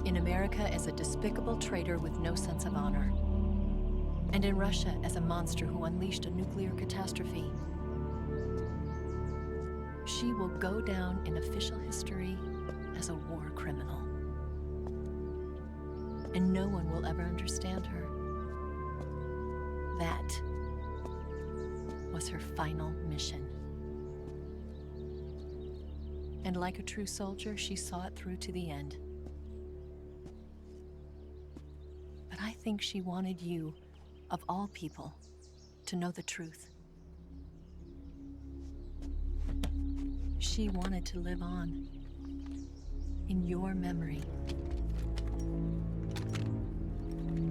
In America as a despicable traitor with no sense of honor. And in Russia as a monster who unleashed a nuclear catastrophe. She will go down in official history as a war criminal. And no one will ever understand her. That was her final mission. And like a true soldier, she saw it through to the end. But I think she wanted you, of all people, to know the truth. She wanted to live on in your memory.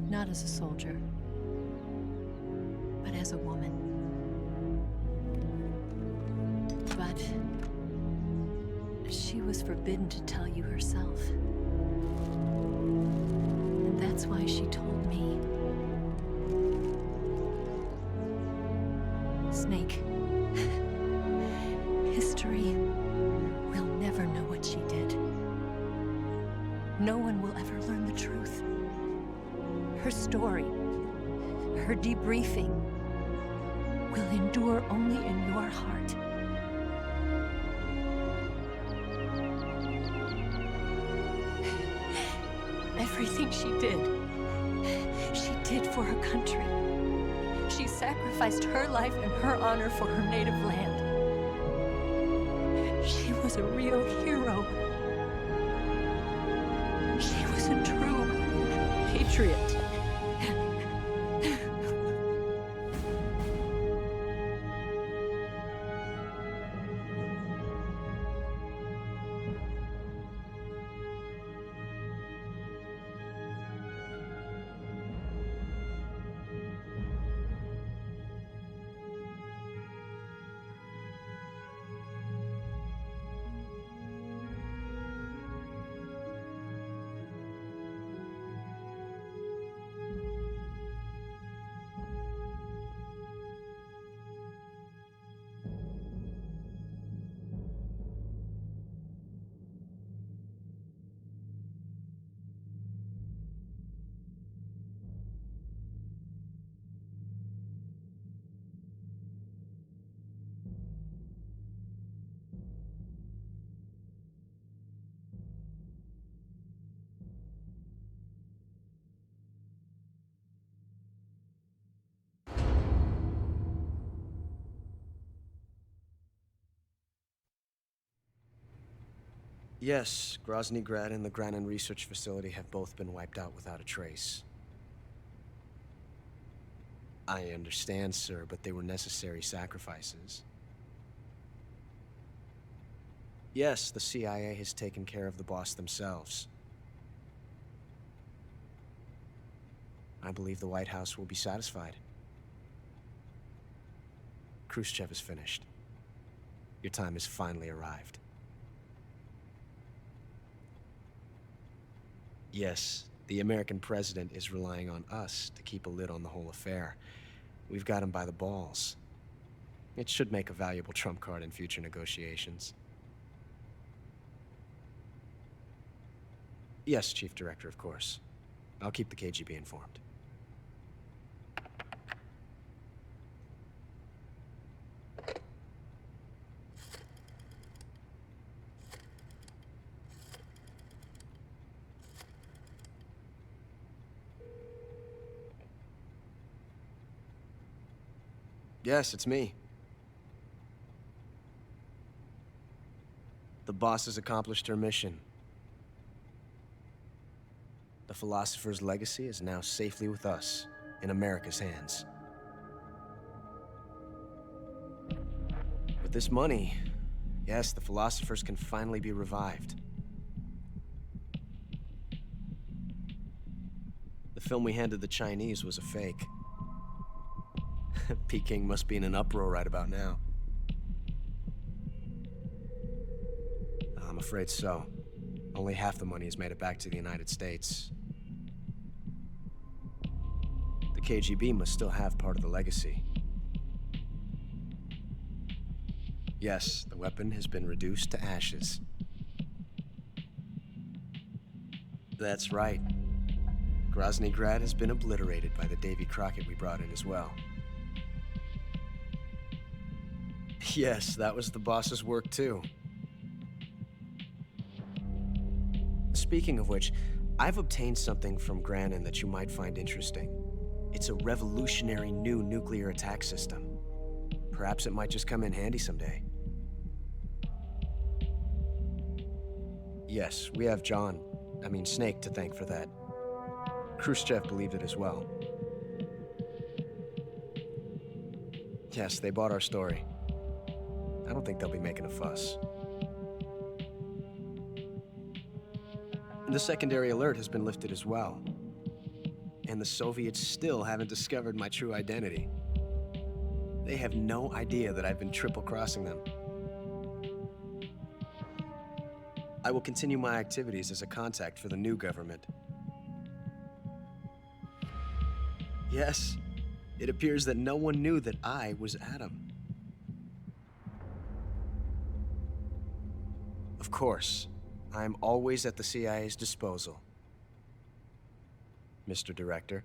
Not as a soldier, but as a woman. But she was forbidden to tell you herself. And that's why she told me. Snake, history will never know what she did. No one will ever learn the truth. Her story, her debriefing, will endure only in your heart. Everything she did for her country. She sacrificed her life and her honor for her native land. She was a real hero. She was a true patriot. Yes, Grozny Grad and the Granin Research Facility have both been wiped out without a trace. I understand, sir, but they were necessary sacrifices. Yes, the CIA has taken care of the boss themselves. I believe the White House will be satisfied. Khrushchev is finished. Your time has finally arrived. Yes, the American president is relying on us to keep a lid on the whole affair. We've got him by the balls. It should make a valuable trump card in future negotiations. Yes, Chief Director, of course. I'll keep the KGB informed. Yes, it's me. The boss has accomplished her mission. The philosopher's legacy is now safely with us, in America's hands. With this money, yes, the philosophers can finally be revived. The film we handed the Chinese was a fake. Peking must be in an uproar right about now. I'm afraid so. Only half the money has made it back to the United States. The KGB must still have part of the legacy. Yes, the weapon has been reduced to ashes. That's right. Grozny Grad has been obliterated by the Davy Crockett we brought in as well. Yes, that was the boss's work too. Speaking of which, I've obtained something from Granin that you might find interesting. It's a revolutionary new nuclear attack system. Perhaps it might just come in handy someday. Yes, we have Snake to thank for that. Khrushchev believed it as well. Yes, they bought our story. I don't think they'll be making a fuss. The secondary alert has been lifted as well. And the Soviets still haven't discovered my true identity. They have no idea that I've been triple-crossing them. I will continue my activities as a contact for the new government. Yes, it appears that no one knew that I was Adam. Of course, I am always at the CIA's disposal, Mr. Director.